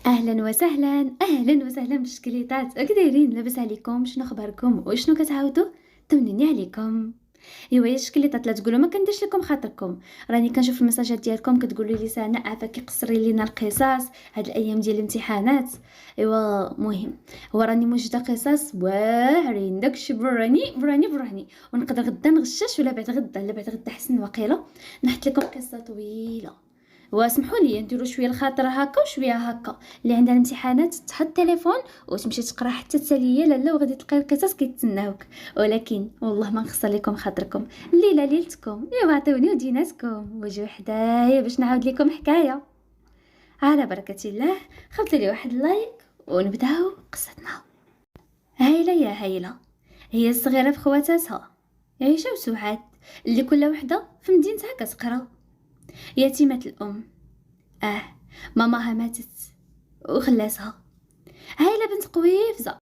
اهلا وسهلا اهلا وسهلا بالشكليطات، اك دايرين؟ لاباس عليكم؟ شنو اخباركم وشنو كتعاودوا؟ طمنوني عليكم. ايوا يا الشكليطات، لا تقولوا ما كنديرش لكم خاطركم. راني كنشوف المساجات ديالكم كتقولوا لي سناء عافاكي قصري لينا القصص هاد الايام ديال الامتحانات. ايوا مهم، هو راني موجده قصص واعرين داكشي براني ونقدر غدا نغشش ولا بعد غدا، لا بعد غدا حسن واقيلا نحط لكم قصه طويله. واسمحوا لي نديروا شويه الخاطر هكا وشويه هكا. اللي عندها الامتحانات تحط التليفون وتمشي تقرا حتى تسالي لاله، وغادي تلقاي القصص كيتسناوك. ولكن والله ما نخسر لكم خاطركم، الليله ليلتكم، ايوا عطيوني وديناتكم وجيو حدايا باش نعاود لكم حكايه. على بركه الله، خبطوا لي واحد اللايك ونبداو قصتنا. هايله يا هايله، هي الصغيره في خواتاتها عيشه وسعاد، اللي كل وحده في مدينتها كتقرا. يتيمه الام، اه، ماماها ماتت وخلاتها. هايله بنت قويفزه،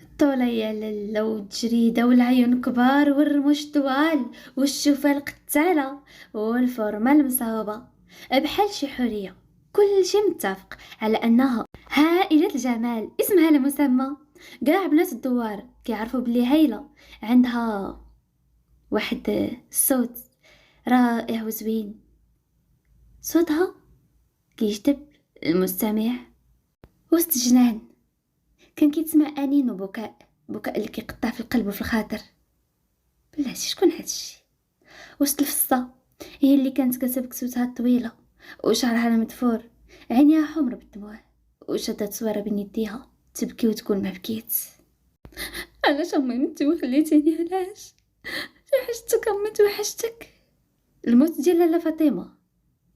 الطولة يا لالا والجريدة والعيون كبار والرموش طوال والشوفة القتالة والفورمة المصاوبة، بحال شي حورية. كل شي متفق على أنها هائلة الجمال، اسمها المسمى. قاع بنات الدوار كيعرفوا بلي هايلة عندها واحد الصوت رائع وزوين. صوتها كيجذب المستمع وسط جنان. كان كيتسمع انين وبكاء، بكاء اللي كيقطع في القلب وفي الخاطر. بلاتي شكون هادشي؟ وسط الفصة هي اللي كانت كتبكي صوتها الطويله وشعرها المدفور، عينيها حمر بالدموع، وشدت صوره بين يديها تبكي وتقول ما بكيت. علاش امي متي وخليتيني؟ علاش؟ وحشتك امي، توحشتك. الموت ديال لاله فاطمه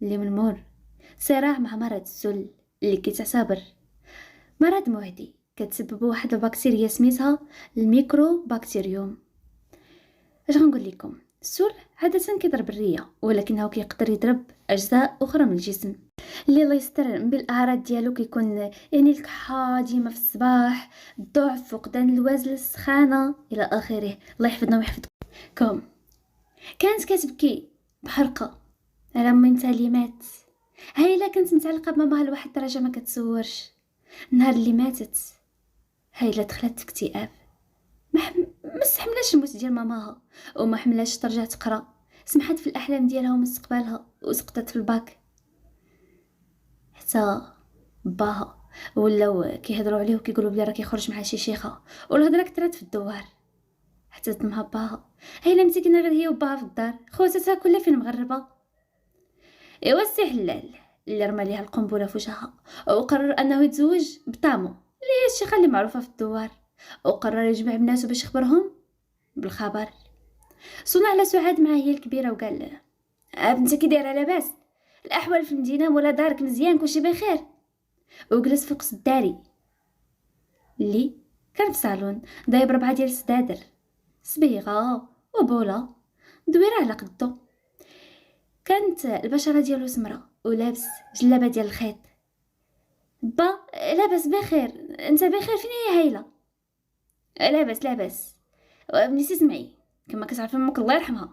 اللي من مور صراع مع مرض السل اللي كيتعتبر مرض معدي، كتسبب واحد البكتيريا سميتها الميكرو بكتيريوم. اش غنقول لكم، السل عاده كيضرب الريه، ولكنه كيقدر يضرب اجزاء اخرى من الجسم. اللي الله يستر بالاعراض ديالو كيكون يعني الكحه ديما في الصباح، الضعف، فقدان الوزن، السخانه الى اخره. الله يحفظنا ويحفظكم. كانت كتبكي بحرقه على ميمتها اللي مات. هايله كانت متعلقه بماماها لواحد الدرجه ما كتصورش. النهار اللي ماتت هايله دخلت في اكتئاب، ما استحملاش الموت ديال ماماها، وما حملاش ترجع تقرا. سمحت في الاحلام ديالها ومستقبلها وسقطت في الباك. حتى باها ولاو كيهضروا عليه وكيقولوا بلي راه كيخرج مع شي شيخه، والهضره كثرت في الدوار حتى دمها باها. هي مسكينه غير هي وباها في الدار، خواتاتها كلها فين مغربه. ايوا السي حلال اللي رمى ليها القنبله في وجهها وقرر انه يتزوج بطامو اللي هي الشيخه اللي معروفه في الدوار، وقرر يجمع بناته باش يخبرهم بالخبر. صنع على سعاد معاه هي الكبيره وقال لها بنتي كي دايره لاباس؟ الاحوال في المدينه مولا دارك مزيان كلشي بخير؟ وجلس فوق الداري اللي كان في صالون دايب 4 ديال السدادر، صبيغه وبوله دويره على قدو. كانت البشره ديالو سمرة ولابس جلابه ديال الخيط. با لاباس بخير؟ انت بخير؟ فين هي هايله؟ لاباس بنتي سمعي، كما كتعرفي امك الله يرحمها.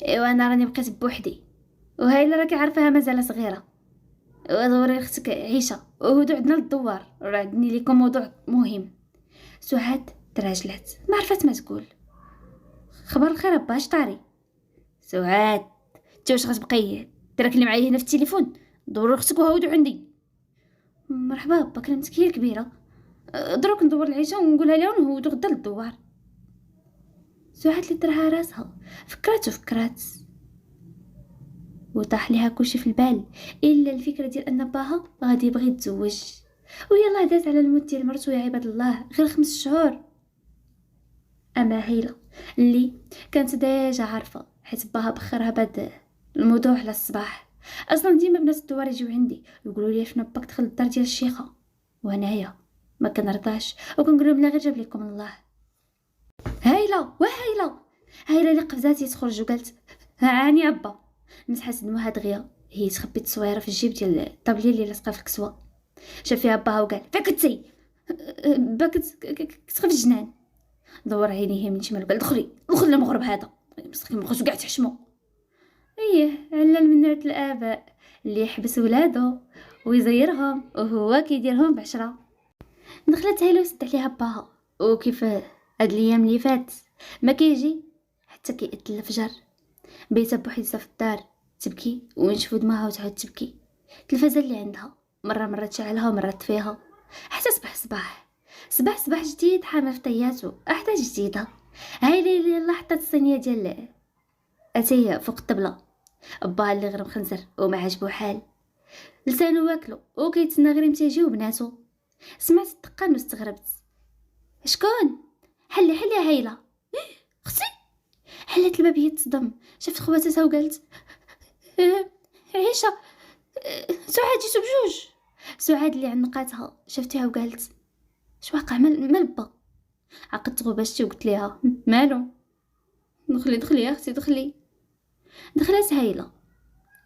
ايوا انا راني بقيت بوحدي، وهايله راكي عارفاها مازال صغيره، ودوري اختك عيشه وهدوء عندنا للدوار، راه عندني لكم موضوع مهم. سعاد تراجلت ما عرفت ما تقول. خبر الخير باش طاري؟ سعاد انت واش غتبقي تراكلي معايا هنا في التليفون؟ دوري اختك وهودو عندي. مرحبا با، كلمتك هي الكبيره، دروك ندور العيشه ونقولها لها ونهودو غدا للدوار. سعاد اللي درها راسها فكرات وطاح ليها كلشي في البال الا الفكره ديال ان باها غادي يبغي يتزوج. ويلا داز على الموت ديال مرتو يا عباد الله غير 5 شهور. اما هيله اللي كانت ديجا عارفه حيت باها بخرها بهاد الموضوع على الصباح. اصلا ديما بنات الدوار يجيو عندي يقولوا لي فين باك دخل الدار ديال الشيخه، وهنايا ما كنرضاش وكنقول لهم لا غير جاب لكم الله. هايله اللي قفزاتي تخرج وقالت هاني ابا. مسحت دموعها دغيا، هي تخبي التصويره في الجيب ديال الطابليه اللي لاصقه في الكسوه. شاف فيها باها وقال فين كنتي؟ كتخاف الجنان. دور عينيه من شمال وقال دخلي المغرب هذا مسكين ما خصو كاع تحشمو. ايه علل من نوع الاباء اللي يحبس ولادو ويزيرهم وهو كيديرهم ب10. دخلت هايله وسد عليها باها، وكيف هاد الايام اللي فات ما كيجي حتى كيأذن الفجر. بيتها بوحدها في الدار تبكي ونشوف دموعها وتعود تبكي. التلفازه اللي عندها مره تشعلها ومره تطفيها، حتى صباح جديد حامل في طياتو احداث جديده. هاي ليلي يلا حطت الصينيه ديال اتاي فوق الطبله. باها اللي غير مخنزر وما عاجبو حال، لسانو واكلو وكيتسنى غير متى يجيو بناتو. سمعت الدقان واستغربت. شكون؟ حلي هايله. اختي حلت الباب هي تصدم، شافت خواتاتها وقالت عيشه سعاد جيتو بجوج. سعاد اللي عنقاتها شفتيها وقالت اش واقع مال با. عقدت غباشتي وقلت ليها مالو. دخلي يا اختي دخلي. دخلت هايله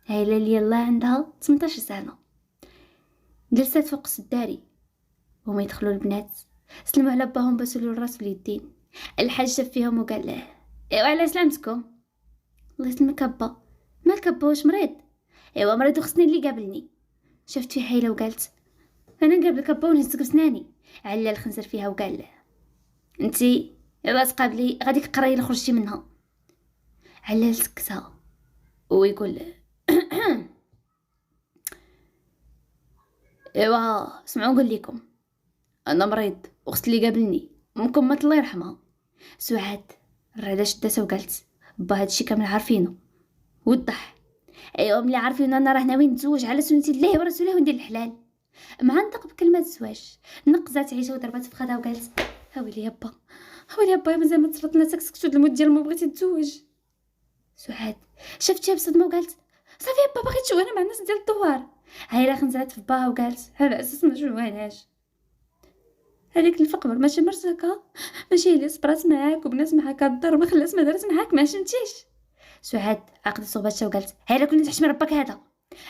اللي يلا عندها 18 سنه، جلست فوق السداري. هما يدخلوا البنات سلموا على باهم باسوا له الراس واليدين. الحاج شاف فيهم وقال له ايوا على سلامتكم. الله يسلمك ابا. مالك ابا واش مريض؟ ايوا مريض وخصني اللي قابلني. شفت فيه هايله وقالت انا نقابلك ابا ونهزك بسناني. على الخنزر فيها وقال له انتي يلا تقابلي غاديك القرايه اللي خرجتي منها. علال سكتها ويقول له ايوا سمعوا نقول لكم انا مريض وخص اللي قابلني ممكن ما الله يرحمها. سعاد الرعده شدتها وقالت با هادشي كامل عارفينه. وضح ايوا ملي عارفين انا راه ناوي نتزوج على سنه الله ورسوله وندير الحلال. مع نطق بكلمه الزواج نقزات عيشه وضربات في خدها وقالت هاولي يابا مازال ما تصرتنا سكسكتو الموت ديال ما بغيتي تتزوج. سعاد شفتيها بصدمه وقالت صافي يابا باغي تشوف انا مع الناس ديال الدوار. هايله خنزرات في باها وقالت على اساس ما جواناش هذيك الفقر ماشي مرسكه، ماشي اللي صبرات معاك وبنات معاك الدار ما خلاص ما دارت معاك ما شمتيش. سعاد عقدت صوباتها وقالت هايله كنتي تحشمي ربك هذا.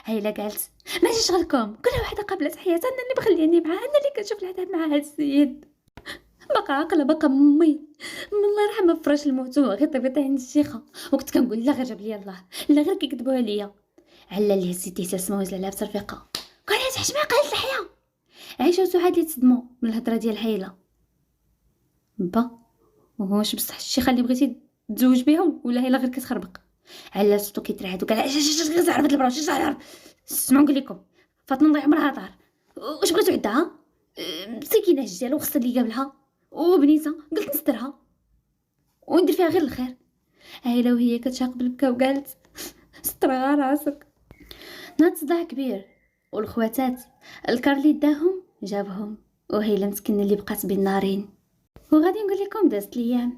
هايله قالت ماشي شغلكم كل وحده قابلت حياتها انا اللي مخليني معاها انا اللي كنشوف العذاب مع هذا السيد. بقى عاقله بقى امي من الله يرحمها في فراش الموت غير طبيتها عند الشيخه وكنت كنقول لا غير جاب لي الله لا غير كيكذبوا عليا. على اللي هزيتي تسمع وزلا لها بصرفيقه قالت تحشمي قالت الحياه. عيشه وسعاد اللي تصدموا من الهضره ديال هايله. با واش بصح الشيخه اللي بغيتي تزوج بها ولا هي غير كتخربق؟ على صوتو كيترعد وقال غير زعربت البراش سمعوا نقول لكم فاطمه الله يعمرها دار واش بغيتو عندها مسكينه الجال وخصها اللي قبلها وبنيته قلت نسترها وندير فيها غير الخير. هايله وهي كتشاق بالبكا وقالت سترها راسك. نات صداع كبير والخواتات الكار اللي داهم جابهم وهيله مسكينه اللي بقات بين نارين. وغادي نقول لكم دازت الايام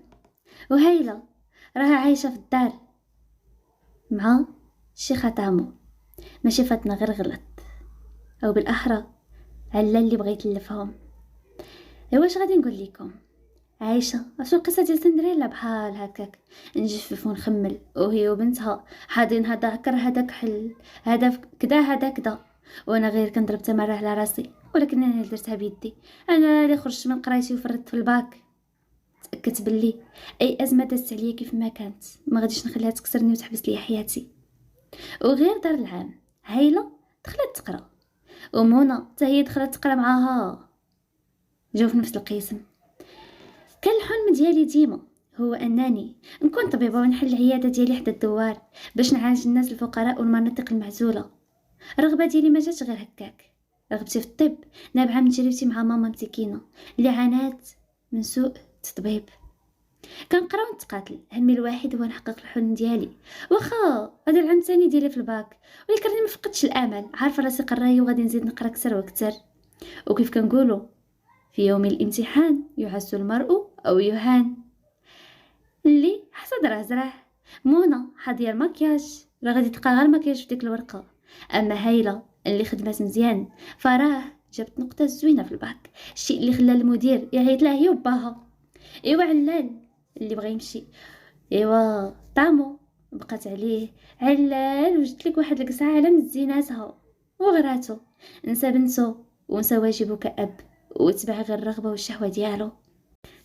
وهايله راها عايشه في الدار مع الشيخه طامو. ماشي فاتنا غير غلط او بالاحرى على اللي بغى يتلفهم. واش غادي نقول لكم عايشه شو القصه ديال سندريلا بحال هكاك نجفف ونخمل وهي وبنتها حاضين هذا كر هذاك حل هذا كذا وانا غير كنضرب تماره على راسي. ولكن انا اللي درتها بيدي انا اللي خرجت من قرايتي وفرطت في الباك. تاكدت باللي اي ازمه دازت عليا كيف ما كانت ما غاديش نخليها تكسرني وتحبس لي حياتي. وغير دار العام هايله دخلت تقرا ومنى حتى هي دخلت تقرا معاها. جاو في نفس القسم. كان الحلم ديالي ديما هو انني نكون طبيبه ونحل العياده ديالي حدا الدوار باش نعالج الناس الفقراء والمناطق المعزوله. الرغبه ديالي ما جاتش غير هكاك، رغبتي في الطب نابعه من تجربتي مع ماما مسكينه اللي عانات من سوء التطبيب. كنقرا ونتقاتل همي الواحد هو نحقق الحلم ديالي واخا هذا العام الثاني ديالي في الباك ولكن ما فقدتش الامل عارفه راسي قرايه وغادي نزيد نقرا اكثر واكثر. وكيف كنقولوا في يوم الامتحان يعز المرء او يهان. اللي حصد راه زرع. منى حاضيه المكياج راه غادي تلقى غير المكياج في ديك الورقه. اما هايله اللي خدمات مزيان فراه جابت نقطه زوينه في الباك الشيء اللي خلى المدير يعيط لها هي وباها. ايوا علال اللي بغى يمشي ايوا طامو بقات عليه علال وجدت لك واحد القصعه على من زيناتها وغراتو نسى بنتو ونسى واجبو كأب وتبع غير الرغبه والشهوه ديالو.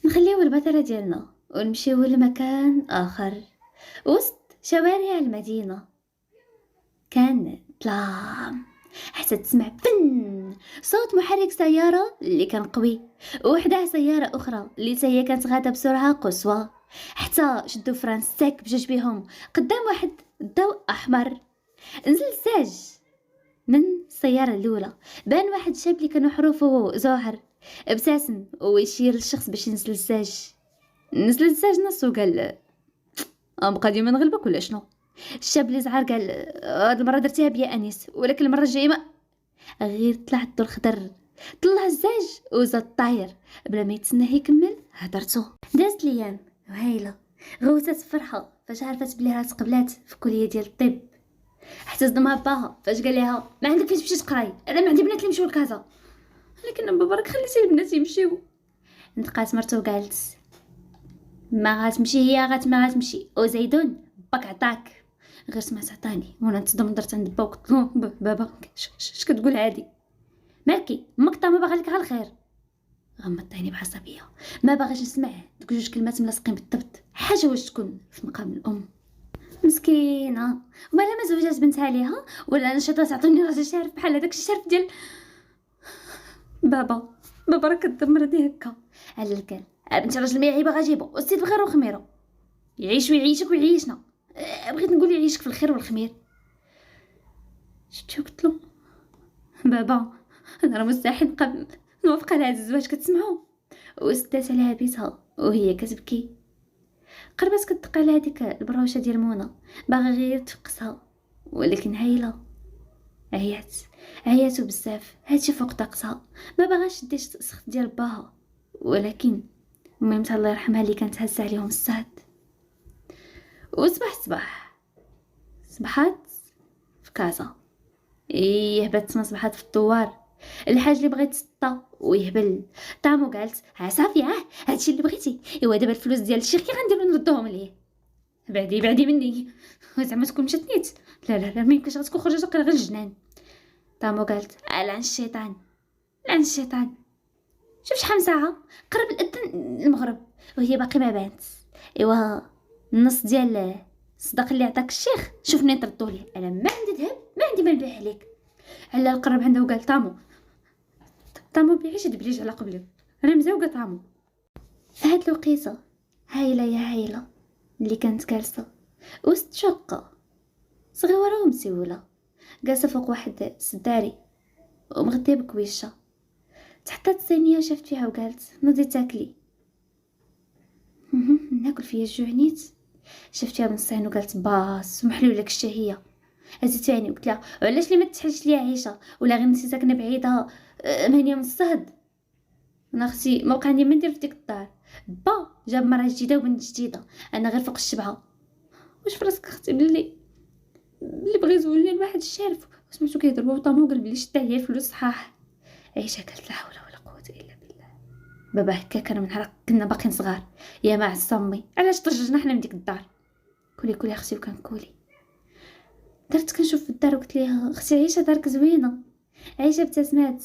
نخليو البطله ديالنا ونمشيو لمكان اخر وسط شوارع المدينه. كان ظلام حتى تسمع بن صوت محرك سيارة اللي كان قوي، وحداه سيارة أخرى اللي هي كانت غادة بسرعة قصوى. حتى شدوا فران ساك بجوج بيهم قدام واحد ضوء أحمر. نزل ساج من السيارة الأولى، بان واحد شاب اللي كانوا حروفه زهر، ابتسم ويشير للشخص باش ينزل الساج. نزل الساج نص وقال بقى ديما نغلبك ولا شنو؟ الشاب اللي زعر قال هاد المرة درتيها بيا أنيس، ولكن المرة الجاية ما غير طلع الدور خضر، طلع الزاج وزاد طاير بلا ما يتسناه يكمل هدرتو. دازت ليام وهايله غوتات فرحه فاش عرفت بلي راه تقبلات في كليه ديال الطب. حتى صدمها باها فاش قال لها ما عندك فين تمشي تقراي، انا ما عندي بنات اللي يمشيو لكازا. لكن بابا راك خليتي البنات يمشيو. نتقات مرته وقالت ما غتمشي هي ما غتمشي وزيدون باك عطاك. غير سمعت عطاني وانا نتصدم درت عند با وقلت له بابا اش كتقول هادي؟ مالكي مقطع ما باغا لك غير الخير. غمضت عيني بعصبيه، ما باغاش نسمع دوك جوج كلمات ملاصقين بالضبط، حاجه واش تكون في مقام الام. مسكينه ومالا ما زوجات بنتها ليها ولا نشاطه تعطيني راجل شارف بحال هذاك الشارف ديال بابا راه كدمر دي هكا على الكل. بنت راجل ما يعيبها غاجيبو والسيد بخير وخميرو، يعيش ويعيشك ويعيشنا. بغيت نقول يعيشك في الخير والخمير. شفتي قلت له بابا انا راه مستحيل نبقى نوافق على هذا الزواج كتسمعوا. وسدات عليها بيتها وهي كتبكي. قربت كتدق على هذيك البروشه ديال منى باغا غير تفقسها، ولكن هايله عيات بزاف، هادشي فوق طاقتها، ما باغاش دير السخط ديال باها. ولكن ميمتها الله يرحمها اللي كانت هزه عليهم الصهد. صبحات في كازا. هبات ما صبحات في الدوار. الحاج اللي بغيت تسطى ويهبل طامو قالت ها صافي هادشي اللي بغيتي. ايوا دابا الفلوس ديال الشيخ كي غنديرو نردوهم ليه؟ بعدي مني زعما تكون مشات نيت. لا ما يمكنش غتكون خرجت وقيلا غير الجنان. طامو قالت لعن الشيطان. شوف شحال من ساعه قرب الاذن المغرب وهي باقي ما بانت. ايوا النص ديال الصداق اللي عطاك الشيخ شوف منين تردوا ليه. انا ما عندي ذهب ما عندي ما نبيع عليك. على القرب عنده وقال طامو بيعيش دبليج على قبلي انا مزوقه طامو. هاد الوقيته هايله اللي كانت جالسه وسط شقه صغيره ومسوله، جالسه فوق واحد السداري ومغطيه بكويشه. تحطات الصينيه شافت فيها وقالت نوضي تاكلي. ناكل فيها جوعنيت. شفت فيها بنصين وقالت باس ومحلو لك الشهيه. هزيت عيني وقلت لها علاش لي ما تحلش ليا عيشه ولا غير نسيت ساكنه بعيده مهنيه من الصهد. انا اختي ما بقى عندي ما ندير في ديك الدار. با جاب مراه جديده وبنت جديده انا غير فوق الشبعه. واش فراسك اختي بلي بغى يزوجني لواحد الشارف وسمعتو كيهضر هو طامو قال بلي شتا عليا الفلوس صحاح. عيشه قالت لا حول ولا قوه الا بالله. بابا هكا كان من نهار كنا باقيين صغار يا ما عصامي علاش ترجعنا حنا من ديك الدار. كولي اختي وكنكولي. درت كنشوف في الدار وقلت ليها اختي عيشه دارك زوينه. عيشه ابتسمات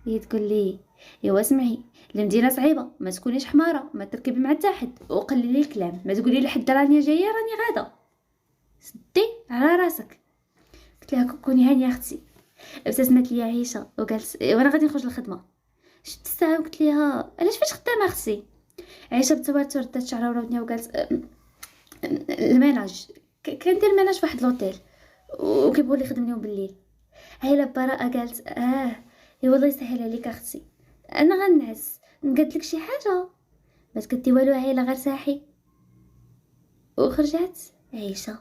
هي تقول لي ايوا سمعي المدينه صعيبه ما تكونيش حماره ما تركبي مع حتى حد وقللي الكلام ما تقولي لحد راني جايه راني غاده سدي على راسك. قلت لها كوني هانيه اختي. ابتسمت لي عيشه وقالت وانا غادي نخرج للخدمه. شفت الساعه وقلت لها علاش فاش خدامه اختي؟ عيشه بالتوتر ردات شعرها وراودني وقالت المناج كندير المناج في واحد لوطيل وكيبغوا لي يخدم لهم بالليل. هايله ببراءه قالت اي والله يسهل عليك اختي انا غنعس نقدلك شي حاجه ما تكدي والو هايله غير ساحي. وخرجت عيشه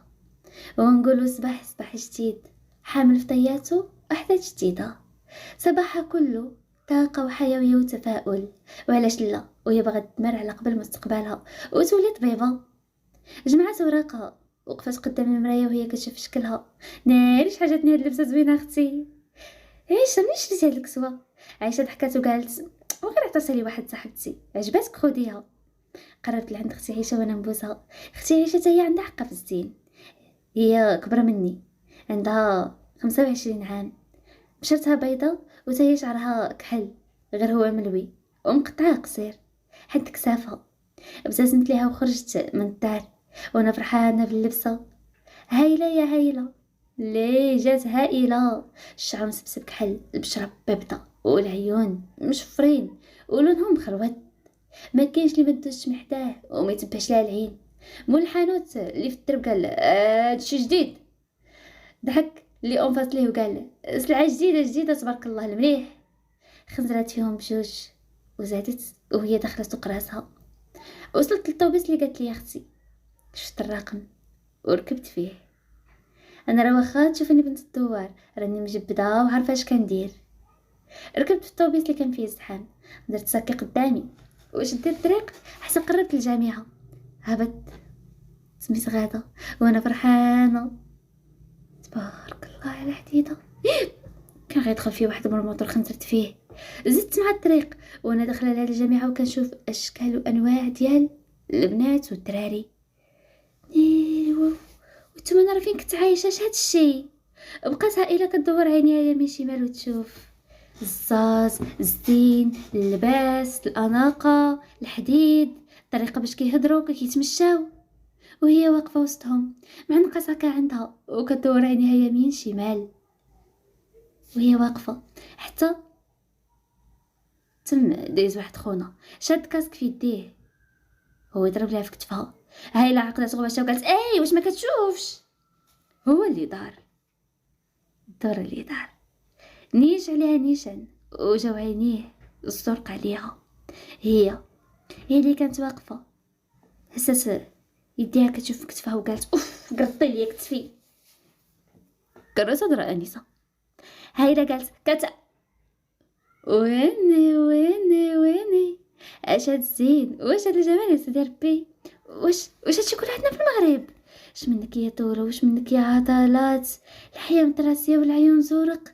ونقولوا صباح جديد حامل في طياته احداث جديده. صباحها كله طاقه وحيويه وتفاؤل وعلاش لا وهي باغا تمر على قبل مستقبلها وتولي طبيبه. جمعت وراقها وقفت قدام المرايه وهي كتشوف شكلها. ناري شحال جاتني هاد اللبسه زوينه اختي. عيشه منين شريتي هاد الكسوه؟ عيشه ضحكات وقالت وغير عطاتها لي واحد صاحبتي عجباتك خديها. قربت لعند اختي عيشه وانا نبوسها. اختي عيشه هي عندها حق في الزين، هي كبرى مني عندها 25 عام. بشرتها بيضة وتهي شعرها كحل غير هو ملوي ومقطعه قصير حد كسافها. ابتسمت ليها وخرجت من الدار وانا فرحانه باللبسه. هايله يا هايله ليه جات هائله، الشعر مسبسب كحل، البشره بيضة والعيون مشفرين ولونهم مخلوط، ما كاينش اللي ما دوزش من حداه وما يتبعش لها العين. مول الحانوت اللي في الدرب قال هادشي جديد، ضحك اللي اونفاس ليه وقال سلعه جديده تبارك الله المليح. خنزرات فيهم بجوج وزادت وهي داخله سوق راسها. وصلت للطوبيس اللي قالت لي اختي، شفت الرقم وركبت فيه. انا راه واخا تشوفني بنت الدوار راني مجبده وعارفه اش كندير. ركبت في الطوبيس اللي كان فيه زحام، درت ساكي قدامي وشديت الطريق حتى قربت للجامعه. هبط سميت غاده وانا فرحانه تبارك الله على حديده. كان غيدخل فيه واحد من الموتور، خنزرت فيه. زدت مع الطريق وانا داخله لهاد الجامعه وكنشوف اشكال وانواع ديال البنات والدراري. ايوا وانتم انا راه فين كنت عايشه اش هادشي؟ بقات هائله كدور عينيها يمين شمال وتشوف الزاز، الزين، اللباس، الاناقه، الحديد، الطريقه باش كيهضروا كيتمشاو، وهي واقفه وسطهم معنقه ساكا عندها وكدور عينيها يمين شمال وهي واقفه. حتى تم دايز واحد خونا شاد كاسك في يديه، هو يضرب لها في كتفها. هايله عقدت غبشه وقالت اي واش ما كتشوفش؟ هو اللي دار الدور اللي دار، نيش عليها نيشان وجاو عينيه الزرق عليها. هي اللي كانت واقفه حسات يديها كتشوف في كتفها وقالت اوف قرطي لي كتفي. قررت تهضر انسه. هايله قالت ويني اش هاد الزين واش هاد الجمال يا سيدي ربي، واش هادشي كله عندنا في المغرب؟ اش منك يا طوله واش منك يا عضلات، الحياه مطراسيه والعيون زرق،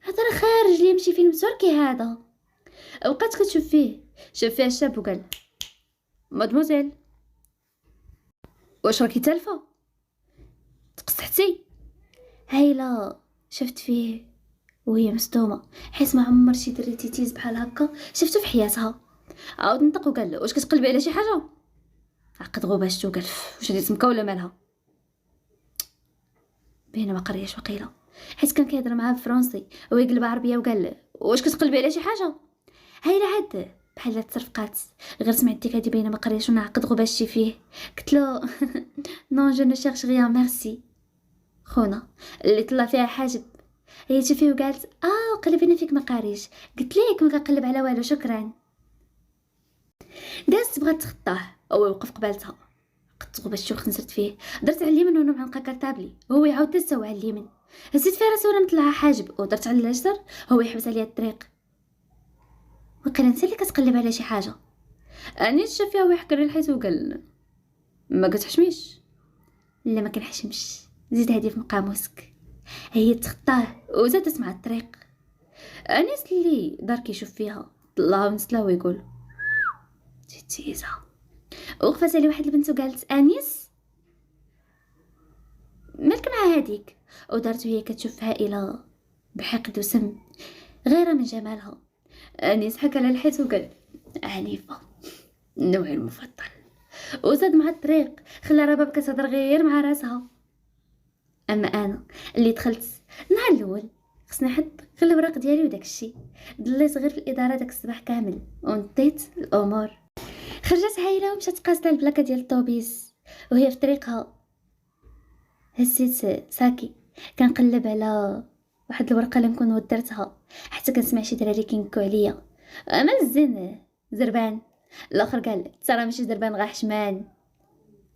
هذا راه خارج لي يمشي فيلم تركي هذا. بقات كتشوف فيه، شاف فيها الشاب وقال مادموزيل واش راكي تالفه تقصحتي؟ هايله شفت فيه وهي مصدومه حيت ما عمر شي دري تيتيز بحال هكا شفتو في حياتها. عاود نطق وقال واش كتقلبي على شي حاجه؟ عقد غباشتو وقال واش هادي تمكا ولا مالها؟ بينا ما قرياش وقيله حيت كان كيهضر معاها بالفرنسي ويقلب عربيه وقال واش كتقلبي على شي حاجه؟ هايله عاد بحال ترفقات غير سمعت ديك هادي بينا ما قرياش ونعقد غباشتي فيه. قلت له نون جو نو شيرش غيان ميرسي. خونا اللي طلع فيها حاجب هي تشوفيه وقالت قلبينا فيك ما قاريش. قلت ليك ما كنقلب على والو شكرا. دازت بغات تخطاه هو يوقف قبالتها، قد غبشتو وخنزرت فيه، درت على اليمين وانا معلقه كارطابلي هو يعاود تسوى على اليمين، هزيت فيها راسي وانا مطلعها حاجب ودرت على اليسار هو يحبس عليا الطريق. وقال انت اللي كتقلب على شي حاجه. انيس شاف فيها ويحكر الحيط وقال ما كتحشميش؟ لا ما كنحشمش، زيد هادي في مقاموسك. هي تخطاه وزادت مع الطريق. انيس اللي دار كيشوف فيها طلع ونسلا ويقول تيزا. وقفت عليه واحد البنت وقالت انيس مالك مع هاديك؟ ودارت وهي كتشوف هائله بحقد وسم غيره من جمالها. انيس حكى على الحيط وقال عنيفه نوعي المفضل، وزاد مع الطريق خلى رباب كتهضر غير مع راسها. اما انا اللي دخلت النهار الاول خصني حد غير الوراق ديالي وداك الشيء، ضليت غير في الاداره داك الصباح كامل ونطيت الامور. خرجت هايله ومشات قاصده البلاكه ديال الطوبيس وهي في طريقها. هزيت ساكي كنقلب على واحد الورقه اللي نكون ودرتها حتى كنسمع شي دراري كينكو عليا. اما الزين زربان، الاخر قال ترى ماشي زربان غا حشمان.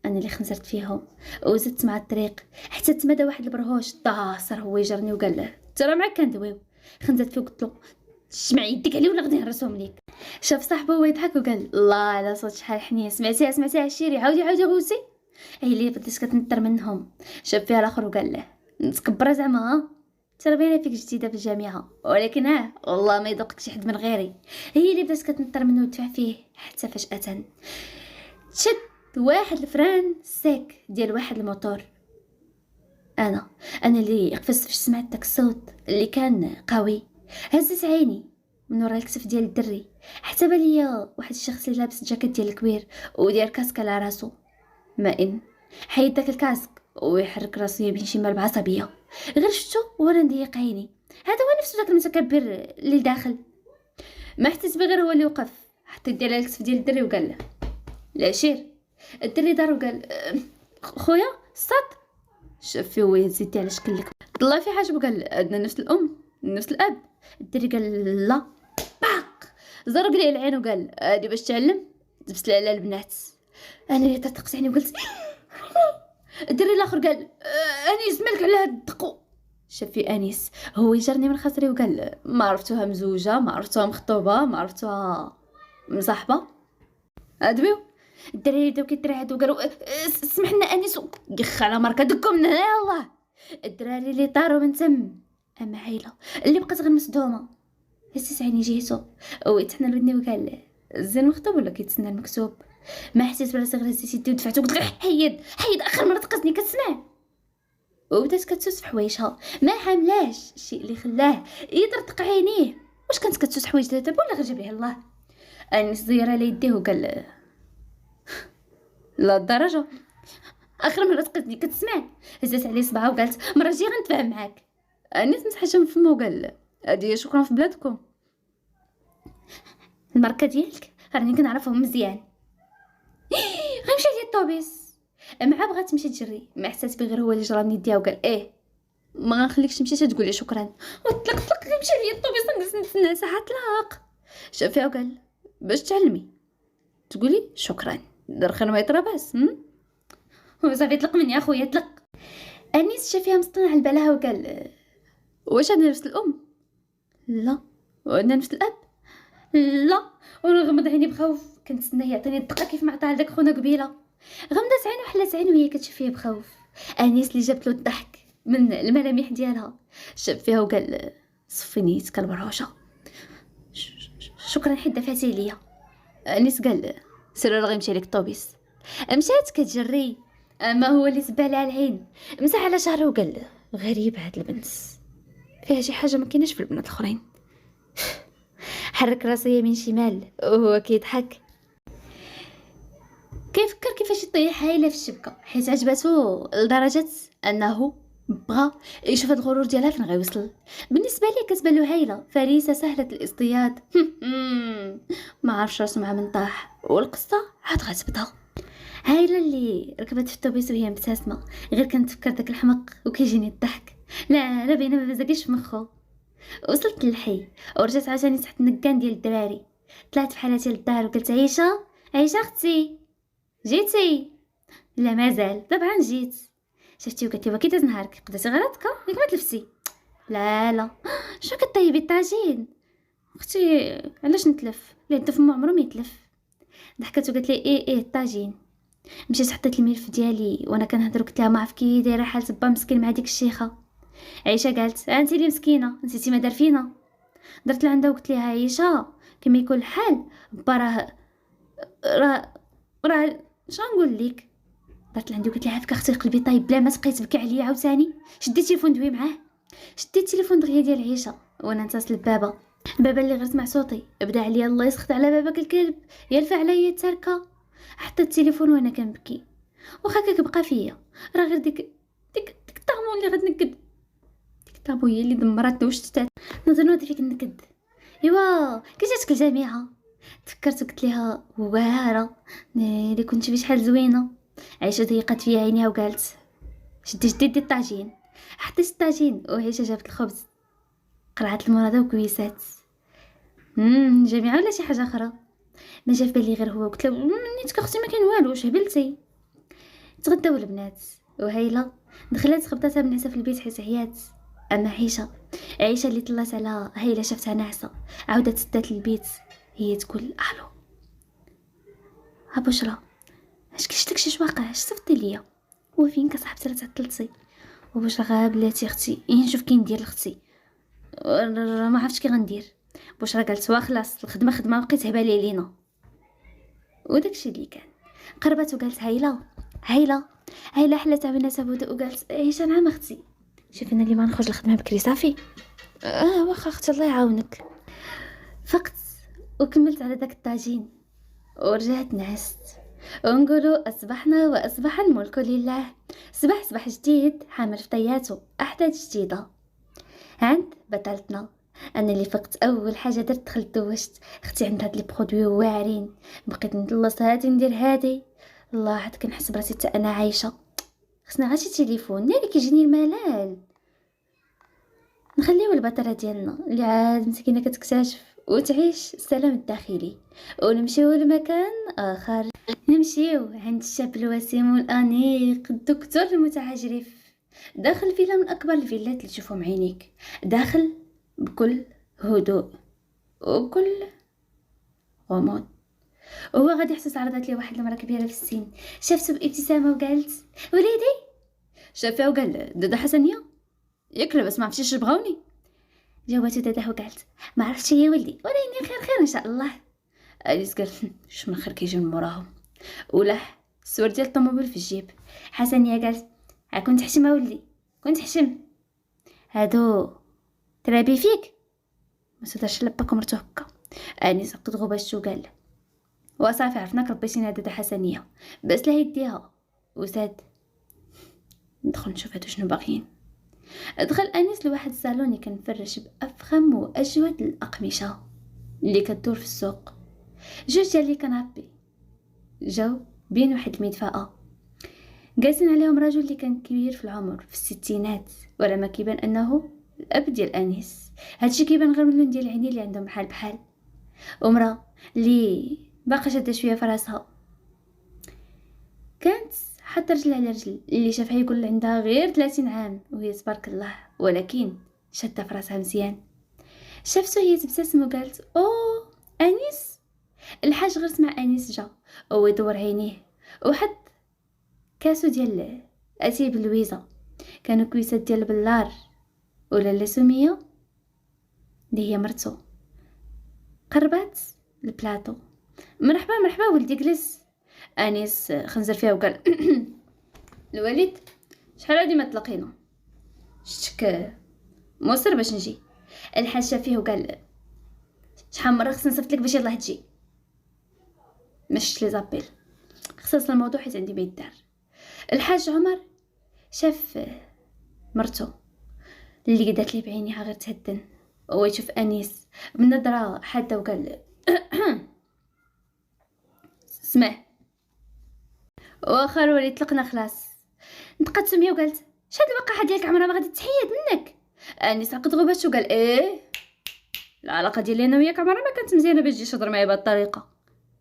انا اللي خنزرت فيهم وزدت مع الطريق حتى تمدى واحد البرهوش طاصر هو يجرني وقال له ترى معاك كندويو. خنزرت فيه وقلت له شمع يدك عليه ولا غادي نهرسهم ليك. شاف صاحبه هو يضحك وقال الله على صوت شحال حنيه، سمعتيها الشيري عاودي غوسي. هي اللي بدات كتنطر منهم. شاف فيها الاخر وقال له متكبره زعما ترى باينه فيك جديده في الجامعه ولكن والله ما يذوقك شي حد من غيري. هي اللي بدات كتنطر منه وتدفع فيه حتى فجاه شد واحد الفران ساك ديال واحد الموتور. انا اللي قفزت فاش سمعت داك الصوت اللي كان قوي. هزت عيني من ورا الكتف ديال الدري حتى باليا واحد الشخص اللي لابس جاكيت ديال الكوير ودير كاسك على راسو. ما ان حيد داك الكاسك ويحرك راسو يمين شمال بعصبيه. غير شفتو وانا نضيق عيني، هذا هو نفسه داك المتكبر اللي داخل. ما حسيت به غير هو اللي وقف، حط يدي على الكتف ديال الدري وقال له العشير. الدري دار وقال خويا صاد. شاف فيه هو يهز يدي على شكلك، طلع في حاجه وقال عندنا نفس الام نفس الاب. الدري قال لا، باق زرق لي العين وقال هادي باش تعلم تبس لي على البنات. انا اللي طرقت عيني وقلت الدري الاخر قال انيس مالك على هاد الدقو. شاف في انيس هو يجرني من خاطري وقال ما عرفتوها مزوجه، ما عرفتوها مخطوبه، ما عرفتوها مصاحبه. ادبيو الدراري بداو كيترعدوا وقالوا سمح لنا انيس، يخ على ماركه دكم من هنا يلاه. الدراري اللي طاروا من تم، اما عيله اللي بقات غير مصدومه. هسيت عيني جيتو ويتحنى لودني وقال الزين مخطوب ولا كيتسنى المكتوب. ما حسيت براسي غير هزيت يدي ودفعت وقلت غير حيد اخر مره تقصني كتسمع. وبدات كتسوس في حوايجها، ما حاملاش الشيء اللي خلاه يطرطق عينيه. واش كانت كتسوس حوايج دابا ولا غير جاب ليها الله؟ انيس دير على يديه وقال لا الدرجه اخر مره تقصني كتسمع. هزت عليه صباعها وقالت مره جي غنتفاهم معاك. انيس مسح حاجه من فمه وقال هادي شكرا في بلادكم، الماركه ديالك راني كنعرفهم مزيان. غنمشي ليا الطوبيس مع بغات تمشي تجري، ما حسات به غير هو اللي جرى من يديها وقال ما غنخليكش تمشي تقول لي شكرا. وطلق غيمشي ليا الطوبيس نستنى ساعه طلاق. شاف فيها وقال باش تعلمي تقولي شكرا دار خير ما يطرى باس. وصافي طلق مني اخويا طلق. انيس شاف فيها مصطنع على بالها وقال واش عندنا نفس الام؟ لا. وعندنا نفس الاب؟ لا. ونغمض عيني بخوف كنتسناه يعطيني الدقه كيف ما عطاها لداك خونا قبيله. غمضت عيني وحلات عيني وهي كتشوف فيه بخوف. انيس اللي جابت له الضحك من الملامح ديالها شاف فيها وقال صفي نيتك البروشه، شكرا حيت دفعتي ليا. انيس قال سير غيمشي لك الطوبيس. مشات كتجري، اما هو اللي سبال على العين مسح على شعره وقال غريب هاد البنت، فيها شي حاجه ما كايناش في البنات الاخرين. حرك راسه يمين شمال وهو كيضحك، كيفكر كيفاش يطيح هايله في الشبكه حيت عجبته لدرجه انه بغى يشوف هاد الغرور ديالها فين غيوصل. بالنسبه ليه كتبان له هايله فريسه سهله الاصطياد. ما عرفش راسو مع من طاح والقصه عاد غتبدا. هايله اللي ركبت في الطوبيس وهي مبتسمه، غير كنتفكر داك الحمق وكيجيني الضحك. لا بينا ما بزاكيش في مخو. وصلت للحي ورجعت عاوتاني تحت النكان ديال الدراري. طلعت بحالاتي للدار وقلت عيشه اختي جيتي؟ لا مازال. طبعا جيت. شفتي وقلت لي كي داز نهارك؟ قدرتي غير هكا ياك ما تلفسي؟ لا شنو كطيبي الطاجين اختي؟ علاش نتلف؟ لا الدف ما عمره ما يتلف. ضحكت وقالت لي ايه الطاجين. مشيت حطيت الملف ديالي وانا كنهضر وقلت لها ما عرف كي دايره حال با مسكين مع ديك الشيخه. عيشه قالت انت اللي مسكينه نسيتي ما دار فينا. درت لعندها وقلت لها عيشه كما يكون الحال با راه شنو نقول لك. درت لعندي وقلت لها عافاك اختي قلبي طايب بلا ما تبقاي تبكي عليا عاوتاني. شديت التليفون دوي معاه، شديت التليفون دغيا ديال عيشه وانا نتصل ببابا اللي غير سمع صوتي بدا عليا الله يسخط على باباك الكلب يلفع عليا التركه. حطيت التليفون وانا كنبكي واخا كيبقى فيا راه غير ديك الطامو اللي غتنكد، ديك الطامو هي اللي دمرتني وشتات. نظن فيك النكد ايوا كي جاتك الجامعه تفكرت وقلت لها واعره اللي كنت في شحال زوينه. عيشه ضيقت فيها عينيها وقالت شدي الطاجين. حطيت الطاجين وعيشه جابت الخبز قرعت المرضى وكويسات. جامعه ولا شي حاجه اخرى؟ ما جا في بالي غير هو. قلت له نيتك اختي ما كان والو شهبلتي. تغداو البنات وهيله دخلت خبطتها بنعسه في البيت حيت عيات. اما عيشه اللي طلعت على هيله شفتها ناعسه عاودت سدات للبيت هي تقول الو بشرى اش كشتك شي واقع اش صفتي ليا وفين كصاحبتي راه تعطلتي. وبشرى غاب بلاتي اختي نشوف كي ندير لاختي ما عرفتش كي غندير. بشرى قالت خلاص الخدمه خدمه بقيت هبالي علينا. وداكشي اللي كان قربت وقالت هايله حلات عيناتها بهدوء وقالت عيشه نعم اختي شوفي انا اللي ما نخرج الخدمه بكري صافي. واخا اختي الله يعاونك. فقت وكملت على داك الطاجين ورجعت نعست ونقولوا أصبحنا وأصبح الملك لله. صباح جديد حامل في طياته أحداث جديدة عند بطلتنا. انا اللي فقت اول حاجه درت دخلت دوشت اختي عندها هاد لي برودوي واعرين، بقيت نخلص هادي ندير هادي. الله عاد كنحس براسي حتى انا عايشه. خصنا غير شي تليفون اللي كيجيني الملل. نخليو البطله ديالنا اللي عاد مسكينه كتكتشف وتعيش السلام الداخلي، ونمشيو لمكان اخر. نمشيو عند الشاب الوسيم والانيق الدكتور المتعجرف داخل فيلا من اكبر الفيلات اللي تشوفهم عينيك، داخل بكل هدوء وبكل غموض. وهو غادي يحسس عرضت لي واحد المراه كبيره في السن، شافته بابتسامه وقالت وليدي. شافها وقال دادا حسنيه ياك لاباس ما عرفتيش بغاوني. جاوبته دادا وقالت ما عرفتش يا ولدي ولكن خير ان شاء الله. اليس قال واش من خير كيجي من موراهم، ولاح السور ديال الطوموبيل في الجيب. حسنيه قالت كنت حشم ولدي كنت حشم هادو ترابي فيك ما صدرش لباك مرتو هكا. انيس قد غبشت وقال وصافي عرفناك ربيتينا دادا حسنيه بس لا يديها وساد. ندخل نشوف هادو شنو باغيين. دخل انيس لواحد الصالون كان مفرش بافخم واجود الاقمشه اللي كدور في السوق. جوج ديال لي كنابي جاو بين واحد المدفأة جالسين عليهم رجل اللي كان كبير في العمر في الستينات، ولا ما كيبان انه الاب ديال انيس. هادشي كيبان غير من اللون ديال العينين اللي عندهم بحال بحال، ومرا اللي باقا شاده شويه في راسها كانت حاطه رجل على رجل، اللي شافها يقول عندها غير 30 عام وهي تبارك الله، ولكن شاده في راسها مزيان. شافته هي تبتسم وقالت اوه انيس. الحاج غير سمع انيس جا هو يدور عينيه وحد كاسو ديال اتاي باللويزه، كانوا كويسات ديال البلار ولا لا سميه اللي هي مرتو. قربات البلاطو مرحبا مرحبا ولدي جلس. انيس خنزر فيها وقال الوالد شحال هادي ما تلاقينا شتك موسر باش نجي. الحاج شاف فيه وقال شحال مره خصني نصيفط لك باش يلاه تجي. مشيت لي زابيل خصص الموضوع حيت عندي ما يدار. الحاج عمر شاف مرتو اللي قدات لي بعينيها غير تهدن، هو يشوف انيس بنظره حاده وقال اسمع واخا الوليد طلقنا خلاص. نطقت سميه وقالت شحال الوقعه ديالك عمرها ما غادي تحيد منك. انيس عقد غباش وقال ايه العلاقه ديالي انا وياك عمرها ما كانت مزيانه باش تجي تهضر معايا بهذه الطريقه.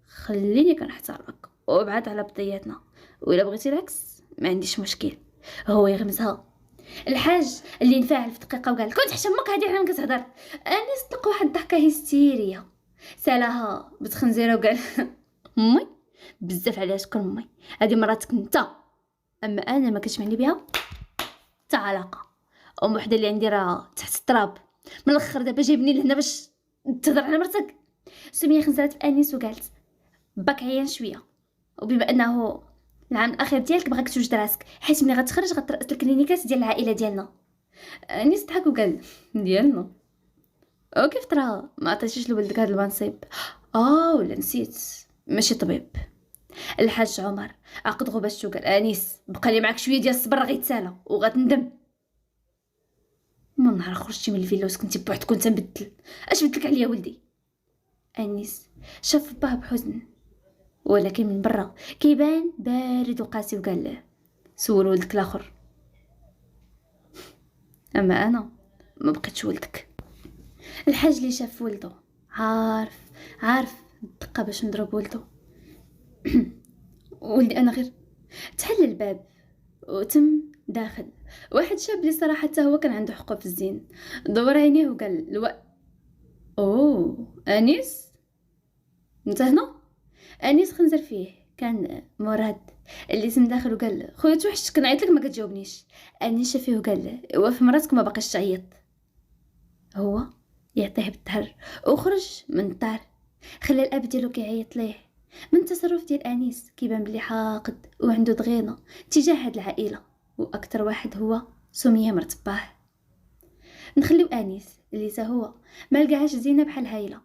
خليني كنحترمك وابعد على بضياتنا، وإلا بغيتي العكس ما عنديش مشكل. هو يغمزها. الحاج اللي انفعل في دقيقه وقال كنت حشمك هادي حنا كتهضر. انيس طلق واحد الضحكه هستيريه سالها بتخنزيره وقال امي بزاف عليها شكر امي، هذه مراتك انت اما انا ما كنتش معني بها حتى علاقه. ام وحده اللي عندي راه تحت التراب من الاخر دابا جايبني لهنا باش تهضر على مرتك. سميه خنزرت في انيس وقالت باك عيان شويه، وبما انه العام الاخير ديالك بغاك توجد راسك حيت ملي غتخرج غترأس الكلينيكات ديال العائله ديالنا. انيس ضحك وقال ديالنا وكيف ترى ما عطيتيش لولدك هذا المنصب؟ ولا نسيت ماشي طبيب. الحاج عمر عقد غباش وقال انيس بقى لي معاك شويه ديال الصبر غيتسالى وغتندم. من نهار خرجتي من الفيلا وسكنتي بوحدك كنت نبدل اش بدلك عليا ولدي. انيس شاف باه بحزن ولكن من برا كيبان بارد وقاسي وقال له سول ولدك الاخر اما انا ما بقيتش ولدك. الحاج اللي شاف ولده عارف الدقه باش نضرب ولده. ولدي انا غير تحل الباب وتم داخل واحد شاب اللي صراحه حتى هو كان عنده حقه في الزين. دور عينيه وقال اوه انيس انت هنا. انيس خنزر فيه كان مراد اللي سم داخل وقال خويا توحشتك كنعيط لك ما كتجاوبنيش. انيس شاف فيه وقال وقف مراتك ما باقاش تعيط. هو يعطيه بالظهر وخرج من الدار. خلى الاب ديالو كيعيط ليه. من تصرف ديال انيس كيبان بلي حاقد وعنده ضغينه تجاه هاد العائله، واكثر واحد هو سميه مرت باه. نخليو انيس اللي تا هو ما لقاهاش زينه بحال هايله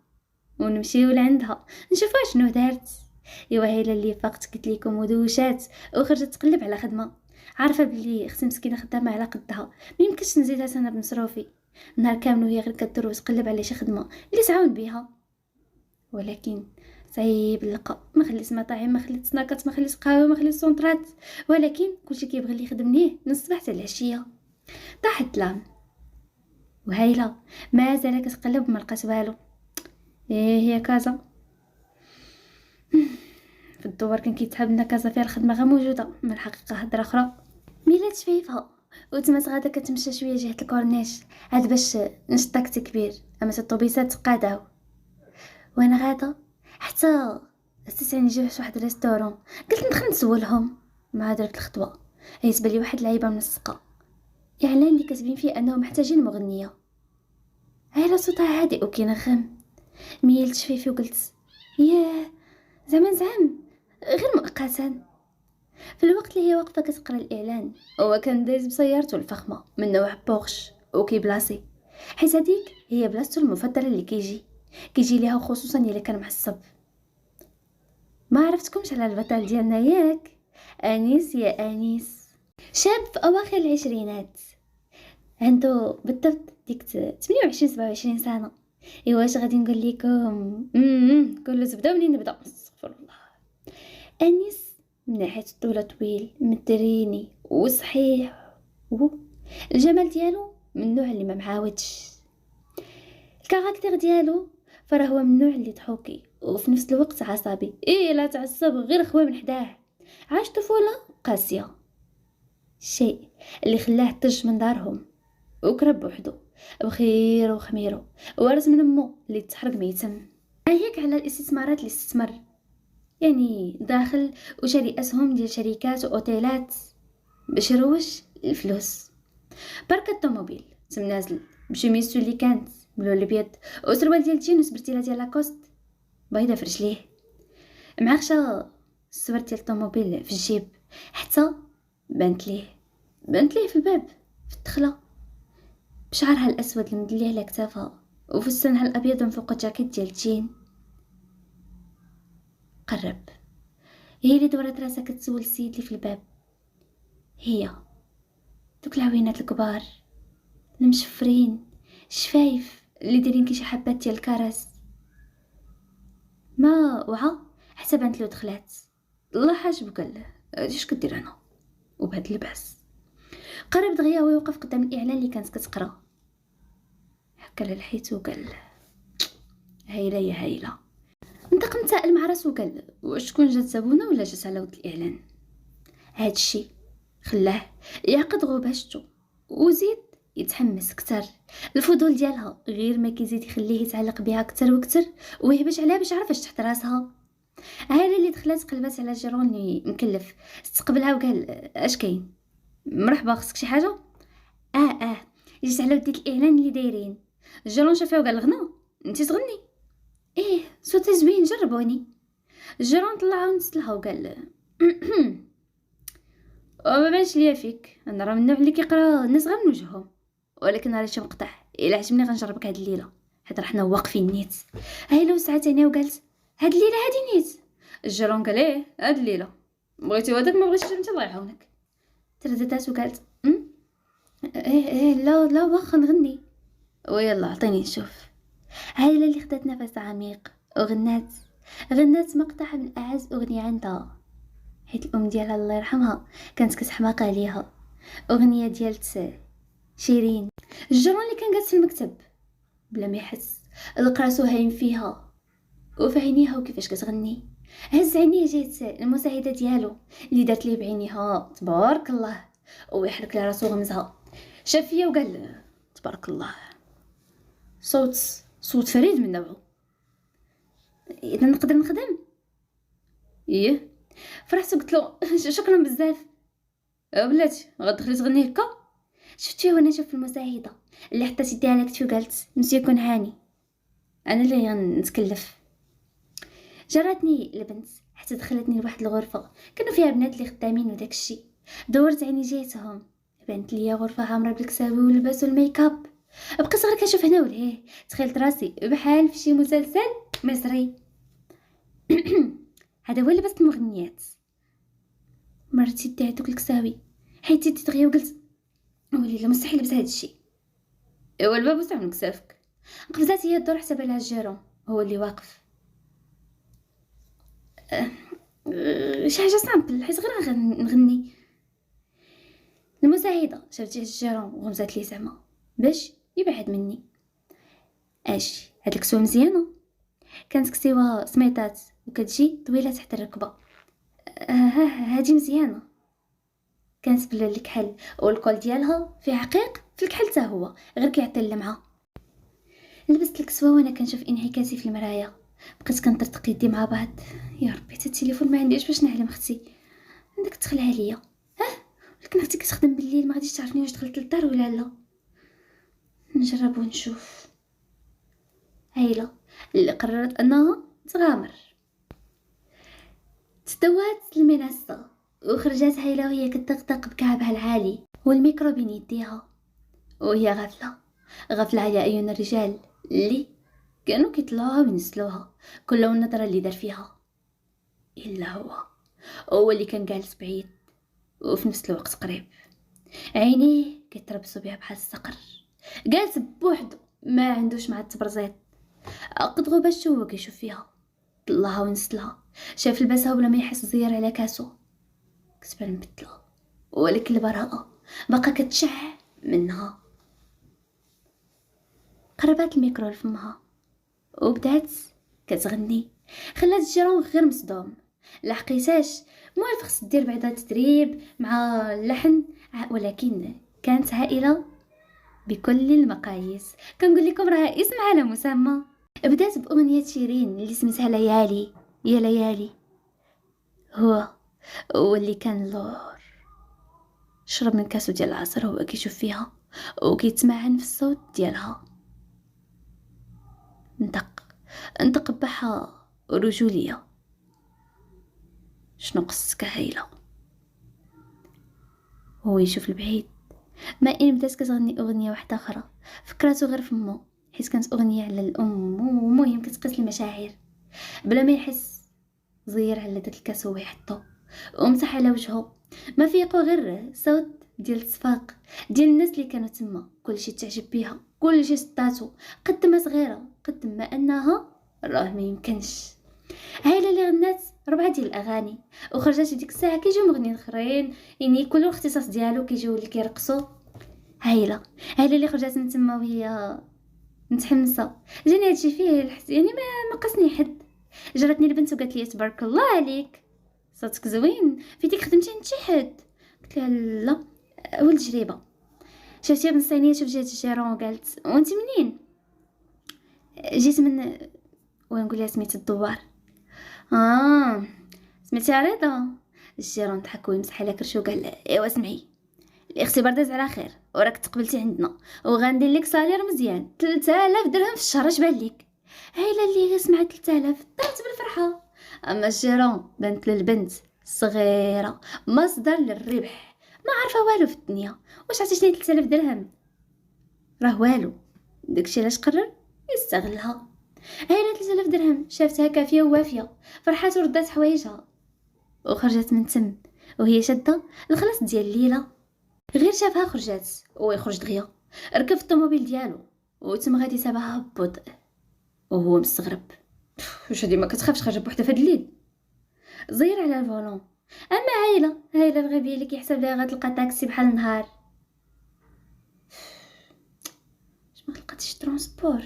ونمشيو لعندها نشوفها شنو دارت ايوا هي اللي فقت قلت لكم ودوشات وخرجت تقلب على خدمه، عارفه بلي اختي مسكينه خدامه على قدها، ما يمكنش نزيدها انا بمصروفي، نهار كامل وهي غير كدور وتقلب على شي خدمه اللي تعاون بها. ولكن صعيب نلقى، ما خليت مطاعم، ما خليت سناكات، ما خليت قهوه، ما خليت سونطرات، ولكن كلشي كيبغي اللي يخدم ليه من الصباح حتى العشيه. طاحت لام وهايله ما زالت كتقلب وما لقات والو. ايه هي كازا في الدور كان كيتحب لنا كازا فيها الخدمه غير موجوده، ما الحقيقه هضره اخرى. ميلات شفيفها وتمات غادا كتمشى شويه جهه الكورنيش عاد باش نشد طاكسي كبير، اما الطوبيسات قاداو وانا غادا حتى استسعني جا واحد الريستورون، قلت ندخل نسولهم مع درت الخطوه. عيت بلي واحد لعيبه منسقه اعلان اللي كاتبين فيه انهم محتاجين مغنيه، عيله صوتها هادئ وكينغم. ميلت شفيفي وقلت ياه زعما غير مؤقتا. في الوقت اللي هي واقفه كتقرا الاعلان هو كان دايز بسيارته الفخمه من نوع بورش وكيبلاصي، حيت هذيك هي بلاصتو المفضله اللي كيجي ليها، خصوصا الا كان معصب. ما عرفتكمش على البطل ديالنا ياك؟ انيس يا انيس، شاب في اواخر العشرينات، عنده بالضبط ديك 28 27 سنه. ايوا واش غادي نقول لكم، كله زبده منين نبدا، استغفر الله. انيس من ناحيه الطول طويل مدريني وصحيح، الجمال ديالو من النوع اللي ما معاودش. الكاركتير ديالو فراه هو من النوع اللي ضحوكي وفي نفس الوقت عصبي، لا تعصب غير خويا من حداه. عاش طفوله قاسيه، الشيء اللي خلاه طج من دارهم وكرب بوحدو بخير وخميرو، وارث من امه اللي تحرق ميتم. هيك على الاستثمارات اللي استثمر، يعني داخل وشاري اسهم ديال شركات واوتيلات باش يروج الفلوس. بركة الطوموبيل تم نازل بشميسو اللي كانت بلون الابيض وسروال ديال جينس برتيله ديال لاكوست بيضه في رجليه، معخشه الصور ديال الطوموبيل في الجيب، حتى بانت ليه في الباب في الدخله بشعرها الاسود المدلي على كتافها وفستانها الابيض من فوق جاكيت ديال الجين. قرب، هي اللي دورت راسها كتسول السيد اللي في الباب، هي دوك العوينات الكبار المشفرين شفايف اللي دايرين كي شي حبات ديال الكرز. ما وعى حتى بانت له دخلات، الله حاجب قال اش كدير انا وبهاد اللباس. قرب دغيا وهو وقف قدام الاعلان اللي كانت كتقرا، حكى للحيت وقال هايله يا هايله. انطق متسائل مع راسو وقال واش تكون جات زبونه ولا جات على ود الاعلان. هادشي خلاه يعقد غباشته وزيد يتحمس كتر، الفضول ديالها غير ما كيزيد يخليه يتعلق بها كتر وكتر ويهبش عليها باش يعرف اش تحت راسها. هايله اللي دخلت قلبات على جيرون اللي مكلف، استقبلها وقال اش كاين، مرحبا خصك شي حاجه؟ جيت على وديك الاعلان اللي دايرين. جيرون شافها وقال الغنى انت تغني؟ ايه صوتي زوين جربوني. جيرون طلع ونس لها وقال وما بانش ليا فيك، انا راه من النوع اللي كيقرا الناس غير من وجههم، ولكن راه شي مقطع الا عجبني غنجربك هاد الليله حيت راه حنا واقفين نيت. هايله وسعات عينيها وقالت هاد الليله هادي نيت. الجيرون قال ايه هاد الليله بغيتي وداك ما بغيتيش انت الله يعاونك. ترددات وقالت ايه لا واخا نغني. ويلا عطيني نشوف. هايله اللي خدات نفس عميق وغنات مقطع من اعز اغنيه عندها، حيت الام ديالها الله يرحمها كانت كتحماق عليها، اغنيه ديال شيرين. الجيران اللي كان جالس في المكتب بلا ما يحس لقى راسو هايم فيها وفي عينيها وكيفاش كتغني. هز عينيه جات المساعده ديالو اللي دارت ليه بعينيها تبارك الله ويحرك لها راسو غمزها. شاف فيا وقال تبارك الله، صوت فريد من نوعه، اذا نقدر نخدم. ايه فرحت وقلت له شكرا بزاف. بلاتي غتدخلي تغني هكا؟ شفتي وانا نشوف في المساعده اللي حطيت يديها على كتفي وقالت مسيو كون هاني انا اللي غنتكلف. جراتني البنت حتى دخلتني لواحد الغرفه كانوا فيها بنات اللي خدامين وداك الشيء. دورت عيني جيتهم، بانت ليا غرفه عامره بالكساوي واللباس والميك اب. بقيت غير كنشوف هنا ولهيه، تخيلت راسي بحال في شي مسلسل مصري. هذا هو لبس المغنيات. مرتي دي هذوك الكساوي حيت يدي دغيا وقلت ولي لا مستحيل لبس هذا الشيء. ايوا الباب وسع من كسافك. قفزات هي الدور حسب على الجيرون هو اللي واقف. شي حاجه سامبل حيت غير نغني. المساعده شافت الجيرون وغمزات لي زعما باش يبعد مني. اش هاد الكسوه مزيانه، كانت كسيوه سميطات وكتجي طويله تحت الركبه. هادي مزيانه، كانت بلا الكحل والكول ديالها في عقيق في الكحل حتى هو غير كيعطي اللمعه. لبست الكسوه وانا كنشوف انعكاسي في المرايه. بقيت كنطرطق يدي مع بعض. يا ربي حتى التليفون ما عنديش باش نعلم اختي عندك تخلع عليا. ولكن اختي كتخدم بالليل ما غاديش تعرفني واش دخلت للدار ولا لا. نجرب ونشوف. هايله اللي قررت انها تغامر. تدوات المنصه وخرجات هايله وهي كتطقطق بكعبها العالي والميكرو بين يديها، وهي غافله على عيون الرجال اللي كانوا كيطلعوها وينزلوها كل النظره اللي دار فيها. الا هو اللي كان جالس بعيد وفي نفس الوقت قريب. عينيه كيتربصوا بها بحال الصقر، جالس بوحدو ما عندوش مع التبرزيط. قد غبش هو كيشوف فيها، طلعها ونزلها، شاف لباسها ولا ما يحس زير على كاسو. كتبان مبدله ولكن البراءه بقى كتشع منها. قربات الميكرو لفمها وبدات كتغني. خلات الجيران غير مصدوم، لحقيتاش موالف خص دير بعدا تدريب مع اللحن، ولكن كانت هائله بكل المقاييس. كنقول لكم راه اسم على مسمى. بدات باغنيه شيرين اللي سميتها ليالي يا ليالي. هو اللي كان لور شرب من كاسو ديال العصير هو كيشوف فيها وكيتمعن في الصوت ديالها. انطق بحا رجوليه. شنو قصتك هايله؟ هو يشوف البعيد. ما ان بدات كتغني اغنيه واحده اخرى فكراتو غير فمو، حيت كانت اغنيه على الام ومهم كتقيس المشاعر بلا ما يحس. زير على داك الكاس هو يحطو ومسح على وجهه. ما فيقو غير صوت ديال الصفاق ديال الناس اللي كانوا تما. كلشي تعجب بيها، كلشي صداتو قد ما صغيره قد ما انها راه ما يمكنش. هايله اللي غنات 4 ديال الاغاني وخرجات ديك الساعه كيجيو مغنيين اخرين يعني كل اختصاص ديالو كيجيو اللي كيرقصوا. هايله اللي خرجات من تما وهي متحمسه. جاني هادشي فيه يعني ما قصني حد. جرتني البنت وقالت لي تبارك الله عليك صوتك زوين، فيتيك خدمتي عند شي حد؟ قلت لها لا ولد جريبه. شفتي بن الصينيه شوف جات الجيرون وقالت وانت منين؟ جيت من ونقول لها سميت الدوار. سميتي رضا؟ الجيران ضحك ويمسح على كرشو وقال ايوا سمعي الاختبار داز على خير وراك تقبلتي عندنا وغندير لك صالير مزيان 3000 درهم في الشهر. اش بان لك؟ هايله اللي سمعت 3000 طارت بالفرحه. اما الجيران بنت للبنت صغيره مصدر للربح ما عارفه والو في الدنيا. واش عطيتني 3000 درهم؟ راه والو. داكشي علاش قرر يستغلها. هايله 3000 درهم شافتها كافيه ووافيه، فرحات وردات حوايجها وخرجت من تم وهي شاده الخلاص ديال الليله. غير شافها خرجت ويخرج دغيا ركب في الطوموبيل ديالو وتم غادي سابها ببطء وهو مستغرب. واش هادي ما كتخافش خرجت بوحدها في هاد الليل؟ زير على الفولون. اما هايله الغبيه اللي كيحسب ليها غتلقى طاكسي بحال النهار. ما لقيتش ترونسبور.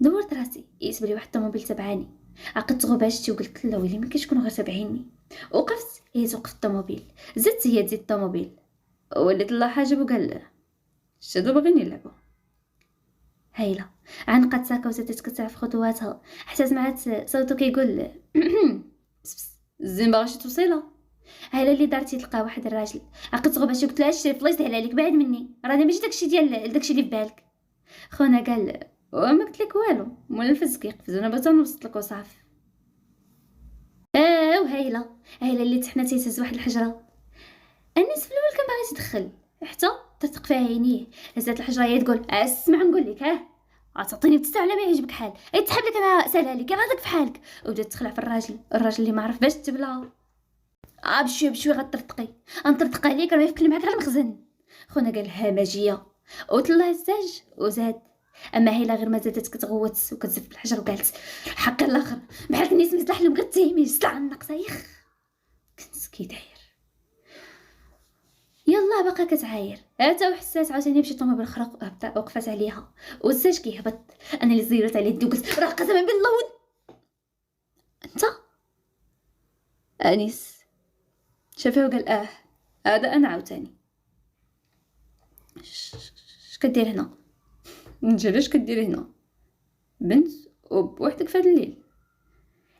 دورت راسي يسبق لي واحد الطوموبيل تبعاني. عقدت غباشتي وقلت له ويلي ملي كتكون غير تبعيني. وقفت توقف الطوموبيل. زدت هي تزيد الطوموبيل واللي طلع حاجب وقال له شادو باغيين يلعبوا. هايله عنقت ساكا وزادت تتكتع في خطواتها حتى سمعت صوته كيقول الزين باغي توصيله. هايله اللي دارتي تلقى واحد الراجل. عقدت غباشتي وقلت له اشري فلاش دهل عليك بعد مني راني ماشي داكشي ديال داكشي اللي في بالك. خونا قال وما قلت لك والو مول الفز كيقفز انا بغيت نوصل لك وصافي. وهايله اللي تحنا تيتهز واحد الحجره. الناس في الاول كان باغي يتدخل حتى تثق في عينيه. هزات الحجره هي تقول اسمع نقول لك عطيني بتستعمل ما يعجبك حال، اي تسحب لك انا سالها لك انا هذاك في حالك. وبدات تخلع في الراجل اللي ما عرف باش تبلا. بشوي غطرطقي، غنطرطق عليك راه ما يفكر معاك غير المخزن. خونا قال همجيه وطلع الزاج وزاد. اما هي لا غير ما زادت كتغوت وكتزف بالحجر وقالت حق الاخر بحال الناس مزلح لهم غير التهميش سلع النقصه يخ. كنت كي داير يلا باقا كتعاير حتى وحسات عاوتاني بشي طوموبيل اخرى وقفات عليها والزاج كيهبط. انا اللي زيرت على يدي وقلت راه قسما بالله انت انيس شافه وقال هذا انا عاوتاني. اش كدير هنا؟ انت علاش كدير هنا بنت وبوحدك في هذا الليل؟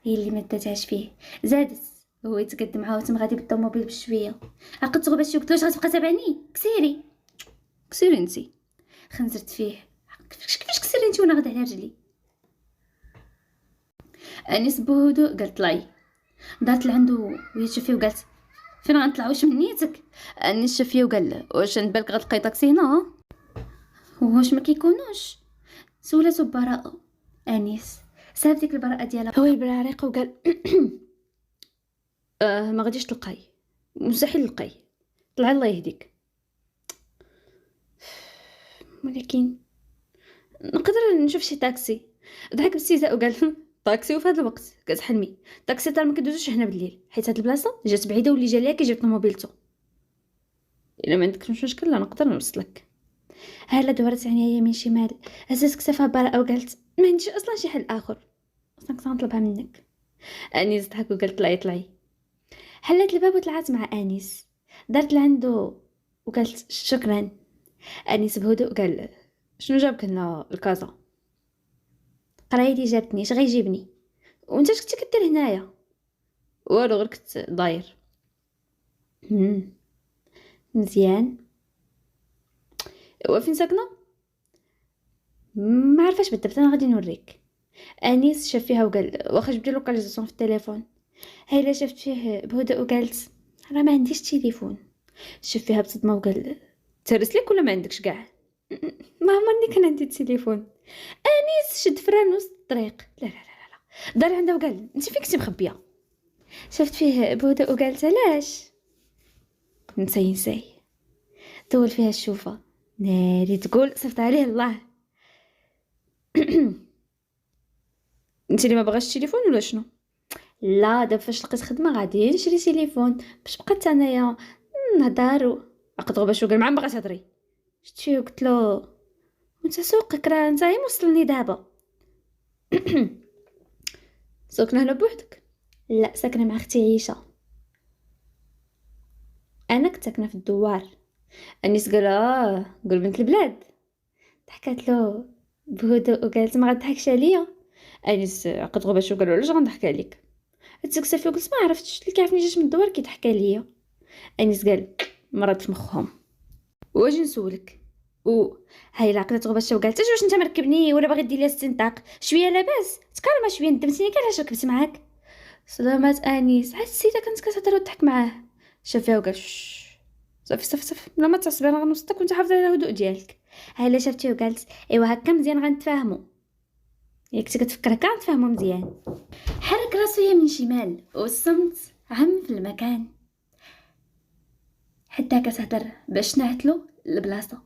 هي اللي ما داتهاش فيه زادت. هو يتقدم معاها تم غادي بالطوموبيل بشويه عقدت غباشي قلت له واش غتبقى تابعني؟ كسيري انتي. خنزرت فيه كيفاش كسيري انتي وانا غادا على رجلي؟ انيس بهدوء قالت طلعي. دارت لعندو وهي تشوفيه وقالت فين غنطلع واش من نيتك؟ انيس شافيه وقال واش نبالك غتلقاي طاكسي هنا؟ واش ما كيكونوش؟ سولاتو ببراءه. انيس ساب ديك البراءه ديالها هو البراريق وقال ما غاديش تلقاي مستحيل تلقاي طلع الله يهديك. ولكن نقدر نشوف شي طاكسي. ضحك باستهزاء وقال طاكسي وفي هذا الوقت كتحلمي طاكسي تاع ما كندوزوش هنا بالليل حيت هاد البلاصه جات بعيده واللي جا ليها كيجيب طوموبيلتو. الا ما عندكش مشكل لا نقدر نوصلك. هاله دورت عينيها يمين شمال هزت كتافها براءه وقالت ما عنديش اصلا شي حل اخر اصلا كنت غنطلبها منك. انيس ضحك وقالت طلعي. حلت الباب وطلعت مع انيس. دارت لعندو وقالت شكرا. انيس بهدوء قال شنو جابك هنا الكازا؟ قرايتي جابتني اش غيجيبني؟ وانت اش كنتي كدير هنايا؟ والو غير كنت داير. مزيان. وفين ساكنه؟ ما عارفاش بالضبط انا غادي نوريك. انيس شاف فيها وقال واخا جبدي لوكاليزاسيون في التليفون. هايله شافت فيه بهدوء وقالت راه ما عنديش تليفون. شاف فيها بصدمه وقال ترسلك ولا ما عندكش كاع؟ ما عمرني كان عندي تليفون. انيس شد فران وسط الطريق. لا دار عندها وقال انت فين كنتي مخبيه؟ شفت فيه بهدوء وقالت علاش؟ نسي طول فيها الشوفه ناري تقول صفت عليه الله. انت اللي ما بغاش التليفون ولا شنو؟ لا دابا فاش لقيت خدمه غادي نشري تليفون باش بقيت انايا نهضر عقد غباش وقال ما بغات تهضري. شفت فيه وقلت له وانت سوقك راه انت غير موصلني دابا. ساكنه هنا بوحدك؟ لا ساكنه مع اختي عيشه. انا كنت ساكنه في الدوار. انيس قال قول بنت البلاد. ضحكت له بهدوء وقالت ما غتضحكش عليا. انيس عقد غباش وقال علاش غنضحك عليك؟ تسكسفي وقلت ما عرفتش اللي كيعرفني جات من الدوار كيضحك عليا. انيس قال مرض في مخهم. واجي نسولك هاي العقدة غباشه وقالت واش انت مركبني ولا باغي دير لي استنطاق شويه لاباس تكرمه شويه ندمتيني كاع علاش ركبت معاك. صدمات انيس حسيتها كانت كتهضر وتضحك معاه. شافها وقال صافي بلا ما تعصبي انا غنوصلك وانت حافظه على الهدوء ديالك. هايله شافتي وقالت ايوا هكا مزيان غنتفاهموا. ياك كنتي كتفكر هكا غنتفاهموا مزيان. حرك راسو يمين شمال والصمت عم في المكان حتى كتهضر باش نعتلو البلاصه.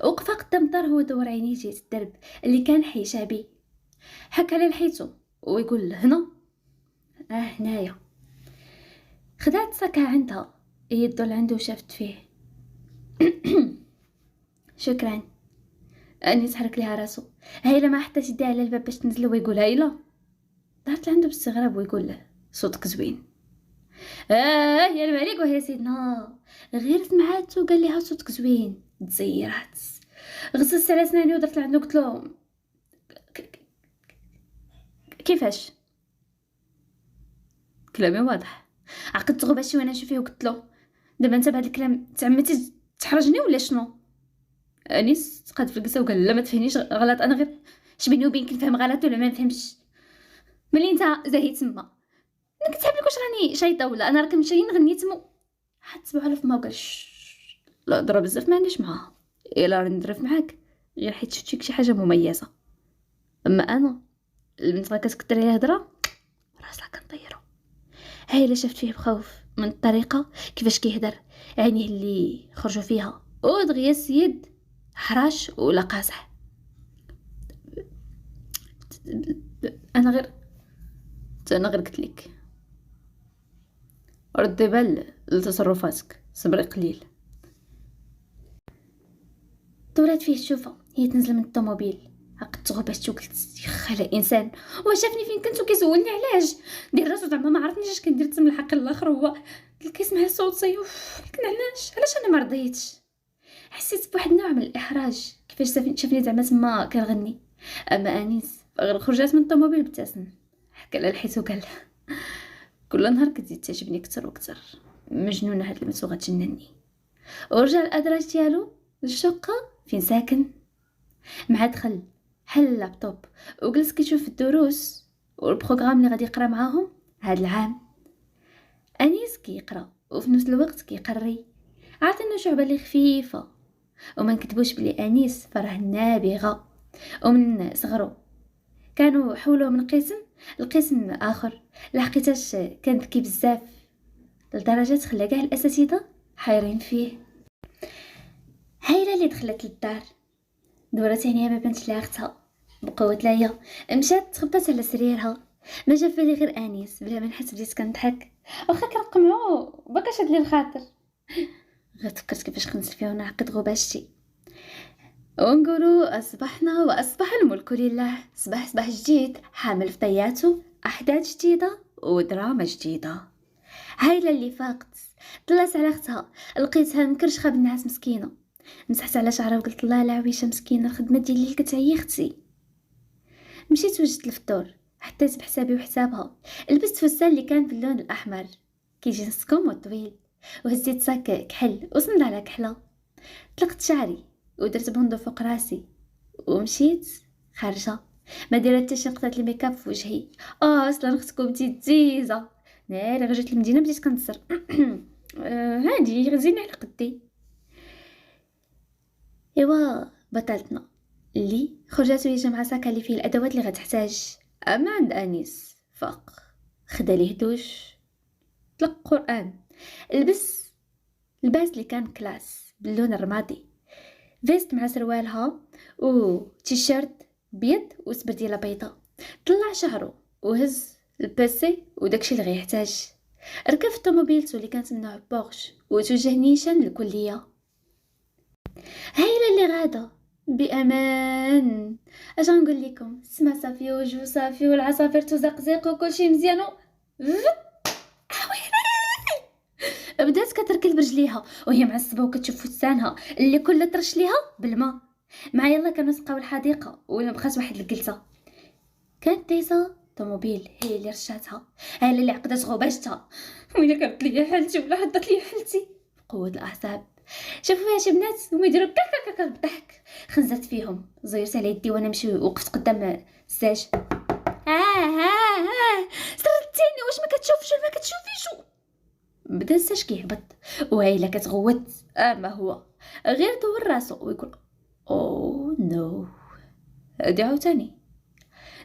وقفه قدام الدار هو دور عينيه جهه الدرب اللي كان حيشها بيه. حك على لحيتو ويقول هنا هنايا. خدات ساكها عندها يدو لعندو وشافت فيه. شكرا. انيس حرك ليها راسو. هايله ما حطيت يديها على الباب باش تنزلو ويقول هايله. دارت عنده باستغراب ويقول له صوتك زوين. يا الملك وهي سيدنا. غير سمعات وقال لها صوتك زوين. تزيرات غسلت على سناني ودرت لعندو قلت له كيفاش؟ كلامي واضح. عقدت غباشي وانا نشوف فيه وقلت له دابا انت بهذا الكلام تعمتي تحرجني ولا شنو؟ انيس تقاد في القصه وقال لا ما تفهمنيش غلط انا غير اش بيني وبينك نفهم غلط ولا ما نفهمش. ملي انت زاهي تما انا كنت حابلك واش راني شايطه ولا انا راه كنمشي نغني تما. حط صباعو على فما وقال لا ضرب بزاف ما عنديش معاها الا راني نضرب معاك غير حيت شفت فيك شي حاجه مميزه. اما انا البنت ما كتكثر عليها هضره راسها كنطيرو. هايله شفت فيه بخوف من الطريقه كيفاش كيهدر، عينيه اللي خرجوا فيها ودغيا السيد حراش ولا قاصح. انا غير قلت لك ردي بال لتصرفاتك، صبري قليل. دورات فيه الشوفه هي تنزل من الطوموبيل، عقدت غبشت وقلت يخلى انسان وشافني فين كنت وكيسولني علاش دير راسو زعما ما عرفنيش اش كندير تم الحق الاخر. هو كيسمع صوتي لكن علاش انا ما رضيتش. حسيت بواحد النوع من الاحراج كيفاش شافني زعما تما كنغني. اما انيس غير خرجات من الطوموبيل ابتسم، حكى لها الحيت وقال كل نهار كتزيد تعجبني اكثر واكثر، مجنونه هاد المسو غتجنني. ورجع الادراج ديالو للشقه فين ساكن، مع دخل حل اللابتوب وجلس كيشوف الدروس والبروغرام اللي غادي يقرا معاهم هاد العام. انيس كيقرا وفي نفس الوقت كيقري، عارف انه شعبه اللي خفيفه وما نكتبوش بلي انيس فراه نابغه. ومن صغرو كانوا حولوه من قسم لقسم اخر لحقيتاش كان ذكي بزاف لدرجه خلى كاع الاساتذه حايرين فيه. هايله اللي دخلت للدار دورت عينيها ما بانت لها اختها بقوه ليا، مشات تخبطات على سريرها. ما جا في بالي غير انيس، بلا ما نحس بديت كنضحك واخا كنقمعو باقا شاد لي الخاطر. غير تفكرت كيفاش كنزل فيها ونعقد غباشتي ونقولوا اصبحنا واصبح الملك لله. صباح جديد حامل في طياته احداث جديده ودراما جديده. هايله اللي فاقت طلعت على اختها لقيتها مكرشخه بالنعاس مسكينه، مسحت على شعرها وقلت الله لا عويشه مسكينه الخدمه ديالي اللي كتعيي اختي. مشيت وجدت الفطور حطيت بحسابي وحسابها، لبست فستان اللي كان باللون الاحمر كيجي نص كم طويل، وهزيت صاك كحل وصند على كحله، طلقت شعري ودرت بوندو فوق راسي ومشيت خارجه. ما ديرت حتى شي نقطه الميكاب في وجهي. اصلا اختكم بنتي تزيزه ناري رجعت المدينه بديت كنتصر هادي غزيني على قدي. ايوا بطلتنا اللي خرجت وهي جامعه ساكا اللي فيه الادوات اللي غتحتاج. اما عند انيس فاق خدا ليه دوش طلق قران، لبس الباس اللي كان كلاس باللون الرمادي، فيست مع سروالها و تيشيرت بيض وسبرديله بيضه، طلع شعره وهز البيسي وداكشي اللي غيحتاج. ركب في طوموبيلته اللي كانت من نوع بورش وتوجه نيشان للكليه. هايله اللي غاده بامان. اش غنقول لكم، السما صافي وجو صافي والعصافير تزقزق وكلشي مزيان بدات كتركل برجليها وهي معصبه وكتشوف فستانها اللي كله طرش ليها بالماء. مع يلا كانوا سقاو الحديقه ولا بقات واحد الجلسه. كانت دايزه طوموبيل هي اللي رشاتها، هي اللي عقدت غباشتها. ويلا كانت ليا حالتي ولا حطت ليا حالتي بقوه الاعصاب. شافوا فيها شي بنات هما يديروا كاكا بالضحك، خنزرت فيهم زيرت على يدي وانا مشي وقفت قدام الزاج. سرتيني واش ما كتشوفش ما كتشوفيش. بدا الزاج كيهبط وهايله كتغوت، اما هو غير دور راسو ويقول او نو. هادي عاوتاني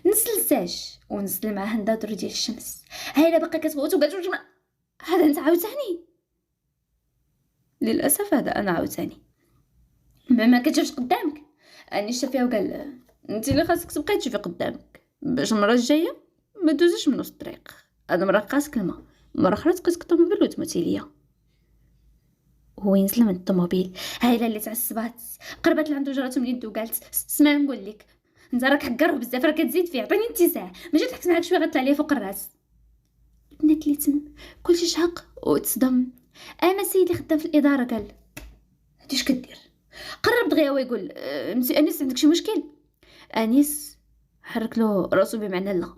نزل الزاج ونزل معاه النظر ديال الشمس. هايله باقا كتغوت وقالت هذا انت عاوتاني. للاسف هذا انا عاوتاني. ما كتشوفش قدامك. اني شافيها وقال انت اللي خاصك تبقاي تشوفي قدامك باش المره الجايه ما دوزيش من نص الطريق. هذا مره قاسك الماء، مره اخرى تقيسك الطوموبيل وتموتي ليا. هو ينزل من الطوموبيل. هايله اللي تعصبات قربت لعندو جراتو من يدو وقالت اسمع نقول لك انت راك حقره بزاف راه كتزيد فيه، عطيني اتساع ما جيت حكت معاك شويه غطلع ليا فوق الراس. البنات اللي تم كلشي شهق وتصدم. اما السيد اللي خدام في الاداره قال هادي اش كدير، قرب دغيا ويقول مسي انيس عندك شي مشكل. انيس حرك له راسو بمعنى لا.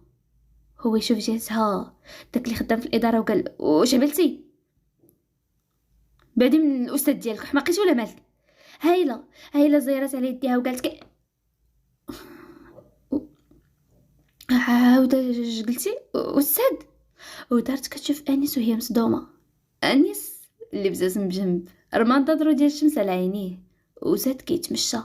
هو يشوف جهتها داك اللي خدام في الاداره وقال واش عملتي بعدي من الاستاذ ديالك حماقيتي ولا مالك. هايله زيرات على يديها وقالت عاود اش قلتي استاذ. ودارت كتشوف انيس وهي مصدومه. انيس اللي بزاز بجنب رمى النظر ديال الشمس على عينيه وزاد كيتمشى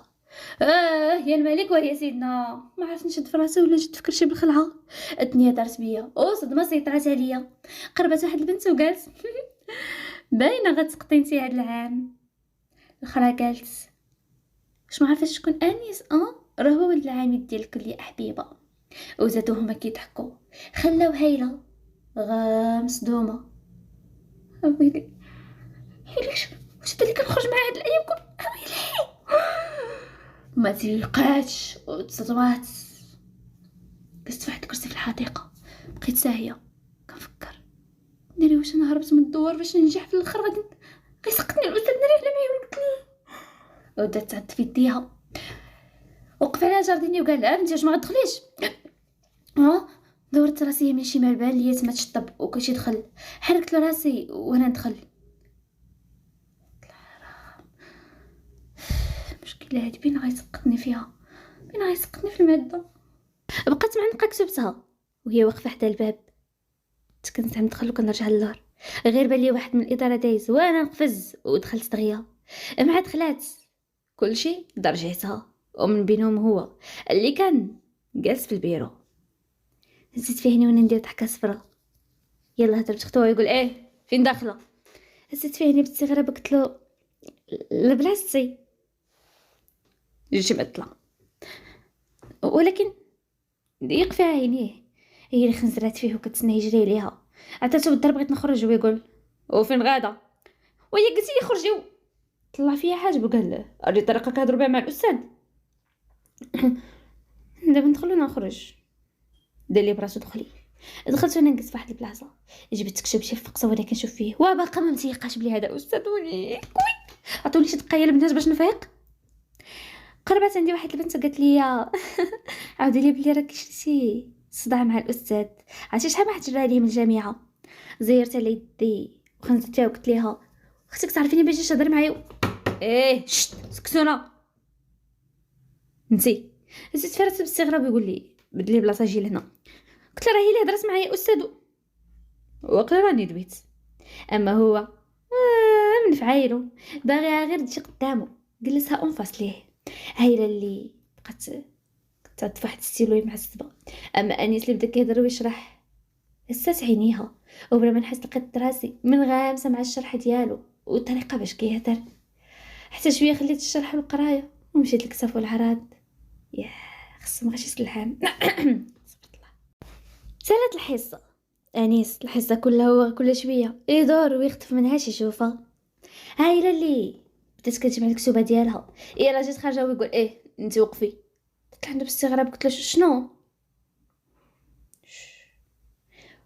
يا الملك ويا سيدنا، ما عرفت نشد في راسي ولا نشد في كرشي بالخلعه. الدنيا دارت بيا صدمه سيطرات عليا. قربت واحد البنت وقالت باينه غتسقطي انتي هاد العام. الاخرى قالت واش ما عرفتش شكون انيس، راه هو ولد العميد ديال الكليه حبيبه. وزادو هما كيضحكوا، خلاو هايله مصدومه. ويلي علاش واش هذا اللي كنخرج مع هاد الايام ويلي ما تيقاتش وتصدمات. جلست فواحد الكرسي في الحديقه، بقيت ساهيه كنفكر ناري واش انا هربت من الدور باش ننجح في الاخر غادي غيسقطني الاستاذ ناري على ما يقولك. ودات تعد في يديها، وقف عليها جارديني وقال لها انت واش ما غتدخليش. دورت راسي يمين شمال بان ليا تما تشطب وكلشي دخل. حركت له راسي وانا ندخل. المشكله هادي بين غيسقطني فيها، بين غيسقطني في الماده. بقيت معنقه كتبتها وهي واقفه حدا الباب. كنت عم ندخل وكنرجع للور، غير بان لي واحد من الاداره دايز وانا نقفز ودخلت دغيا. مع دخلات كلشي دار جهتها، ومن بينهم هو اللي كان جالس في البيرو. هزيت فيه وانا ندير ضحكه صفرا. يلا هضرت اختو يقول فين داخله. هزيت فيه بالصغيره قلت له لبلاصتي. جيتي معطله، ولكن ضيق فيها عينيه. هي اللي خنزرات فيه وكتسنى يجري عليها. عطاتو بالضرب بغيت نخرج ويقول وفين غاده وهي قلتي لي خرجي. طلع فيا حاجب وقال له اري طريقه كهضروا بها مع الاستاذ. دابا ندخل ولا نخرج؟ دار لي براسو دخلي. دخلت وانا نقص فواحد البلاصه، جبت كشب شي فقصه وانا كنشوف فيه وباقا ما متيقاش بلي هذا استاذ. وي عطوني شي دقيقه البنات باش نفيق. قربت عندي واحد البنت قالت لي عاودي لي بلي راكي شتي صداع مع الاستاذ. عرفتي شحال واحد جرى عليه من الجامعه. زيرت على يدي وخنزتها وقلت ليها اختك تعرفيني باش تهضر معايا. شت سكتونا انتي. زيد فرات باستغراب يقول لي بدلي بلاصه جي لهنا. قلت له راه هي اللي هضرت معايا استاذ وقال راني دويت. اما هو من فعايلو باغيها غير تجي قدامه. جلسها اونفاس ليه. هايله اللي بقات كتعد فواحد ستيلو معصبه. اما انيس اللي بدا كيهضر ويشرح هزات عينيها وبلا ما نحس لقيت راسي من غامسه مع الشرح ديالو والطريقه باش كيهضر. حتى شويه خليت الشرح والقرايه ومشيت للكتاب والعراض. يا خصهم غير شي سلحام. سالت الحصه. انيس الحصه كلها هو كل شويه يدور ويخطف منها شي شوفه. هايله اللي بدات كتجمع الكتوبه ديالها. يلا جيت خارجه ويقول انت وقفي. قلت عنده باستغراب قلت له شنو.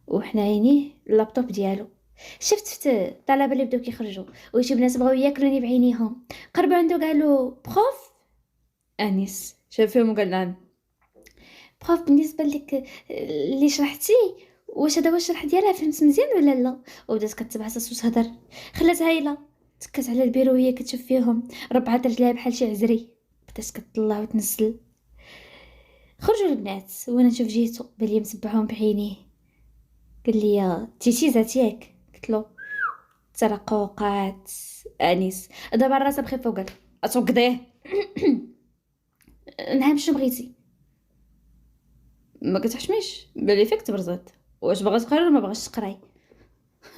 وحنا عينيه اللابتوب ديالو. شفت الطلبه اللي بداو كيخرجوا وشي بنات بغاو ياكلوني بعينيهم. قربوا عنده قالوا بروف. انيس شاف فيهم وقال نعم. بروف بالنسبه لك اللي شرحتي واش هذا هو الشرح ديالها فهمت مزيان ولا لا. وبدات كتبع صوت تهضر. خلات هايله تكات على البيرو وهي كتشوف فيهم ربعات رجلها بحال شي عزري. بدات كتطلع وتنزل. خرجوا البنات وانا نشوف جهته بلي مسبعهم بعينيه. قال لي تيتيزات ياك. قلت له ترقوقات. انيس دابا راسها بخفه وقال اتوقديه. نعم شنو بغيتي. ما كتحشميش باللي فيك تبرزات. واش باغا تقراي ولا ما باغاش تقراي.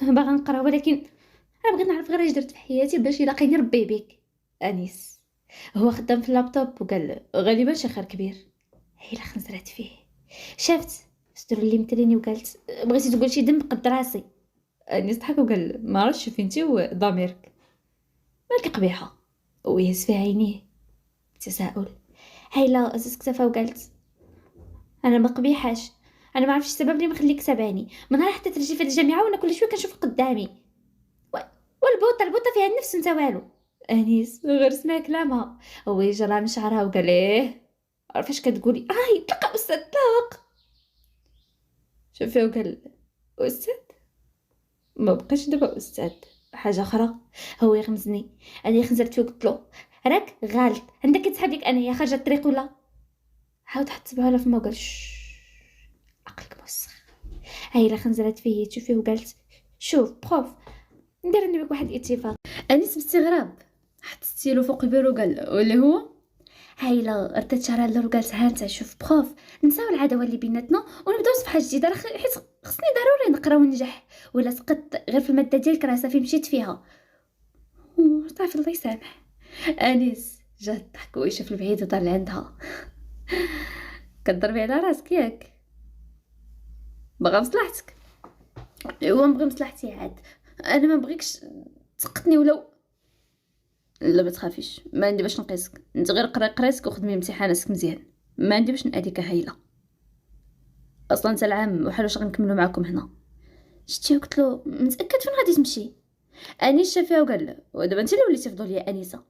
باغا نقرا ولكن انا بغيت نعرف غير اش درت في حياتي باش يلاقيني ربي بك. انيس هو خدام في اللابتوب وقال غالبا شي خير كبير. هي اللي خنزرات فيه. شافت ستر اللي مثليني وقالت بغيتي تقول شي دم قد راسي. انيس ضحك وقال ما عرفتش شوفي انت وضميرك مالك قبيحه. ويهز في عينيه بتساؤل. هايله هزت كتافها وقالت انا ما قبيحاش. انا ما عرفتش السبب اللي مخليك تابعني من نهار حتى ترجي في الجامعه وانا كل شويه كنشوف قدامي والبوطه فيها النفس انت والو. انيس غير سمع كلامها. هو يجرى من شعرها وقال عرفاش كتقولي يطلق استاذ طلق. شوف فيه وقال استاذ ما بقاش دابا استاذ حاجه اخرى. هو يغمزني انا خنزرت فيه وقلت له راك غالط عندك يتسحب لك انايا خارجه الطريق ولا. عاود حط صبعها في ما قال عقلك موسخ. هاي لا خنزرت فيه تشوف فيه وقالت شوف بروف ندير بك واحد الاتفاق. انيس باستغراب حط ستيلو فوق البيرو وقال واللي هو هايله ردت شعرها اللور وقالت ها انت شوف بخوف نساو العداوه اللي بيناتنا ونبداو صفحه جديده، حيت خصني ضروري نقرا وننجح، ولا سقطت غير في الماده ديالك راه صافي مشيت فيها. صافي الله يسامح. انيس جا الضحك ويشوف البعيد ودار لعندها. كضربي على راسك ياك؟ بغا مصلحتك. هو نبغي مصلحتي عاد، انا ما بغيكش تسقطني ولو. لا ما تخافيش، ما عندي باش نقيسك، انت غير قري قريتك وخدمي امتحاناتك مزيان، ما عندي باش نأذيك هايله. اصلا انت العام وحال واش غنكملوا معاكم هنا. شتي قلت له متاكد فين غادي تمشي؟ انيس شاف فيها وقال له ودابا انت اللي وليتي فضوليه انيسه.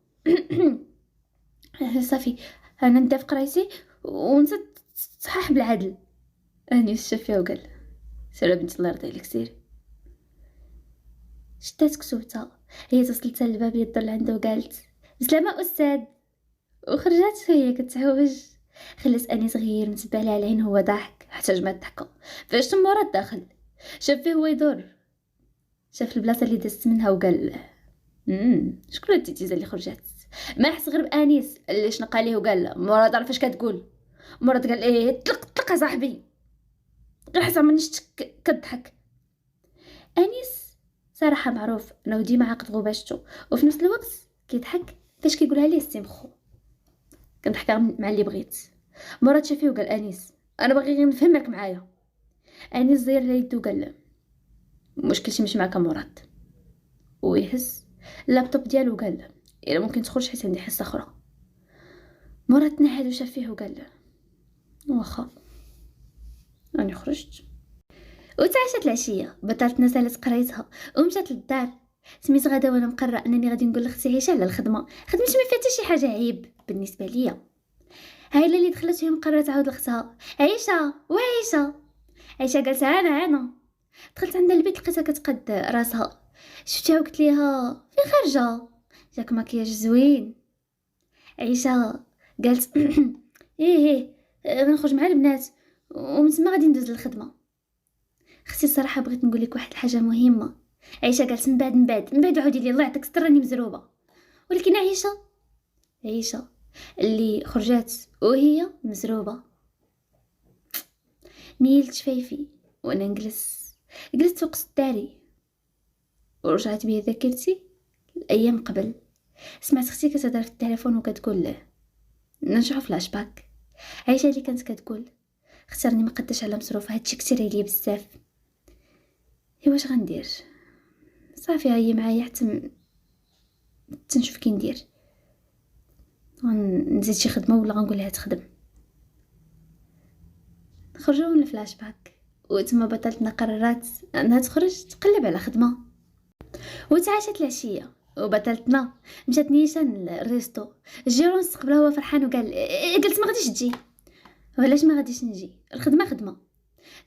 صافي انا ندير في قرايتي وانت تصحح بالعدل. انيس شاف فيها وقال سير بنتي الله يرضي عليك سيري. شدات كسوتها، هي توصلت للباب يدر لعنده وقالت بسلامة أستاذ، وخرجت هي كتعوج. خلت أنيس غير متبع لها العين هو ضاحك حتى جمعت الضحكة. فاش تم ورا الداخل شاف فيه هو يدور، شاف البلاصة اللي دازت منها وقال شكون هاد التيتيزة اللي خرجت؟ ما حس غير بأنيس اللي شنق عليه وقال مراد عرف اش كتقول. مراد قال ايه طلق صاحبي، غير حتى ما شفتك كضحك. أنيس صراحه معروف انه ديما عاقد غباشته، وفي نفس الوقت كيضحك فاش كيقولها ليه استمخو. كنضحك مع اللي بغيت. مراد شافيه وقال انيس انا باغي غير نفهمك معايا. انيس زير على يدو وقال مشكلتي مش معاك مراد، ويهز اللابتوب ديالو وقال الا ممكن تخرج حيت عندي حصه اخرى. مراد تنحد وشاف فيه وقال واخا. راني خرجت. وتعشت العشيه، بطلت نسالت قرايتها ومشات للدار. سميت غدا وانا مقرره انني غادي نقول لاختي عيشه على الخدمه، خدمتي ما فيها حتى شي حاجه عيب بالنسبه ليا. هايله اللي دخلت وهي مقرره تعاود لختها عيشه وعيشه. عيشه قالت انا دخلت عندها البيت لقيتها كتقد راسها، شفتها وقلت ليها فين خارجه؟ جاك مكياج زوين. عيشه قالت ايه غنخرج مع البنات ومن تما غادي ندوز للخدمه. اختي الصراحه بغيت نقول لك واحد الحاجه مهمه. عيشه قالت من بعد عاودي لي الله يعطيك الستر راني مزروبه. ولكن عيشه اللي خرجت وهي مزروبه. ميلت شفايفي وانا جلست فوق الداري ورجعت بيا ذاكرتي الايام قبل. سمعت اختي كتهضر في التليفون وكتقول له نرجعو فلاش باك. عيشه اللي كانت كتقول اختارني ما قداش على مصروف، هادشي كثير عليا بزاف. واش غندير؟ صافي هي معايا حتى نشوف كي ندير، نزيد شي خدمه ولا غنقول لها تخدم. خرجوا من الفلاش باك وتما بطلتنا قررات انها تخرج تقلب على خدمه. وتعاشت العشيه وبطلتنا مشات نيشان الريستو. الجيرون استقبلها هو فرحان وقال قلت ما غاديش تجي. وعلاش ما غاديش نجي؟ الخدمه خدمه.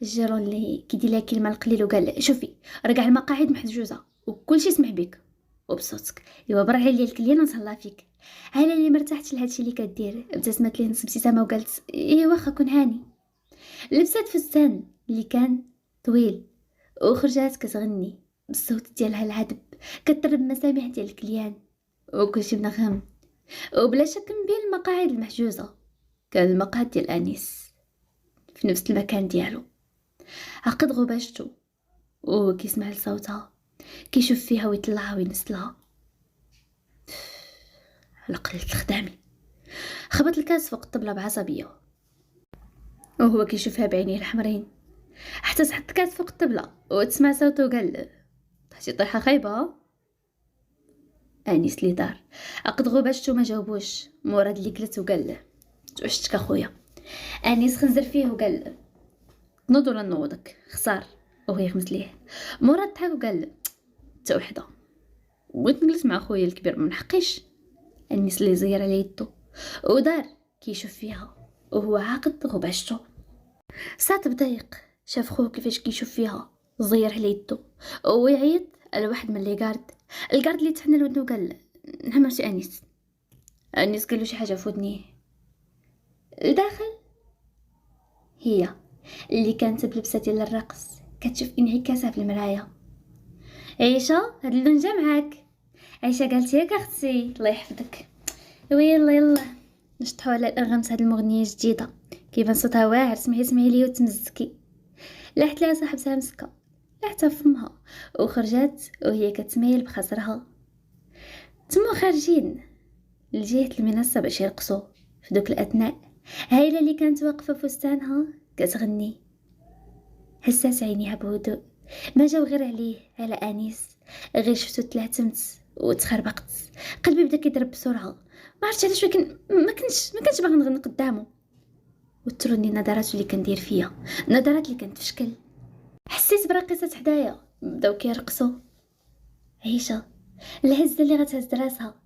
الجيرون اللي كيدير لها كلمه القليل وقال شوفي راه كاع المقاعد محجوزه وكلشي يسمع بك وبصوتك، ايوا برا عليا الكليه نتهلا فيك. عايله اللي مرتاحتش لهادشي اللي كدير ابتسمت ليه نص ابتسامه وقالت ايوا واخا كون هاني. لبست فستان اللي كان طويل وخرجات كتغني بالصوت ديالها العذب، كتطرب مسامع ديال الكليان وكلشي منغم. وبلا شك من بين المقاعد المحجوزه كان المقعد ديال انيس في نفس المكان ديالو. عقد غباشته وهو كيسمع لصوتها، كيشوف فيها ويطلعها وينسلها. على قلة الخدامي خبط الكاس فوق الطبلة بعصبية وهو كيشوفها بعينيه الحمرين. حتى تحط الكاس فوق الطبلة وتسمع صوته وقال طحتي طيحة خايبة. انيس لي دار عقد غباشته ما جاوبوش. مراد اللي جلس وقال توحشتك اخويا. انيس خنزر فيه وقال نوض ولا نوضك خسار، وهو يخمس ليه. مراد ضحك وقال تا وحده بغيت نجلس مع خويا الكبير ما نحقيش. انيس اللي زير على يدو ودار كيشوف فيها وهو عاقد غباشته. ساعة بضيق شاف خوه كيفاش كيشوف فيها زير على يدو ويعيط على واحد من لي غارد. الغارد اللي تحنى لودنو وقال نعم سي انيس. انيس قال له شي حاجه في ودنيه. الداخل هي اللي كانت بلبسه ديال الرقص كتشوف انعكاسها في المرايه. عيشه هاد اللون جا معاك. عيشه قالت ياك اختي الله يحفظك. ويلا نشطحوا على الانغام هاد المغنيه جديده، كيبان صوتها واعر. سمعي لي وتمزكي. لاحت ليها صاحبتها مسكه، لاحتها فمها وخرجت وهي كتميل بخصرها. تما خارجين لجهه المنصه باش يرقصوا. في دوك الاثناء هايله اللي كانت واقفه فستانها كتغني، حسات عينيها بهدوء. ما جاو غير عليه على انيس، غير شفتو تلعتمت وتخربقت. قلبي بدا كيضرب بسرعه، ما عرفتش علاش، ولكن ما كنتش باغي نغني قدامه. وتروني النظرات اللي كندير فيا، النظرات اللي كانت تفشكل. حسيت براقصات حدايا بداو كيرقصوا. عيشه الهزه اللي غتهز راسها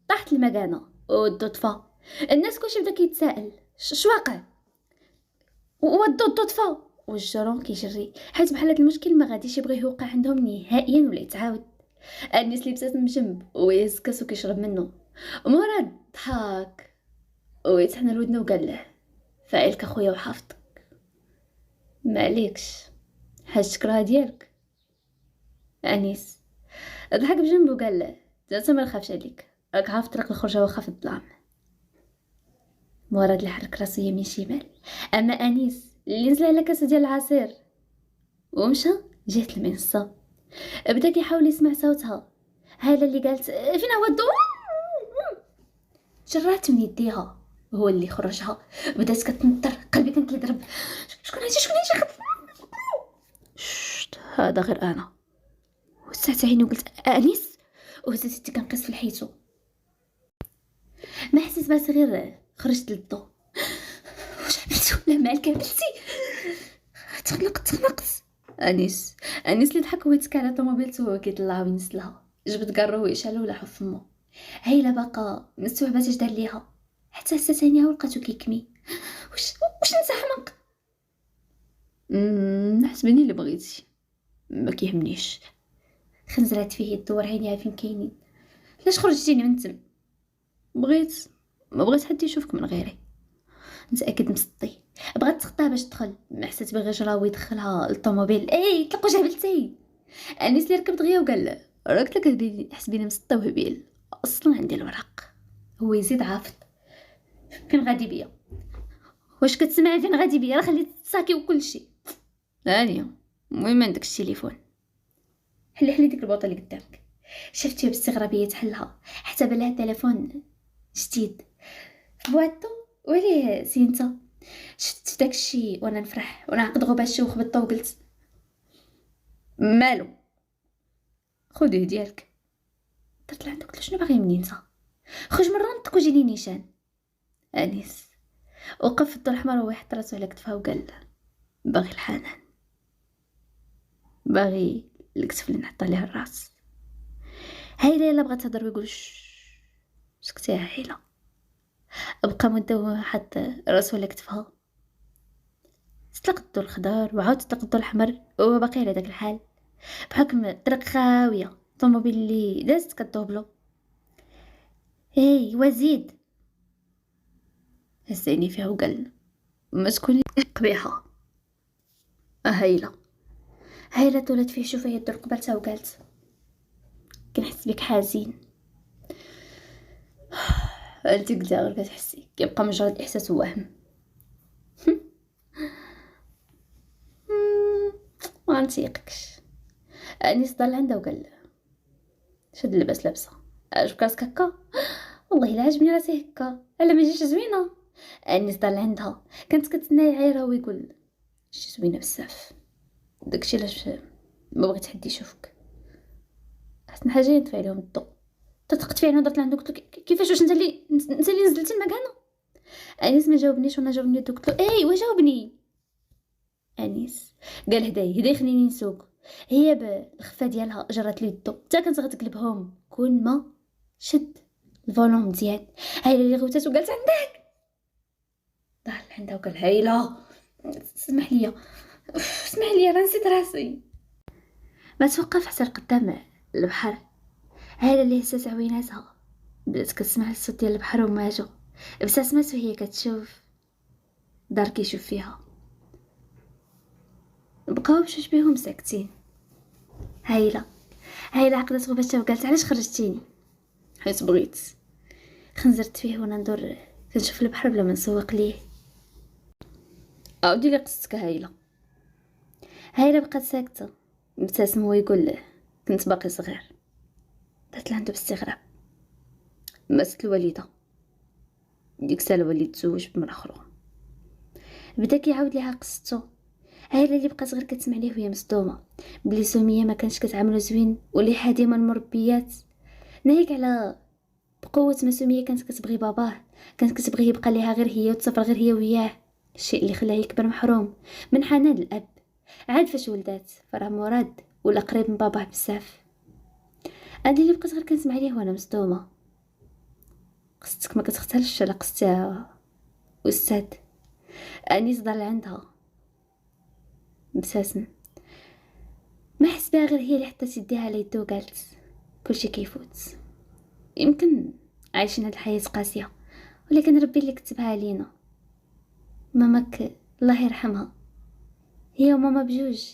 طاحت المكانه والضو طفى. الناس كلشي بدا كيتسائل واقع، والضو طفى والجرون كيجري، حيت بحال هاد المشكل ما غاديش يبغي يوقع عندهم نهائيا ولا يتعاود. الناس لبسات من جنب ويهز كاسو كيشرب منه. مراد ضحك ويتحنى لودنا وقال له: فاعلك اخويا وحافظك، معليكش، حاجتك راه ديالك. انيس ضحك بجنبه وقال له: انت ما نخافش عليك، راك عارف طريق الخرجه واخا في الظلام. مراد اللي حرك راسو يمين شمال، اما انيس اللي نزل على كاسه ديال العصير ومشى جهه المنصه. بدا كيحاول يسمع صوتها، هاله اللي قالت: فين هو الضوء. جرات من يديها، هو اللي خرجها. بدات كتنطر، قلبي كان كيضرب. شكون هادي شت، هذا غير انا. وسعت عيني وقلت: انيس. وهزت يدي كنقص في الحيتو. ما حسيت بس غير خرجت للضو. واش عملتي ولا مالك عملتي؟ تخنقت. انيس اللي ضحك ويتكى على طوموبيلته وهو كيطلع وينزلها. جبد كارو ويشعلو ولا حف فمو. هايله باقا مستوعبه اش دار ليها، حتى هسه عينيها ولقاتو كيكمي. واش نتحمق؟ حسبني اللي بغيتي، ما كيهمنيش. خنزرات فيه يدور عينيها فين كاينين. علاش خرجتيني من تم؟ ما بغيت حد يشوفك من غيري. متاكد مسطي، بغات تخطاه باش تدخل، ما حسيت بغي جراوي يدخلها للطوموبيل. طلقوا جبلتي. انيس اللي ركب دغيا وقال له: راك لك حسبيني مسطي وهبيل، اصلا عندي الورق. هو يزيد عافط: فين غادي بيا؟ واش كتسمعي فين غادي بيا؟ راه خليت الساكي وكل شيء. ثانيه المهم عندك التليفون. حلي ديك البوطه اللي قدامك. شفتيها باستغرابيه تحلها، حتى بلها تليفون جديد في بواتو وليه سينتا. شفت داك الشيء وانا نفرح ونعقد غباش وخبطته وقلت: مالو، خذيه ديالك. درت لعندك قلت: شنو باغي مني انت؟ خرج من رونتك وجيني نيشان. انيس وقف في الضو الاحمر ويحط راسو على كتفها وقال: باغي الحنان، باغي الكتف اللي نحط عليه الراس. هايله يلا بغات تهضر ويقول: سكتي يا هايله. بقى مده حط راسو على كتفها. استلقت الضو الخضر وعاود استلقت الضو الاحمر وهو باقي على داك الحال، بحكم الطريق خاويه، الطوموبيل اللي دازت كدوبلو. وزيد هزيني فيها وقال: ما تكوني قبيحه. هايله طولت فيه شوفه يدو قبلتها وقالت: كنحس بك حزين. انت قلتها غير كتحسي، كيبقى مجرد احساس ووهم. ما نتيقكش. انيس ضل عندها وقال: شد اللباس لابسه، عجبك راسك هكا؟ والله الا عجبني راسي هكا، الا ما جيش زوينه. انيس ضل عندها، كانت كتسنى يعايرها ويقول: شي زوينه بزاف. داكشي علاش ما بغيت حد يشوفك. احسن حاجه ينطفي عليهم الضو. تثقت فيه انا درت لعندك قلت له: كيفاش؟ واش انت اللي نزلتي المكانه؟ انيس ما جاوبنيش وانا جاوبني قلت له: وجاوبني. انيس قال: هداي خليني نسوق. هي بالخفه ديالها جرات لي الضو حتى كانت غتقلبهم كون ما شد الفولوم مزيان. هايله اللي غوتات وقالت: عندك. ضحك عندها وقال: هايله اسمح لي راه نسيت راسي. ما توقف حتى قدام البحر. هايله اللي هزات عويناتها، بدات كتسمع الصوت ديال البحر وماجو. ابتسمت وهي كتشوف دار كيشوف فيها. بقاو بجوج بيهم ساكتين. هايله عقدت غباشها وقالت: علاش خرجتيني؟ حيت بغيت. خنزرت فيه وانا ندور كنشوف البحر بلا ما نسوق ليه. عاودي لي قصتك هايله. هايله بقات ساكته، ابتسم هو يقول له كنت باقي صغير. بات عنده باستغراب. ماتت الوالده، ديك الساعه الوالد تزوج بمرأة اخرى. بدا كيعاود ليها قصته. هايله اللي بقات غير كتسمع ليه وهي مصدومه بلي سميه ما كانش كتعاملو زوين واللي حادمه المربيات. ناهيك على بقوه ما سميه كانت كتبغي باباه، كانت كتبغيه يبقى ليها غير هي وتسافر غير هي وياه، الشيء اللي خلاه يكبر محروم من حنان الاب. عاد فاش ولدات فراه مراد ولا قريب من باباه بزاف. انا اللي بقيت غير كنسمع ليه وانا مصدومه. قصتك ما كتختلفش على قصتها استاذ. انيس ضل عندها ابتسم. ما حس بها غير هي اللي حطت يديها على يدو وقالت كلشي كيفوت. يمكن عايشين هاد الحياة قاسية ولكن ربي اللي كتبها علينا. ماماك الله يرحمها هي وماما بجوج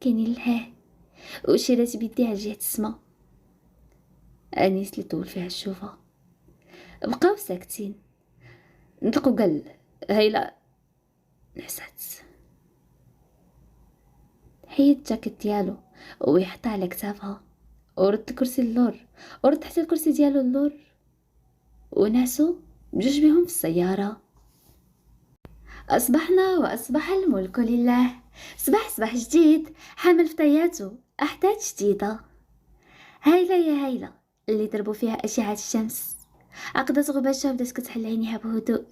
كاينين للحياة وشيرات بيديها على جهة السما. انيس اللي طول فيها الشوفة بقاو ساكتين. نطلقوا قال هايلا نعسات. حيد الجاكيت ديالو ويحطها على كتافها ورد الكرسي اللور ورد حتى الكرسي ديالو اللور وناسو بجوج بهم في السيارة. أصبحنا وأصبح الملك لله. صباح جديد حامل في طياته أحداث جديدة. هايلة يا هايلة اللي ضربوا فيها أشعة الشمس. عقدت غباشة وبدات كتحل عينيها بهدوء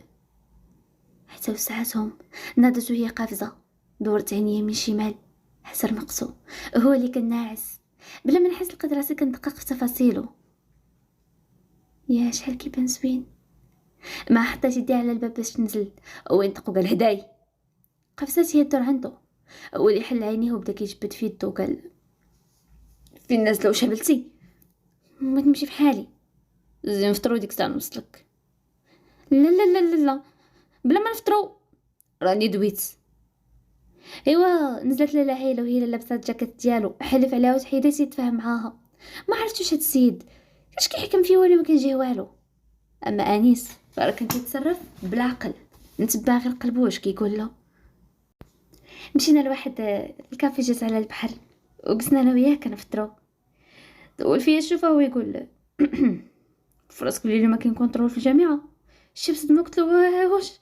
حتى وسعتهم. ناضت وهي قافزة، دورت عينيا من شمال حسر مقصو هو اللي كان ناعس. بلا ما نحس لقيت راسي كندقق في تفاصيله. يا شحال كيبان زوين. ما حطيت يدي على الباب باش تنزل وين طق قال هداي. قفزات هي الدور عنده واللي حل عينيه وبدا كيجبد في يدو قال فين نازله واش هبلتي؟ ما تمشي في حالي زين نفطرو ديك الساعه نوصلك. لا لا لا لا لا بلا ما نفطرو راني دويت. ايوا نزلت لاله هيله وهي لابسه الجاكيت ديالو حلف عليها وتحيدات يتفاهم معاها. ما عرفتش واش هاد السيد كاش كيحكم فيه ولا ما كنجيه والو. اما انيس راه كان كيتصرف بالعقل نتبع غير قلبو واش كيقول له. مشينا لواحد الكافي جات على البحر وقسنا انا وياه كنفطرو. طول فيا الشوفه هو يقول فراسك بلي ما كاين كونترول في الجامعه. شي بصدمه قلت له واش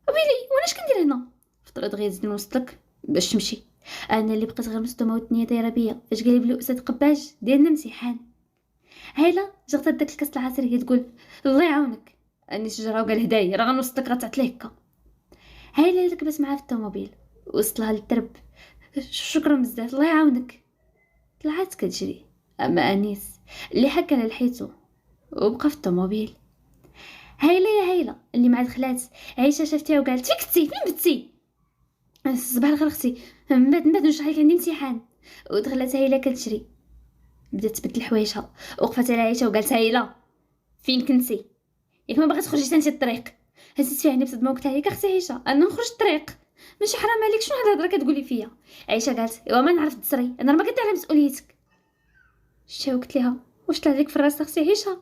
ويلي وانا اش كندير هنا؟ فطرت غير زيد نوصلك باش تمشي. انا اللي بقيت غير مصدومه والدنيا دايره بيا فاش قال لي بلي استاذ قباج ديالنا امتحان. هايله جغت داك الكاس العصير هي تقول الله يعاونك. اني شجره وقال هدايا راه غنوصلك غتعطل هكا. هايله ركبت معاه في الطوموبيل وصلها للدرب. شكرا بزاف الله يعاونك. طلعت كتجري. اما انيس اللي حكى لحيته وبقى في الطوموبيل. هايله يا هايله اللي مع دخلات عيشه شافتيها وقالت فين كنتي فين بتي؟ صباح الخير اختي من بعد نشرح لك عندي امتحان. ودخلت هايله كتجري بدات تبدل حوايجها وقفت على عيشه وقالت هايله فين كنتي؟ ياك ما باغي تخرجي تنسي الطريق؟ هزت فيها عيني بصدمه وقلت لها اختي عيشه انا نخرج الطريق ماشي حرام عليك شنو هاد الهضره كتقولي فيا؟ عيشه قالت ايوا ما نعرف تسري انا ما كنت على مسؤوليتك. شتا وقلت لها واش طلع لك في الراس اختي عيشه؟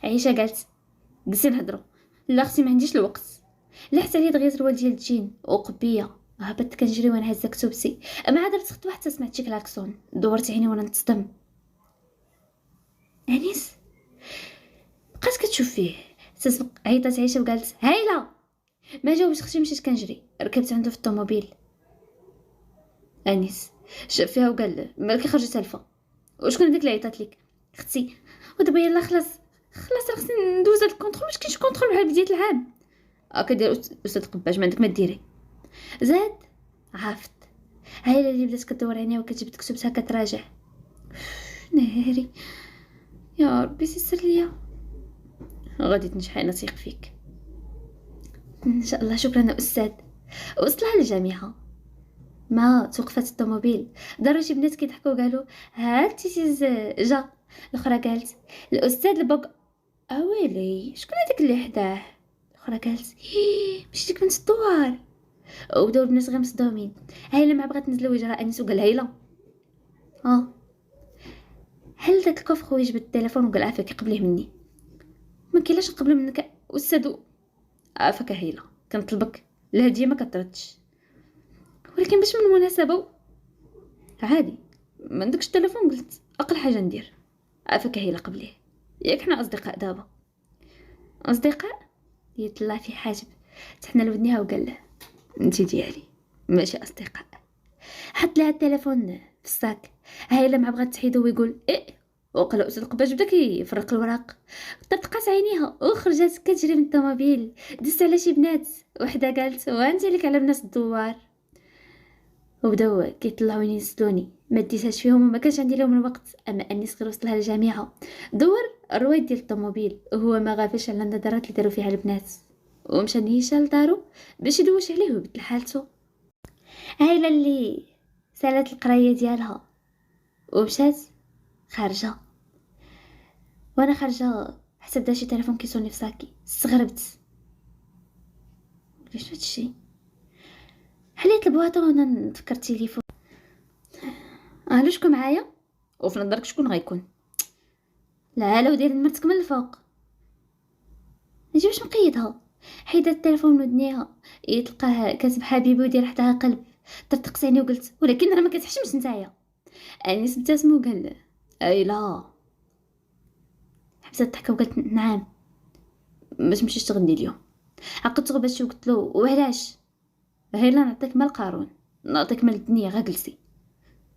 عيشه قالت جلسي نهضروا. لا اختي ما عنديش الوقت. لحت عليا دغيا الروال ديال الجين وقبيه هبطت كنجري وانا هزه كتوبسي. اما عاد درت خطوه حتى سمعت شي كلاكسون دورت عيني وانا نتصدم. انيس بقات كتشوف فيه تسبق. عيطات عيشه وقالت هايله. ما جاوبش اختي مشيت كنجري ركبت عنده في الطوموبيل. انيس شاف فيها وقال مالك خرجت تلفه وشكون هذيك اللي عيطات لك؟ اختي. ودابا يلا خلاص راه خصني ندوز هاد الكونطرول مش كاينش كونطرول بحال بدايه العام. كدير استاذ قباج ما عندك ما ديري. زاد عافت. هايله اللي بدات كدور عينيها وكتجبد كتبتها كتراجع. ناري يا ربي سير ليا غادي تنجحي انا ثيق فيك ان شاء الله. شكرا استاذ. وصلها للجامعه ما توقفت الطوموبيل. داروا شي بنات كيضحكوا قالوا ها التيتيز جا. الاخرى قالت الاستاذ البوك. اويلي شكون هذاك اللي حداه؟ الاخرى قالت مشيتك بنت الدوار. وبداو البنات غير مصدومين. هايله مع بغات تنزل وجرا انيس وقال هايله حل داك الكوفر ويجبد التليفون وقال عافاك قبليه مني. ما كاينلاش نقبل منك استاذ. عافاك هيله، كنطلبك الهديه ما كتردش، ولكن باش من المناسبه عادي ما عندكش التليفون. قلت اقل حاجه ندير عافاك هيله قبليه، ياك حنا اصدقاء دابا. اصدقاء يطلع في حاجب تحنا لودنيها وقال له انت ديالي ماشي اصدقاء. حط لها التليفون في الصاك. هايله مع بغات تحيدو ويقول ايه، وقال استاذ قباش بدا كيفرق الوراق. طرطقات عينيها وخرجت كتجري من الطوموبيل. دست على شي بنات، وحده قالت وانت لك على بنات الدوار، وبداو كيطلعوا ينسلوني. ما ديتهاش فيهم وما كانش عندي لهم الوقت. اما اني صغير وصلها للجامعه دور الرويد ديال الطوموبيل، وهو ما غافلش على النظرات اللي داروا فيها البنات، ومشى نيشان لدارو باش يدوش عليه ويبدل حالته. عايله اللي سالت القرايه ديالها ومشات خارجه، وانا خارجه حتى بدا شي تليفون كيسوني في ساكي. استغربت، قلت هادشي حليت البواطه وانا نفكر التليفون. الو شكون معايا؟ وفي نظرك شكون غيكون؟ لا لا ودير مرتك من الفوق. نجي باش نقيدها. حيدت التليفون من ودنيها، يتلقاه كاتب حبيبي ودير حداها قلب. طرطقت عيني وقلت ولكن راه ما كتحشمش نتايا. انيس ابتسم وقال له اي لا. حبست الضحكه وقالت نعم ما تمشيش تغني اليوم. عقدت غباش وقلت له وعلاش؟ هي لا نعطيك مال قارون، نعطيك مال الدنيا، غا جلسي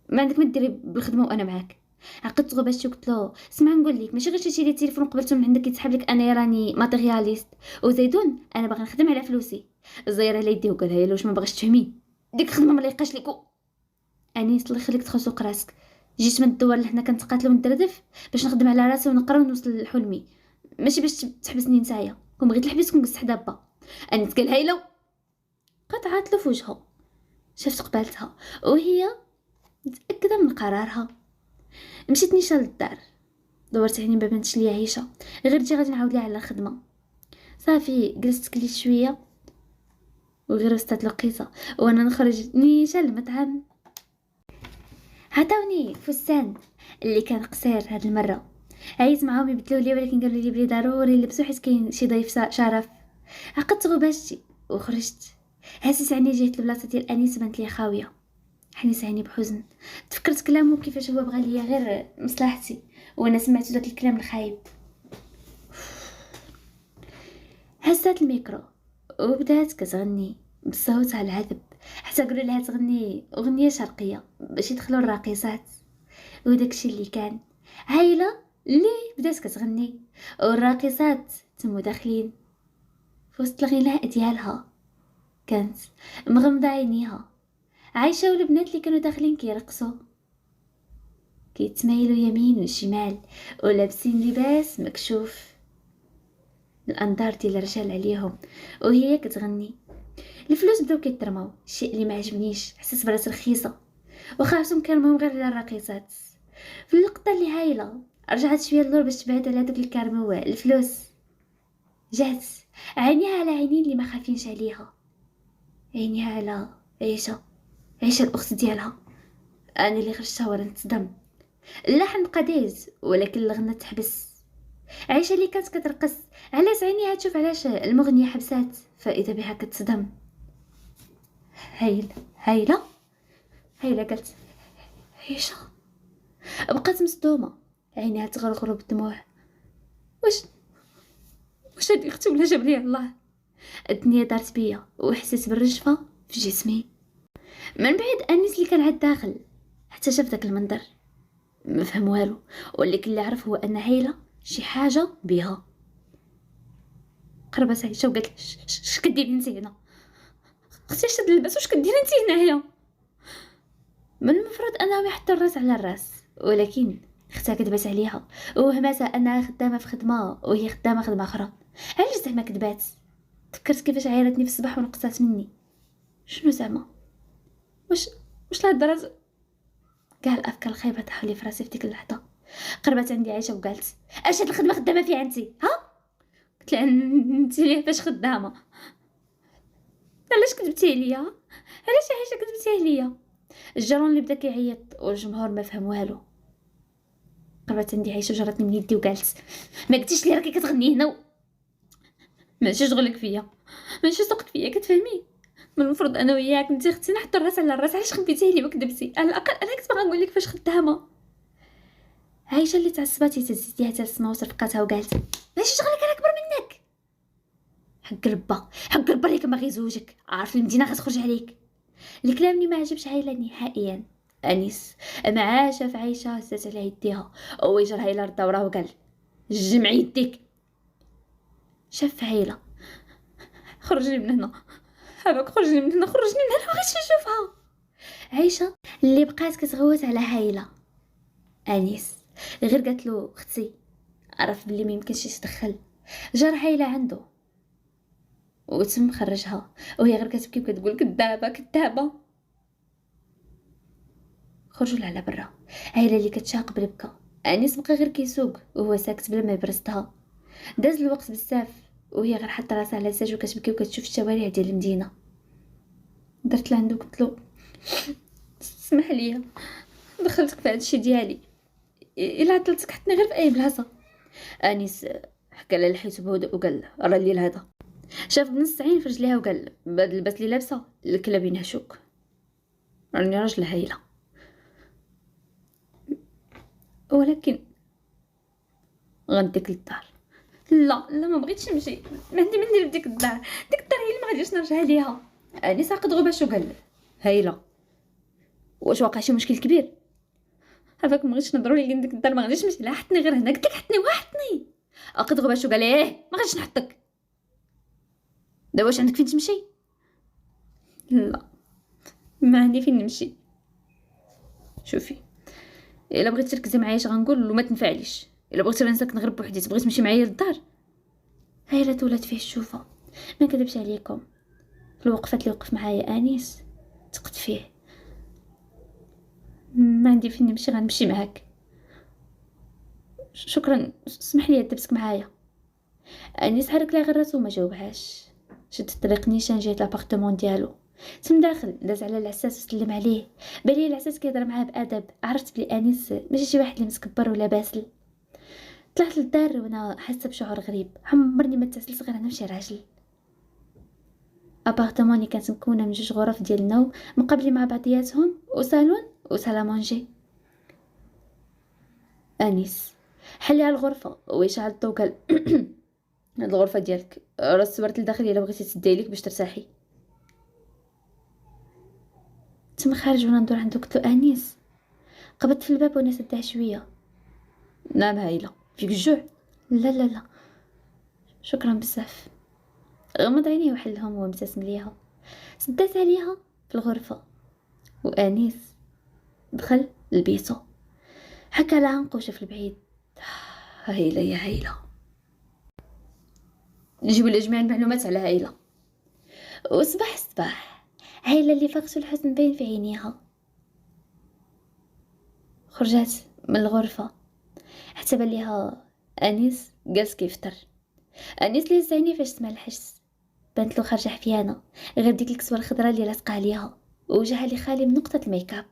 ما عندك ما ديري بالخدمه وانا معاك. عقدت غباش وقلت له اسمع نقول لك ماشي غير شي تليفون قبلته من عندك يتسحب لك، انا راني ماتيرياليست وزيدون انا باغي نخدم على فلوسي. الزير على يديه وقال هي واش ما باغيش تفهمي ديك الخدمه ما ليقاش لك. انيس الله يخليك تخسوق راسك، جيت من الدول لهنا كنتقاتلوا وندردف باش نخدم على راسي ونقرا ونوصل لحلمي، ماشي باش تحبسني نتايا. كون بغيت نحبسك نجلس حدا با. انيس قال هايلو، قطعت له في وجهه. شفت قبالتها وهي متاكده من قرارها. مشيت نيشان للدار، دورت عيني ما بانتش ليا عيشه، غير جي غادي نعاود ليها على الخدمه. صافي جلست كليت شويه وغير وسطات الوقيته وانا نخرج نيشان للمطعم. عطاوني فستان اللي كان قصير هاد المره. عييت معاهم يبدلوا لي ولكن قالوا لي بلي ضروري نلبسو حيت كاين شي ضيف شرف. عقدت غباشتي وخرجت. هزت عيني جهه البلاصه ديال انيس بانت لي خاويه. حنيت عيني بحزن، تفكرت كلامه كيفاش هو بغى ليا غير مصلحتي وانا سمعت داك الكلام الخايب. هزت الميكرو وبدات كتغني بصوتها العذب، حتى قالوا لها تغني اغنيه شرقيه باش يدخلوا الراقصات. وداكشي اللي كان. عايله اللي بدات كتغني والراقصات تمو داخلين في وسط الغناء ديالها. كانت مغمضه عينيها عايشه، والبنات اللي كانوا داخلين كيرقصوا كيتمايلوا يمين وشمال ولابسين لباس مكشوف، الانظار ديال الرجال عليهم وهي كتغني. الفلوس بداو كيترماو، الشيء اللي ما عجبنيش. حسيت براسي رخيصه وخافتهم كرمهم غير على الراقصات. في اللقطه اللي هايله رجعت شويه اللور باش تبعد على دوك الكرموا الفلوس. جات عينيها على عينين اللي ما خافينش عليها، عينيها على عيشه الاخت ديالها. انا اللي خرجتها ورا نتصدم. اللحن قديز ولكن الغنى تحبس. عيشه اللي كانت كترقص علاش عينيها تشوف علاش المغنيه حبسات، فاذا بها كتصدم. هايله قالت عيشه. بقات مصدومه، عينيها تغرغر بالدموع. واش هادي اختي ولا جاب لي الله؟ الدنيا دارت بيا وحسيت بالرجفه في جسمي. من بعيد انيس اللي كان عاد داخل حتى شاف داك المنظر ما فهم والو، ولكن اللي عرف هو ان هايله شي حاجه بها. قربت عيشه وقالت اش كديري انت هنا؟ اختي شاد اللباس واش كديري انت هنايا؟ من المفروض انهم يحطوا الراس على الراس، ولكن اختها كذبت عليها وهمتها انها خدامه في خدمه وهي خدامه خدمه اخرى. علاش زعما كذبات؟ فكرت كيفاش عيرتني في الصباح ونقصات مني. شنو زعما؟ واش الهضره كاع الافكار الخايبه طاحوا لي في راسي في ديك اللحظه. قربت عندي عايشه وقالت اش هاد الخدمه خدامه فيها انت؟ ها؟ قلت لها انت ليه فاش خدامه؟ علاش كذبتي عليا؟ علاش عايشه كذبتي عليا؟ الجرون اللي بدا كيعيط والجمهور ما فهم والو. قربت عندي عايشه وجرتني من يدي وقالت ما قلتيش لي راكي كتغني هنا ماشي شغلك فيا، ماشي سوقك فيا، كتفهمي؟ من المفروض انا وياك انت اختي نحطوا الراس على الراس. علاش خبيتيه لي وكذبتي؟ على الاقل انا كنت باغا نقول لك فاش خدامه. عايشه اللي تعصباتي تزيديها تسمى وصفقاتها وقالت ماشي شغلك، انا اكبر منك. حق ربا، حق ربا اللي كان باغي يزوجك عارف المدينه غتخرج عليك. الكلام اللي ما عجبش عايله نهائيا. انيس مع شاف عايشه هزات على يديها ويجرها الى ردا وراه وقال جمع يديك. شاف عايله خرجني من هنا، هذاك خرجني من هنا، خرجني من هنا، بغيتش نشوفها. عايشه اللي بقات كتغوت على عايله. انيس غير قالت له اختي، عرف بلي ما يمكنش يتدخل، جا عايله عنده وتم خرجها وهي غير كتبكي وكتقول كدابه كدابه. خرجوا لها برا. عايله اللي كتشاق بالبكا. انيس بقى غير كيسوق وهو ساكت بلا ما يبرزتها. داز الوقت بزاف وهي غير حاطه راسها على الساج وكتبكي وكتشوف الشوارع ديال المدينه. درت لعندو قلت له اسمح لي دخلتك في هادشي ديالي، الا عطلتك حطني غير في اي بلاصه. انيس حكى لها لحيته بهدوء وقال راه الليل هذا. شاف بنص عين في رجليها وقال بهاد اللباس اللي لابسه الكلاب ينهشوك، راني راجل هايله. ولكن غنديك للدار. لا لا ما بغيتش نمشي، ما عندي ما ندير بديك الدار، ديك الدار هي اللي ما غاديش نرجع ليها. انيس عقد غباش وقال هايله واش واقع شي مشكل كبير؟ هذاك ما بغيتش نضروا لي ديك الدار، ما غاديش نمشي لا، حطني غير هنا، قلت لك حطني وحطني. عقد غباش وقال ما غاديش نحطك. دابا واش عندك فين تمشي؟ لا ما عندي فين نمشي. شوفي الا بغيتي تركزي معايا اش غنقول وما تنفعليش، الا بغيتي نسكن غير بوحدي تبغي تمشي معايا للدار. هايله تولات فيه الشوفه. ما كذبش عليكم، الوقفات اللي وقف معايا انيس تقت فيه. ما عندي فين نمشي، غنمشي معاك. شكرا اسمح لي دبسك معايا. انيس حرك لها غير راسو وما جاوبهاش. شد الطريق نيشان جهه لابارتمون ديالو. تم داخل داز على العساس وسلم عليه. بالي العساس كيهضر معاه بادب. عرفت بلي انيس ماشي شي واحد اللي مسكبر ولا باسل. طلعت للدار وانا حاسه بشعور غريب، عمرني ما تسلسلت غير انا وشي راجل. ابارتموني كانت مكونه من 2 غرف ديال النوم مقابلين مع بعضياتهم وصالون وسالامونجي. انيس حلي على الغرفه ويشعل الضو قال هاد الغرفه ديالك، راه السوارت لداخل الا بغيتي تسدي ليك باش ترتاحي. تم خارج وانا ندور عنده قلت له انيس. قبضت في الباب وانا سداه شويه. نعم هايله، فيك الجوع؟ لا لا لا شكرا بزاف. غمض عينيه وحلهم وهو مبتسم ليها. سدات عليها في الغرفه وانيس دخل لبيتو. حكى على عنقه وشاف البعيد. هايله يا هايله. نجيب لها جميع المعلومات على هايله. وصباح الصباح هايله اللي فقت الحزن باين في عينيها خرجت من الغرفه حتى بان ليها انيس جالس كيفطر. انيس لي عينيه فاش سمع الحس، بانت له خارجه حفيانه غير ديك الكسوه الخضراء اللي لاصقه عليها ووجهها اللي خالي من نقطه الميكاب.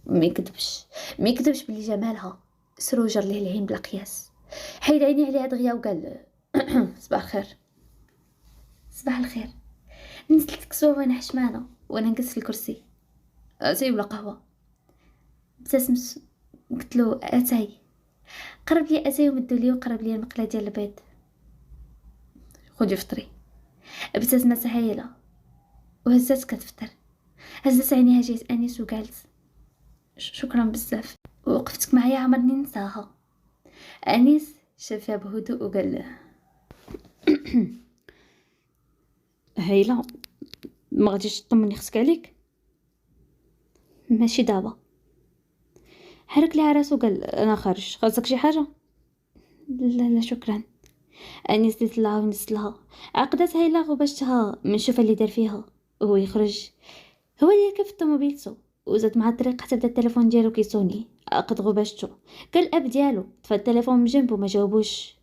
ما يكذبش بلي جمالها سروجر ليه العين بلا قياس. حيد عيني عليها دغيا وقال صباح الخير. صباح الخير. نزلت الكسوه وانا حشمانه وانا نجلس في الكرسي. اتاي ولا قهوه؟ ابتسمت قلت له اتاي. قرب لي اتاي ومدو لي وقرب لي المقله ديال البيض. خدي فطري. ابتسمت هايله وهزت كتفطر. هزت عينيها جيت انيس وقالت شكرا بزاف، وقفتك معايا عمرني ننساها. انيس شافها بهدوء وقال له هايله ما غاديش تطمني خصك عليك؟ ماشي دابا. حرك لها راسو قال انا خارج، خاصك شي حاجه؟ لا لا شكرا. انيس ديت لها ونست لها. عقدت هايله غبشتها من شوفه اللي دار فيها وهو يخرج. هو اللي ركب في الطوموبيلتو وزاد مع الطريق حتى بدا التليفون ديالو كيصوني. عقد غبشتو قال الاب ديالو طفى التليفون من جنبو ما جاوبوش.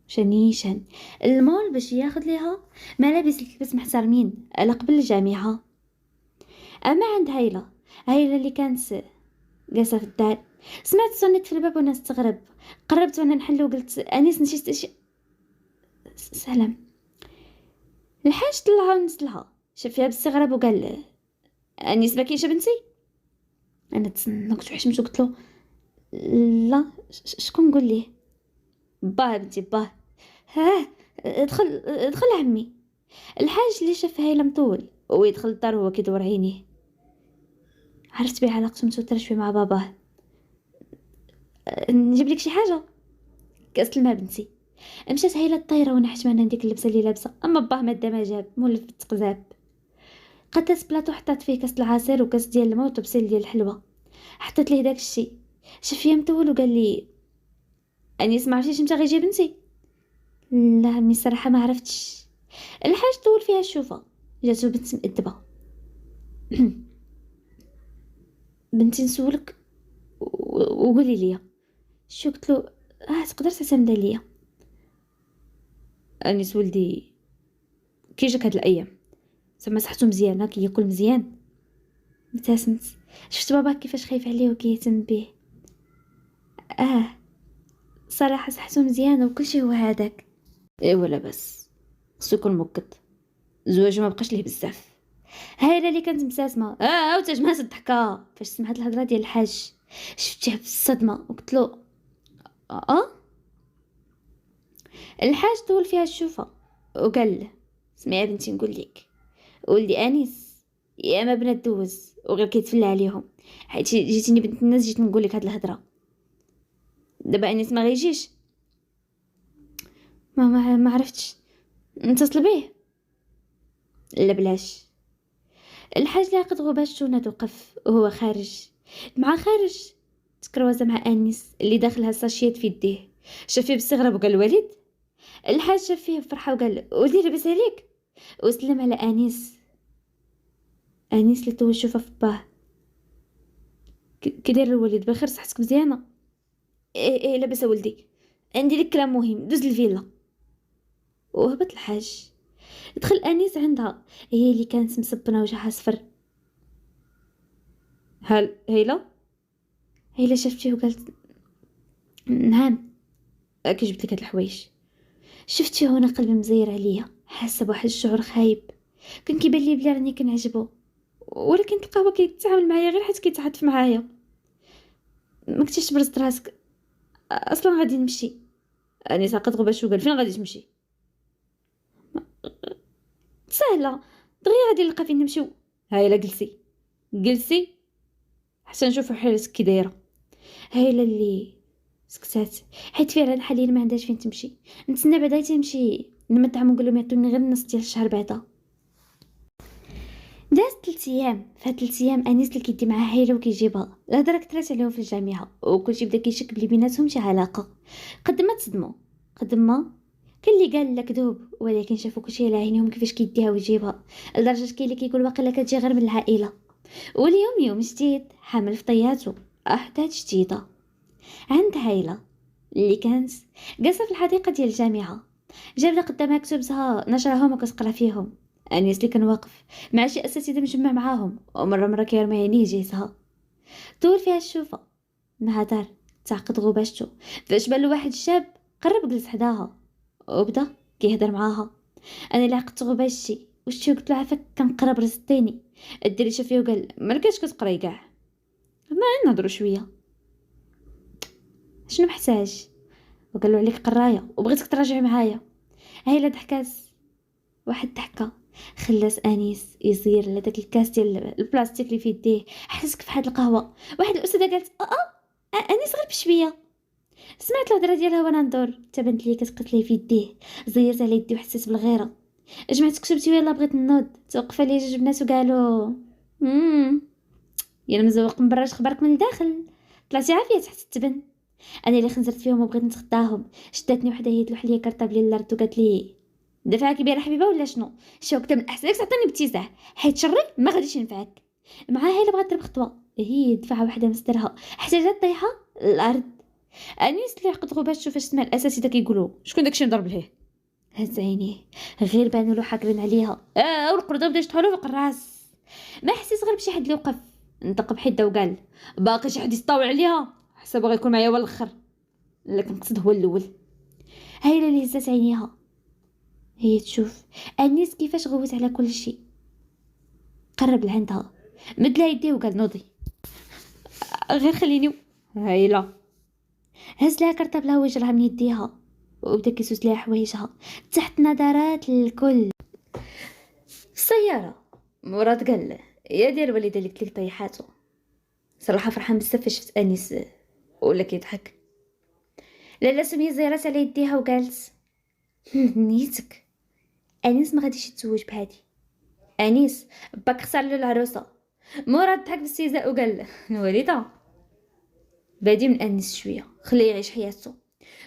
شنيشان المول باش ياخد ليها ملابس تلبس محترمين على قبل الجامعه. اما عند هايله اللي كانت جالسه في الدار سمعت صنت في الباب وانا استغرب. قربت وانا نحل وقلت انيس نسيت سلام. الحاج طلعها ونزلها، شاف فيها باستغراب وقال: انيس ما كاينش بنتي؟ انا تسنقت وحشمت وقلت له: لا، شكون نقول ليه؟ باه بنتي باه. ها، ادخل ادخل عمي. الحاج اللي شاف هايله مطول ويدخل الدار وهو كيدور عينيه، عرفت بيه علاقته متوتره شويه مع باباه. نجيب لك شي حاجه؟ كاس الماء بنتي. مشات هايله الطايره ونحت معنا ديك اللبسه اللي لابسه، اما باه ماده ما جاب مولف بالتقزاب. قدات بلاطو حطات فيه كاس العصير وكاس ديال الماء وطبسيل ديال الحلوى، حطيت ليه داك الشيء. شاف فيا مطول وقال لي: انيس ما عرفتيش متى غيجي بنتي؟ لا عمي الصراحه ما عرفتش. الحاج طول فيها الشوفه، جاتو بنت مأدبه. بنتي نسولك وقولي لي شو؟ قلت له: تقدر تعتمد عليا. انيس ولدي كي جاك هاد الايام؟ زعما صحتو مزيانه كياكل مزيان؟ ابتسمت، شفت بابا كيفاش خايف عليه وكيهتم بيه. صراحه صحتو مزيانه وكلشي هو هذاك. ايوا لاباس، خصو يكون موكد، زواجو ما بقاش ليه بزاف. هايله اللي كانت مبتسمه وتجمعت الضحكه فاش سمعت الهضره ديال الحاج. شفتيه بالصدمه وقلت له: اه. الحاج طول فيها الشوفه وقال له: اسمعي بنتي نقول لك، ولدي انيس يا ما بنات دوز وغير كيتفلى عليهم، حيت جيتيني بنت الناس جيت نقول لك هاد الهضره. دابا انيس ما غيجيش. ما عرفتش نتصل بيه. لا بلاش. الحاج لاقط غباش وناد وقف وهو خارج. مع خارج تكروز مع انيس اللي داخلها ساشيات في يديه. شاف فيه باستغراب وقال: الوليد. الحاج شاف فيه بفرحه وقال: ولدي لاباس عليك؟ وسلم على انيس. انيس اللي طول شوفه في باه. كي داير الوليد؟ بخير؟ صحتك مزيانه؟ ايه لاباس ولدي، عندي لك كلام مهم، دوز الفيلا. وهبط الحاج. دخل انيس عندها، هي اللي كانت مسبنه وجهها صفر. هل هيلا شافتيه وقالت: نعم، كي جبت لك هاد الحوايج. شفتي وانا قلبي مزير عليا، حاسه بواحد الشعور خايب. كان كيبان لي بلي راني كنعجبو، ولكن تلقى هو كيتعامل معايا غير حيت كيتعاطف معايا. ما كنتيش تبرز راسك، اصلا غادي نمشي. اني ساقط غباش وقال: فين غادي تمشي؟ سهله، دغيا غادي نلقى فين نمشيو. هايلا جلسي حتى نشوفو حالتك كي دايره. هايلا اللي سكتات، حيت فعلا حاليا ما عندهاش فين تمشي. نتسنى بعدا تمشي نمتعهم ونقول لهم يعطوني غير النص ديال الشهر بعدا. داز 3 ايام. فهاد 3 ايام انيس اللي كيدي معها هايله وكيجيبها. الهضره كثرات عليهم في الجامعه وكلشي بدا كيشك بلي بيناتهم شي علاقه. قد ما تصدموا، قد ما كاين اللي قال لك كذوب، ولكن شافوا كلشي على عينيهم كيفاش كيديها ويجيبها، لدرجه كاين اللي كيقول واقيلا كتجي غير من العائله. واليوم يوم جديد حامل في طياتو، احداث جديده عند هايله اللي كانت جالسه في الحديقه ديال الجامعه. جابنا قدامها كتبها نشرهم وكتقرا فيهم. انيس اللي كان واقف مع شي اساتذه مجمع معاهم، ومره كيرمي عينيه جهتها. طول فيها الشوفه مع دار تعقد غباشته. فاش بان له واحد شاب قرب جلس حداها وبدا كيهضر معاها. انا اللي عقدت غباشتي وشتي قلت له: عافاك كنقرب رزقتيني. الدري شاف فيه وقال: مالكاش كتقراي كاع؟ ما نهضروا شويه، شنو محتاج؟ وقال له: عليك قرايه وبغيتك تراجع معايا. هايله ضحكات واحد الضحكه خلات انيس يصير لداك الكاس ديال البلاستيك اللي في يديه. حسك في حد القهوه واحد الاستاذه قالت: انيس غير بشويه. سمعت الهضره ديالها وانا ندور، تبانت لي كتقتلي في يديه. زيرت على يدي وحسيت بالغيره. جمعت كتبتي ويلا بغيت نوض. توقف عليا جوج بنات وقالوا: يا المزوق من برا خبرك من الداخل، طلعتي عافيه تحت التبن. انا اللي خنزرت فيهم وبغيت نتغداهم. شداتني وحده هي تلوح ليا كارطه بلي الارض وقالت لي: دفعه كبيره حبيبه ولا شنو؟ شي وقت من احسنك تعطيني باتساع، حيت شري ما غاديش ينفعك. معاها هي اللي بغات تضرب خطوه، هي دفعه واحده مسترها حتى جات طايحه الارض. انيس اللي عقد غباش فاش سمع الاساتذه كيقولوا: شكون داكشي نضرب ليه؟ هز عينيه، غير بانوا له حاكرين عليها. والقرده بدا يشطحوا فوق الراس. ما حسيت غير بشي حد اللي وقف نطق بحده وقال: باقي شي حد يستطاوع عليها؟ حسب غيكون معايا هو الاخر، اللي كنقصد هو الاول. هايله اللي هزات عينيها هي تشوف انيس كيفاش غوت على كل شيء. قرب لعندها، مد لها يديه وقال نوضي، غير خليني. هايله. هز لها كرطه بلا وجرها من يديها وبدا كيسوس لها حوايجها تحت نظرات الكل. في السياره مراد قال له يا دير الوالده اللي قلت لك طيحاتو. صراحه فرحان بزاف فاش شفت انيس ولا كيضحك. لاله سميه زيرات على يديها وقالت نيتك انيس ما غاديش يتزوج بهادي. انيس باك خسر له العروسه. مراد ضحك باستهزاء وقال له الوالده بادي من انيس شويه، خليه يعيش حياته.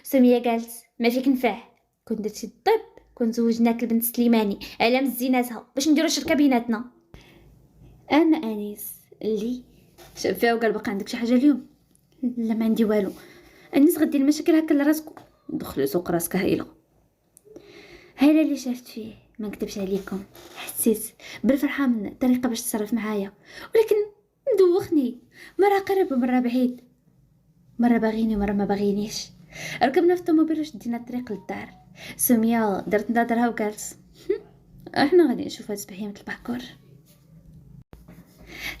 سميه قالت ما فيك نفع، كون درتي الطب كون زوجناك البنت سليماني على مزيناتها باش نديرو شركه بيناتنا. اما انيس اللي شاف فيها وقال باقي عندك شي حاجه اليوم؟ لا ما عندي والو. انيس غدير المشاكل هكا لراسك، دخلي سوق راسك. هايله اللي شافت فيه ما نكذبش عليكم، حسيت بالفرحه من الطريقه باش تصرف معايا، ولكن مدوخني، مره قرب ومره بعيد، مره باغيني ومره ما باغينيش. ركبنا في الطوموبيل وشدينا الطريق للدار. سميه درت نظرها وقالت احنا غادي نشوف هاد بهيمه الباكور.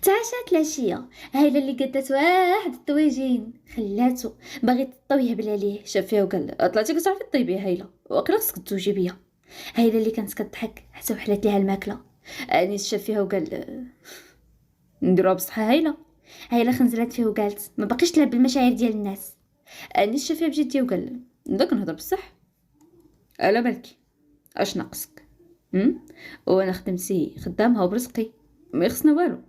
تعشات العشيه. هايله اللي قدات واحد الطويجين خلاتو باغي تطوي يهبل عليه. شاف فيها وقال طلعتي كتعرفي طيبي هايله، واقيلا خصك تزوجي بيا. هايله اللي كانت كتضحك حتى وحلات ليها الماكله. انيس شاف فيها وقال نديروها بصحه. هايله خنزلات فيه وقالت ما باقيش تلعب بالمشاعر ديال الناس. انيس شاف فيها بجديه وقال داك نهضر بصح. الا بالكي اش ناقصك؟ وانا خدمتي خدامها وبرزقي ما يخصنا والو.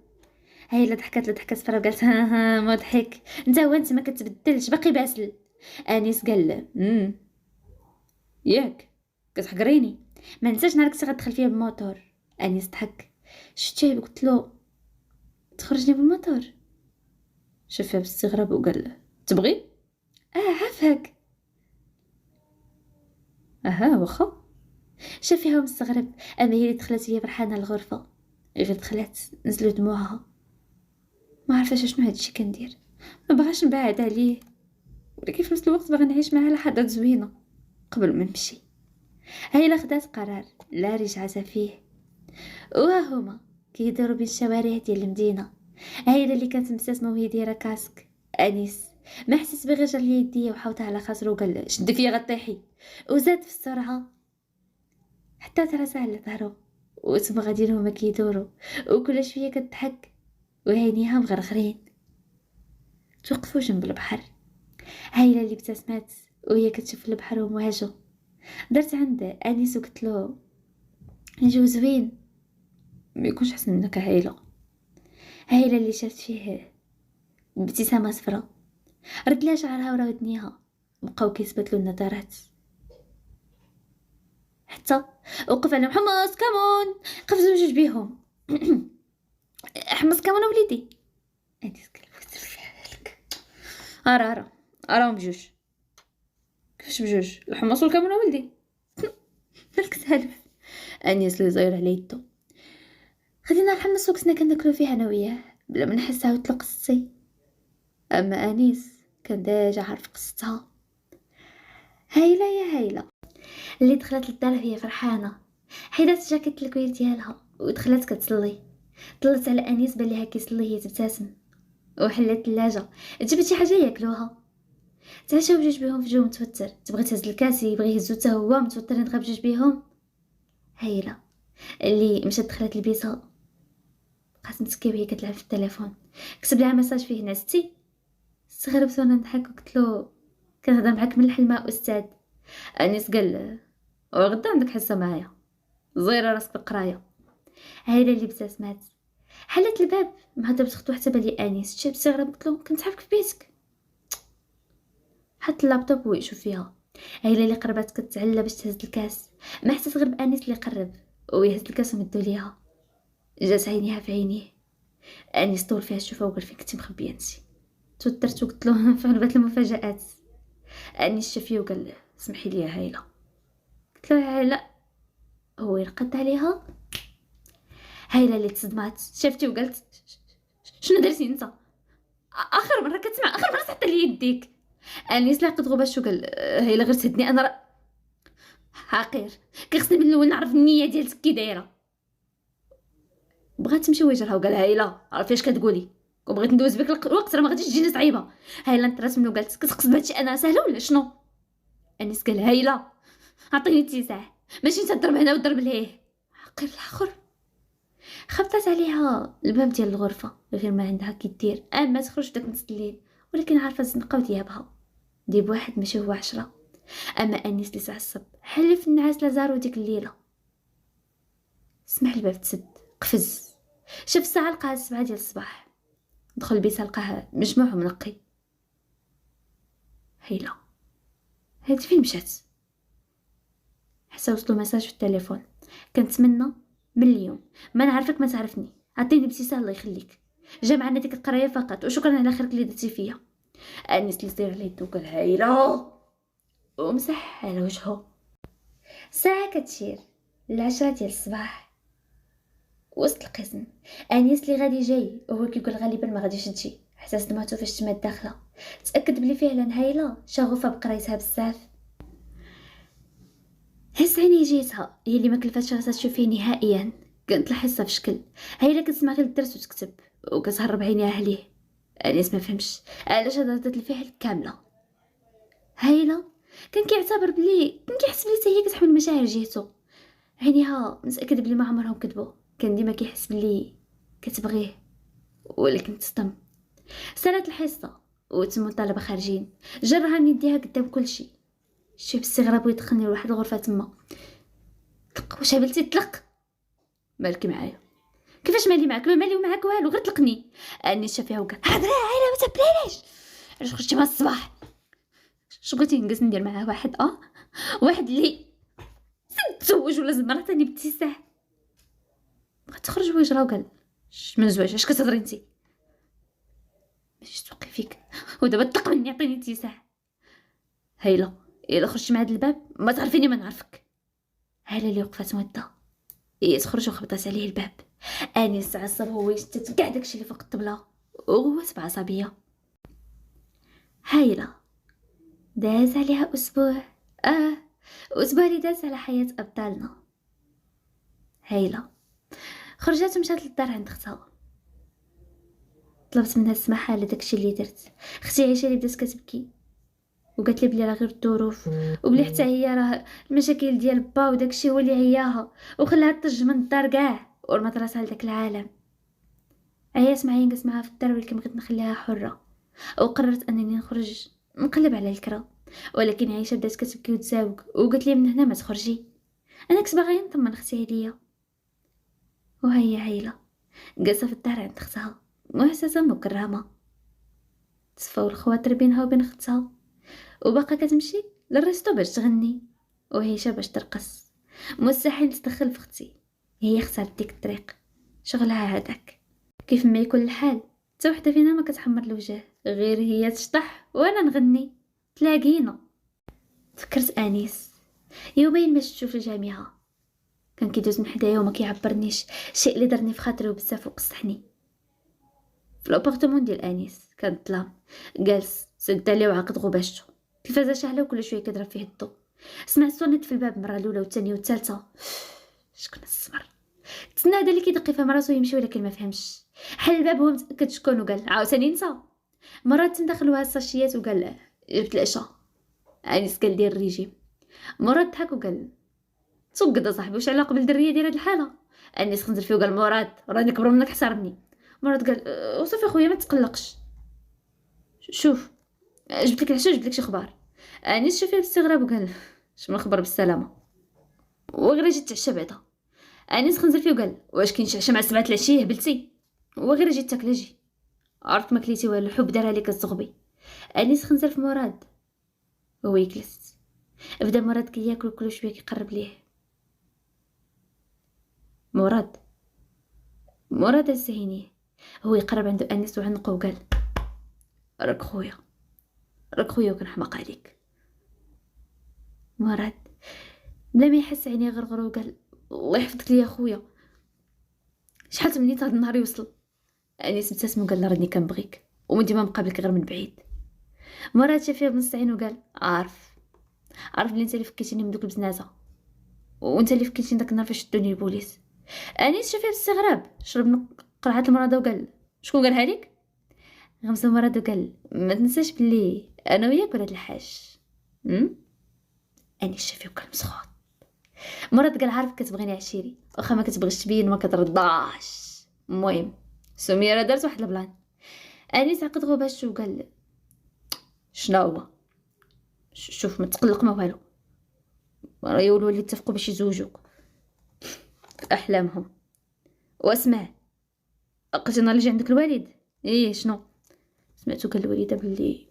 هايله ضحكات فرا وقالت ها مضحك انت، هو انت ما كتبدلش باقي باسل. انيس قال ياك كتحقريني، ما نساش نهار كنتي غتدخل فيا بالموتور. انيس ضحك. شتيه قلت له تخرجني بالموتور. شافها باستغراب وقال له تبغي؟ عافاك. اها واخا. شاف فيها مستغرب. اما هي اللي دخلت هي فرحانه للغرفه، غير دخلت نزلوا دموعها. ما عرفاش شنو هادشي كندير، ما بغاش نبعد عليه، ولكن في نفس الوقت باغي نعيش معاه لحظات زوينه قبل ما نمشي. هايله خدات قرار لا رجعه فيه. وها هما كيدوروا بين الشوارع ديال المدينه. هايله اللي كانت مبتسمه وهي دايره كاسك. انيس ما حسس بغير جر لي يديه وحاوطها على خاطرو وقال شدي فيا غطيحي، وزاد في السرعه حتى ترسى على ظهرو. وتما غاديين هما كيدوروا وكل شويه كتضحك وعينيها مغرغرين. توقفوا جنب البحر. هايله اللي ابتسمات وهي كتشوف البحر ومواجه. درت عند انيس وقلت له الجو زوين ما يكونش حسن منك. هايله اللي شافت فيه بابتسامه صفراء، رد لها شعرها ورا ودنيها بقاو كيثبتلو النظارات حتى وقف عليهم. حمص كمون قفزوا بجوج بيهم. حمص كمون وليدي. انيس قال راهم بجوج. كيفاش بجوج؟ الحمص والكمون ولدي. مالك سالف. انيس اللي زاير على يدو. خدينا الحمص وكسنا كناكلو فيه انا وياه بلا ما نحس عاودت له قصتي. اما انيس كان ديجا عارف قصتها. هايله يا هايله اللي دخلت للدار هي فرحانه، حيدات جاكيت الكوير ديالها ودخلت كتصلي. طلت على انيس بان ليها كيصلي هي تبتسم، وحلت الثلاجه جبت شي حاجه ياكلوها. تعشاو بجوج بيهم في جو متوتر. تبغي تهز الكاس يبغي يهزو حتى هو متوتر نبغي بجوج بيهم. هايله اللي مشات دخلت لبيتها بقات مسكيه وهي كتلعب في التليفون. كتب لها ميساج فيه نعستي. استغربت وانا نضحك وقلت له كنهضر معاك من الحلمه استاذ. انيس قال وغدا عندك حصه معايا زيره راسك بالقرايه. هايله اللي ابتسمات حلت الباب ما هضرت خطوه حتى بالي. انيس شاب استغرب قلت له كنت عارفك في بيتك. حط اللابتوب ويشوف فيها. هايله اللي قربت كتعلى باش تهز الكاس، ما حسيت غير بانيس اللي قرب ويهز الكاس ومدو ليها. جات عينيها في عينيه. انيس طول فيها الشوفه وقال فين كنتي مخبيه انتي. توترت وقلت له في علبه المفاجات. انيس شافيه وقال سمحي لي يا هايله. قلت له لا. هو يرقد عليها. هايله اللي تصدمات شافتي وقالت شنو درتي انت؟ اخر مره كتسمع اخر مره تحط لي يديك. انيس لاقت غباش وقال هايله غير تهدني انا حقير، كيخصني من الاول نعرف النيه ديالك كي دايره. بغات تمشي ويجرها وقال لها هايله عرفتي اش كتقولي، كون بغيت ندوز بك الوقت راه ما غاديش تجيني صعيبه. هايله انطرات منو قالت كتقصد بهادشي انا سهله ولا شنو؟ انيس قال هايله عطيني اتساع ماشي انت تضرب هنا وتضرب لهيه. حقير الاخر خبطت عليها الباب ديال الغرفه غير ما عندها كيدير اما تخرج داك نص الليل، ولكن عارفه الزنقه وديابها ديب واحد ماشي هو 10. اما انيس اللي تعصب حلف النعاس لا زارو ديك الليله. سمع الباب تسد قفز، شاف الساعه لقاها 7 ديال الصباح، دخل البيت لقاها مجموع ومنقي. هيلا هادي فين مشات؟ حتى وصلوا مساج في التليفون، كنتمنى من اليوم ما نعرفك ما تعرفني، عطيني ابتسام الله يخليك، جا معنا ديك القرايه فقط وشكرا على خيرك اللي درتي فيا. انيس اللي صير عليه الضو قال هايله ومسح على وجهه. ساعه كتشير 10 ديال الصباح، وسط القسم انيس اللي غادي جاي وهو كيقول غالبا ما غاديش تجي حتى صدماتو فاش تمات داخله، تاكد بلي فعلا هايله شغوفه بقرايتها بزاف. حس عيني جيتها هي اللي ما كلفتش راسها تشوف فيه نهائيا، كانت الحصه في شكل هايله كتسمع غير الدرس وتكتب وكتهرب عينيها عليه. انيس ما فهمش علاش هاد ردة الفعل كامله. هايله كان كيعتبر بلي كان كيحس بلي حتى هي كتحمل مشاعر جهته، عينيها متاكد بلي ما عمرهم كذبوا، كان ديما كيحس بلي كتبغيه ولكن تصدم. سالت الحصه وتم الطلبه خارجين، جرها من يديها قدام كل شيء، شي باستغراب ويدخلني لواحد الغرفه تما. طلق واش عملتي؟ طلق مالك معايا؟ كيفاش مالي معاك؟ ما مالي ومعاك والو غير طلقني. اني شافيها وقال هضري عيله ما تبليش علاش خرجتي مع الصباح؟ شو قلتي نجلس ندير معاه واحد واحد اللي تزوج ولا زعما عطاني باتساع. بغات تخرج ويجرا وقال من زواج اش كتهضري انت؟ ماشي توقي فيك ودابا طلق مني عطيني اتساع. هايله الا خرجتي مع هاد الباب ما تعرفيني ما نعرفك. هايله اللي وقفات مده هي تخرج وخبطات عليه الباب. انيس عصب هو يشتت كاع داكشي اللي فوق الطبله وغوت بعصبيه. هايله داز عليها اسبوع، اسبوع اللي داز على حياه ابطالنا. هايله خرجت ومشات للدار عند اختها، طلبت منها السماح على داكشي اللي درت. اختي عيشه اللي بدات كتبكي وقالت لي بلي راه غير الظروف وبلي حتى هي راه المشاكل ديال با وداكشي هو اللي عياها وخلاها تطج من الدار كاع ورمات راسها لداك العالم. عيات معايا نجلس معاها في الدار ولكن بغيت نخليها حره وقررت انني نخرج نقلب على الكرا، ولكن عيشه بدات كتبكي وتزاوق وقالت لي من هنا ما تخرجي. انا كنت باغا نطمن اختي عليا. وهي هايله جالسه في الدار عند اختها محسسه مكرمه، تصفاو الخواطر بينها وبين اختها وباقا كتمشي للريستو باش تغني وهيشه باش ترقص. مستحيل تدخل في اختي، هي اختارت ديك الطريق شغلها هذاك. كيف ما يكون الحال حتى وحده فينا ما كتحمر الوجه غير هي تشطح وانا نغني تلاقينا. تفكرت انيس يومين ما شفتو في الجامعه، كان كيدوز من حدايا وما كيعبرنيش، شيء اللي درني في خاطري وبزاف وقصحني. في الابارتمون ديال انيس كان الظلام جالس سد عليه وعاقد غباشته، التلفازه شاعله وكل شويه كيضرب فيه الضو. سمعت صونيت في الباب مره الاولى والثانيه والثالثه، شكون الصبر تنادى اللي كيدقي فهم راسو يمشي ولكن ما فهمش. حل الباب وهو متاكد شكون وقال عاوتاني انت. مرات تندخلوها الساشيات وقال جبت العشاء. انيس قال دير الريجيم. مراد ضحك وقال توقد اصاحبي واش علاقه بالدريه ديال هاد الحاله؟ انيس خنزر فيه وقال مراد راني كبر منك احترمني. مراد قال وصافي خويا ما تقلقش، شوف جبت لك العشاء جبت لك شي خبار. انيس شافيه باستغراب وقال شنو الخبر بالسلامه؟ وغير جيت تعشى بعدا. انيس خنزر فيه وقال واش كاين شي عشاء مع 7 العشيه هبلتي؟ وغير جيت تاكل اجي عرفت ما كليتي والو الحب دار عليك الزغبي. انيس خنزر في مراد هو يجلس، بدا مراد كياكل كل شويه كيقرب ليه. مراد الزهيني هو يقرب عنده انيس وعنقه وقال راك خويا وكنحماق عليك. مراد بلا ما يحس عينيه غرغر وقال الله يحفظك ليا خويا شحال تمنيت هاد النهار يوصل. انيس ابتسم وقال له راني كنبغيك ومن ديما مقابلك غير من بعيد. مراد شاف فيه بنص عين وقال عارف بلي انت اللي فكيتيني من دوك البزنازه وانت اللي فكيتي داك النهار فاش شدوني البوليس. انيس شافها باستغراب، شرب قرعه المرض وقال شكون قالها لك؟ غمس المرض وقال ما تنساش بلي انا وياك ولاد الحاج. انيس شافها وكان مسخوط. مرض قال عارف كتبغيني عشيري واخا ما كتبغيش تبين ما كترضاش. المهم سمية راه دارت واحد البلان. انيس عقد غباش وقال شنو هو؟ شوف ما تقلق ما والو، راه يولوا اللي اتفقوا باش يزوجوك في احلامهم. واسمع، لقيتي نهار اللي جا عندك الوالد؟ ايه شنو؟ سمعتو قال الوالده باللي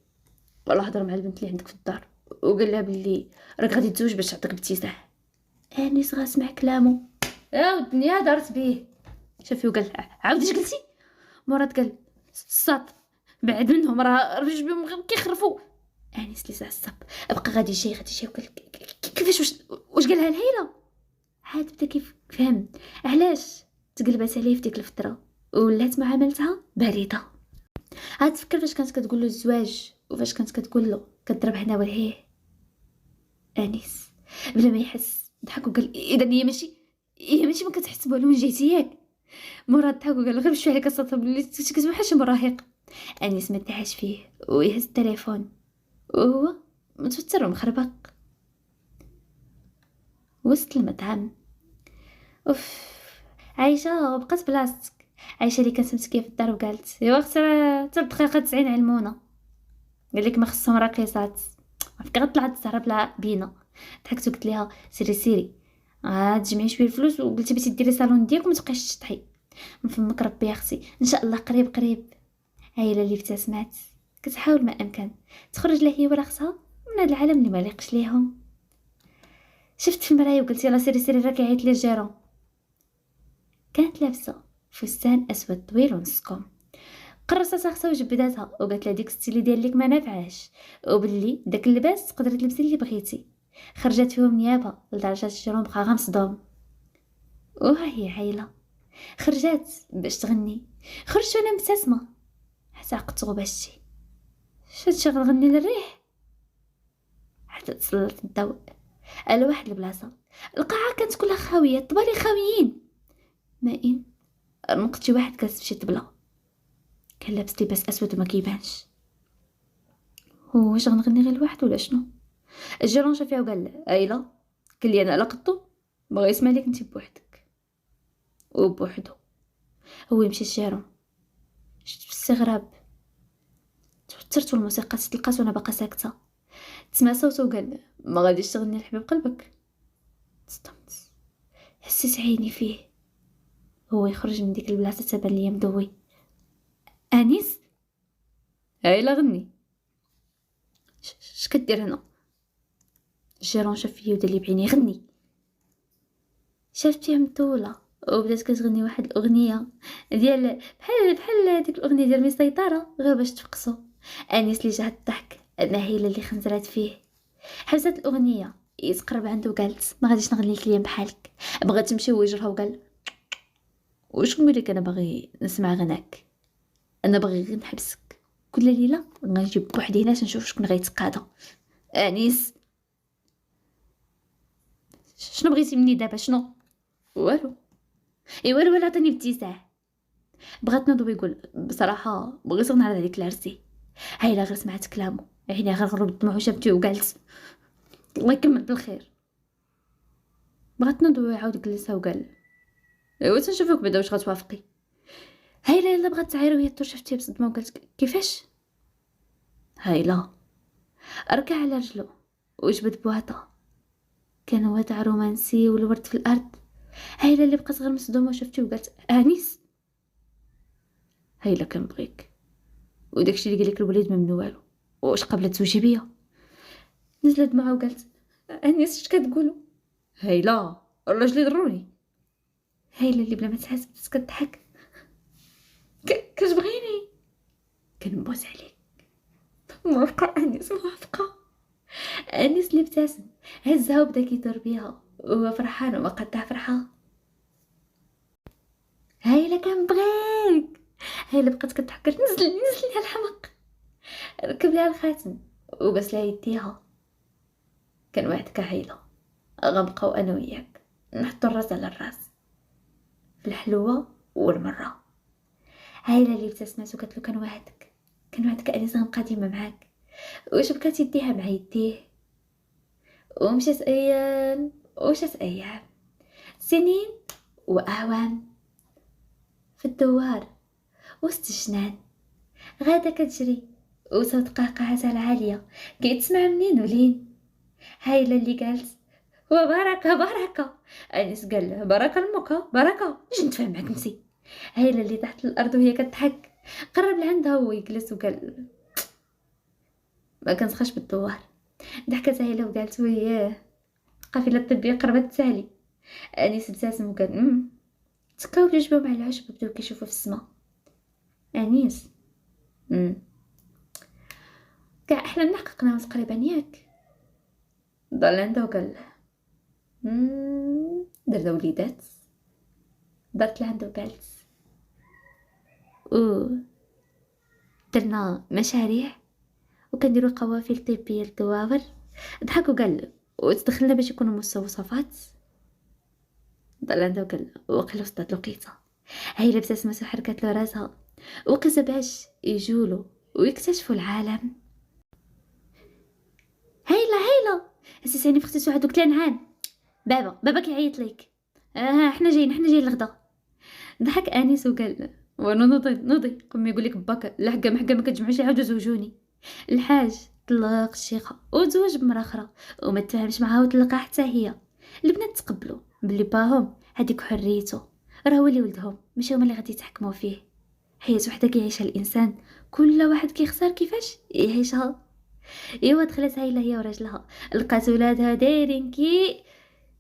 والله هضر مع البنت اللي عندك في الدار وقال لها باللي راك غادي تزوج باش تعطيك باكتساح. انيس غاسمع كلامو يا الدنيا دارت بيه. شافي وقال عاودي اش قلتي؟ مراد قال الساط بعد منهم راه رجع بهم غير كيخرفوا. انيس لي عصب بقى غادي جاي وقال كيفاش واش قالها الهيله؟ عاد بدا كيف فهم علاش تقلبات عليه في ديك الفتره ولات معاملتها بارده. عاد تفكر فاش كانت كتقول له الزواج وفاش كانت كتقول له كضرب هنا ولهيه. انيس بلا ما يحس ضحك وقال اذا هي ماشي ما كتحس بوالو من جهتي ياك. مراد ضحك وقال غير بشويه عليك السطر بلي كتسمع حاجه مراهق. انيس ما دحاش فيه ويهز التليفون وهو متوتر ومخربق. وسط المطعم اوف عايشه بقات بلاصتك. عايشه اللي كانت مسكيه في الدار وقالت يا اختي راه حتى الدقيقه 90 علمونا قال لك ما خصهم راقصات فكرة طلعت الزهره بلا بينا. ضحكت وقلت لها سيري تجمعي شويه الفلوس وقلتي بغيتي ديري صالون ديالك وما تبقايش تشطحي من فمك ربي يا اختي ان شاء الله قريب. عائله اللي ابتسمات كتحاول ما امكن تخرج لها هي ولا اختها من هذا العالم اللي ما ليقش ليهم. شفت في المرايه وقلت يلا سيري راه كيعيط لي الجيران. كانت لابسه فستان اسود طويل ونص كم. قرصت اختها وجبداتها وقالت لها ديك ستيلي ديالك ما نافعاش وباللي داك اللباس تقدري تلبسي اللي بغيتي. خرجت فيهم نيابه لدرجه الجيران بقى غمصدهم. وها هي عايله خرجت باش تغني. خرجت وانا مبتسمه حتى عقدت غباشتي شاد شغل غني للريح حتى تسلط الضوء على واحد البلاصه. القاعه كانت كلها خاويه، الطبالي خاويين. مائن نقطتي واحد كاس في شي طبله كان لابس لباس اسود وما كيبانش. هو واش غنغني غير لوحدي ولا شنو؟ الجيران شافها وقال ايلا قال لي انا لقطو بغا يسمع لك انت بوحدك وبوحدو. هو يمشي الجيران شفت في استغراب توترت والموسيقى تلقات وانا باقا ساكته. تسمع صوته وقال ما غاديش تغني لحبيب قلبك. صدمت حسيت عيني فيه هو يخرج من ديك البلاصه تبان ليا مضوي. انيس هايلا غني اش كدير هنا؟ الجيران شاف فيا ودار لي بعيني غني. شافتيها مطوله وبدات كتغني واحد الاغنيه ديال بحال ديك الاغنيه ديال مسيطره غير باش تفقسو. انيس اللي جاه الضحك نهيله اللي خنزرات فيه حبست الاغنيه يتقرب عنده وقالت ما غاديش نغني لك اليوم بحالك. بغا تمشي ويجرها وقال واش نقول لك انا باغي نسمع غناك انا باغي غير نحبسك كل ليله غنجيب بوحدي هنا نشوف شكون غيتقاضى. انيس شنو بغيتي مني دابا شنو؟ والو والو ولا عطيني باتساع. بغات نوض ويقول بصراحه بغيت نعرض عليك العرسي. هايله غير سمعت كلامه عينيها غير غرب الدموع وشافتي وقالت الله يكمل بالخير. بغات نوض ويعاود جلسها وقال ايوا تنشوفك بعدا واش غتوافقي. هايله يلا بغات تعاير وهي طور شفتيها بصدمه وقالت كيفاش؟ هايله ركع على رجله وجبد بواطه كان وضع رومانسي والورد في الارض. هايله اللي بقات غير مصدومه شفتي وقالت انيس هايله كنبغيك وداكشي اللي قالك الوليد ما منو والو واش قبل تزوجي بيا؟ نزلت دمعها وقالت انيس اش كتقولوا؟ هايله الراجل ضروري. هايله اللي بلا ما تحس بدات كتضحك كتبغيني كنبوس عليك. موافقه انيس موافقه. انيس اللي ابتسم هزها وبدا كيدور بيها وهو فرحان وما قدها فرحه. هايله كنبغيك. هايله بقات كتحكر نزلي على الحمق. ركب لها الخاتم وبس لها يديها. كان وعدك هايله غنبقاو انا وياك نحطو الراس على الراس في الحلوه والمره. هايله اللي ابتسمات وقالت له كان وعدك انيس غنبقى ديما معاك. وشبكات يديها مع يديه، ومشات ايام وشات ايام، سنين واعوام في الدوار وسط الجنان. غادة كتجري وصوت قهقهتها العالية كيتسمع منين ولين. هايلة اللي قالت وبركة بركة، أنيس قال له بركة المكا بركة، اش نتفاهم معاك نسي. هايلة اللي تحت الأرض وهي كتضحك قرب لعندها وهو يجلس وقال ما كنسخاش بالدوار. ضحكت هايلة وقالت وياه القافلة الطبية قربت تسالي. أنيس ابتسم وقال تكاو جوجبو مع العشب وبداو كيشوفوا في السما. أنيس كاع احلام نحققنا تقريبا ياك. ضل عنده وقال درنا وليدات. درت لعنده وقالت درنا مشاريع وكنديروا قوافل طبيه للدواور. ضحك وقال وتدخلنا باش يكونوا مستوصفات. ضل عنده وقال وقيلا وصلت لقيته. هي لبست وحركت له راسها وقيسه باش يجولو ويكتشفوا العالم. هايله حسيتني في اختي سعاد وكلان عام. بابا كيعيط ليك. حنا جايين للغدا. ضحك انيس وقال وانا نوضي قوم يقول لك باك لا حقا ما كتجمعوش يعاودوا زوجوني. الحاج طلق الشيخه وتزوج بمرا اخرى وما تفاهمش معها وطلقها حتى هي. البنات تقبلوا باللي باهم هذيك حريته، راه هو اللي ولدهم ماشي هما اللي غادي يتحكموا فيه. حياة وحده كيعيشها الانسان، كل واحد كيختار كيفاش يعيشها. ايوا دخلت هايله هي وراجلها، لقات ولادها دايرين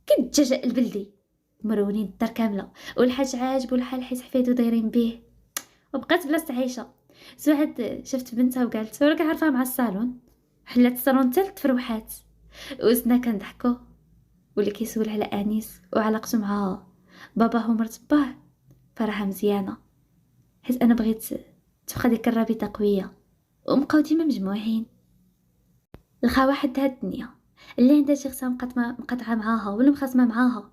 كالدجاج البلدي مرونين الدار كامله، والحاج عاجبو الحال حيت حفيدو دايرين بيه. وبقات بلاصه عايشه. سعاد شفت بنتها وقالت راك عارفه مع الصالون. حلات الصالون تالت فروحات وسنا كنضحكوا. واللي كيسول على انيس وعلاقته مع باباه ومرت باه فرحه مزيانه، حيت انا بغيت تبقى ديك الرابطه قويه وبقاو ديما مجموعين. الخا واحد هاد الدنيا اللي عندها شي خصها مقطعه معاها ولا مخاصمه معاها.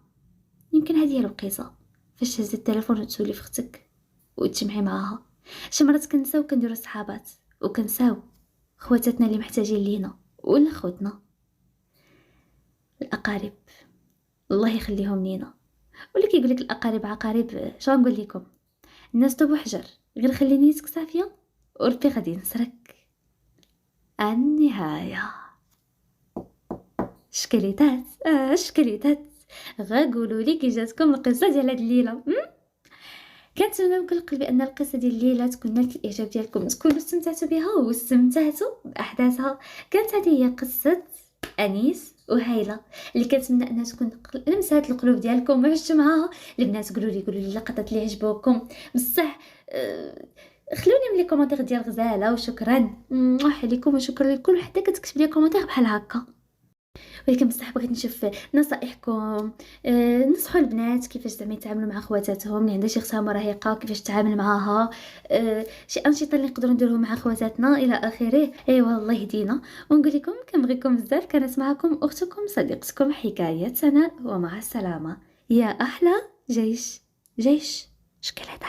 يمكن هذه هي القصه فاش تهز التليفون وتسولي في اختك وتجمعي معاها. شي مرات كنساو كنديروا صحابات وكنساو خواتاتنا اللي محتاجين لينا ولا خوتنا. الاقارب الله يخليهم لينا. ولا كيقولك الاقارب عقارب، شنو نقول لكم، الناس طوب وحجر، غير خلي نيتك صافيه وربي غادي ينصرك. النهايه شكليتات غاقولوا لي كي جاتكم القصه ديال هاد الليله. كنتمنى بكل قلبي ان القصه ديال الليله تكون نالت الاعجاب ديالكم، تكونوا استمتعتوا بها واستمتعتوا باحداثها. كانت هذه هي قصه انيس وهيله اللي كنتمنى انها تكون لمسات القلوب ديالكم وعشتوا معاها. البنات قولوا لي اللقطات اللي عجبوكم بصح. خلوني من لي كومونتير ديال غزاله وشكرا عليكم وشكرا لكل وحده كتكتب لي كومونتير بحال هكا. ولكن بصح بغيت نشوف نصائحكم. نصحوا البنات كيفاش زعما يتعاملوا مع خواتاتهم اللي عندها شي اختها مراهقه، كيفاش تتعامل معاها، شي انشطه اللي نقدروا نديروهم مع خواتاتنا الى اخره. ايوا الله يهدينا ونقول لكم كنبغيكم بزاف. كانت معكم اختكم صديقتكم حكايه سناء، ومع السلامه. يا احلى جيش شكلات.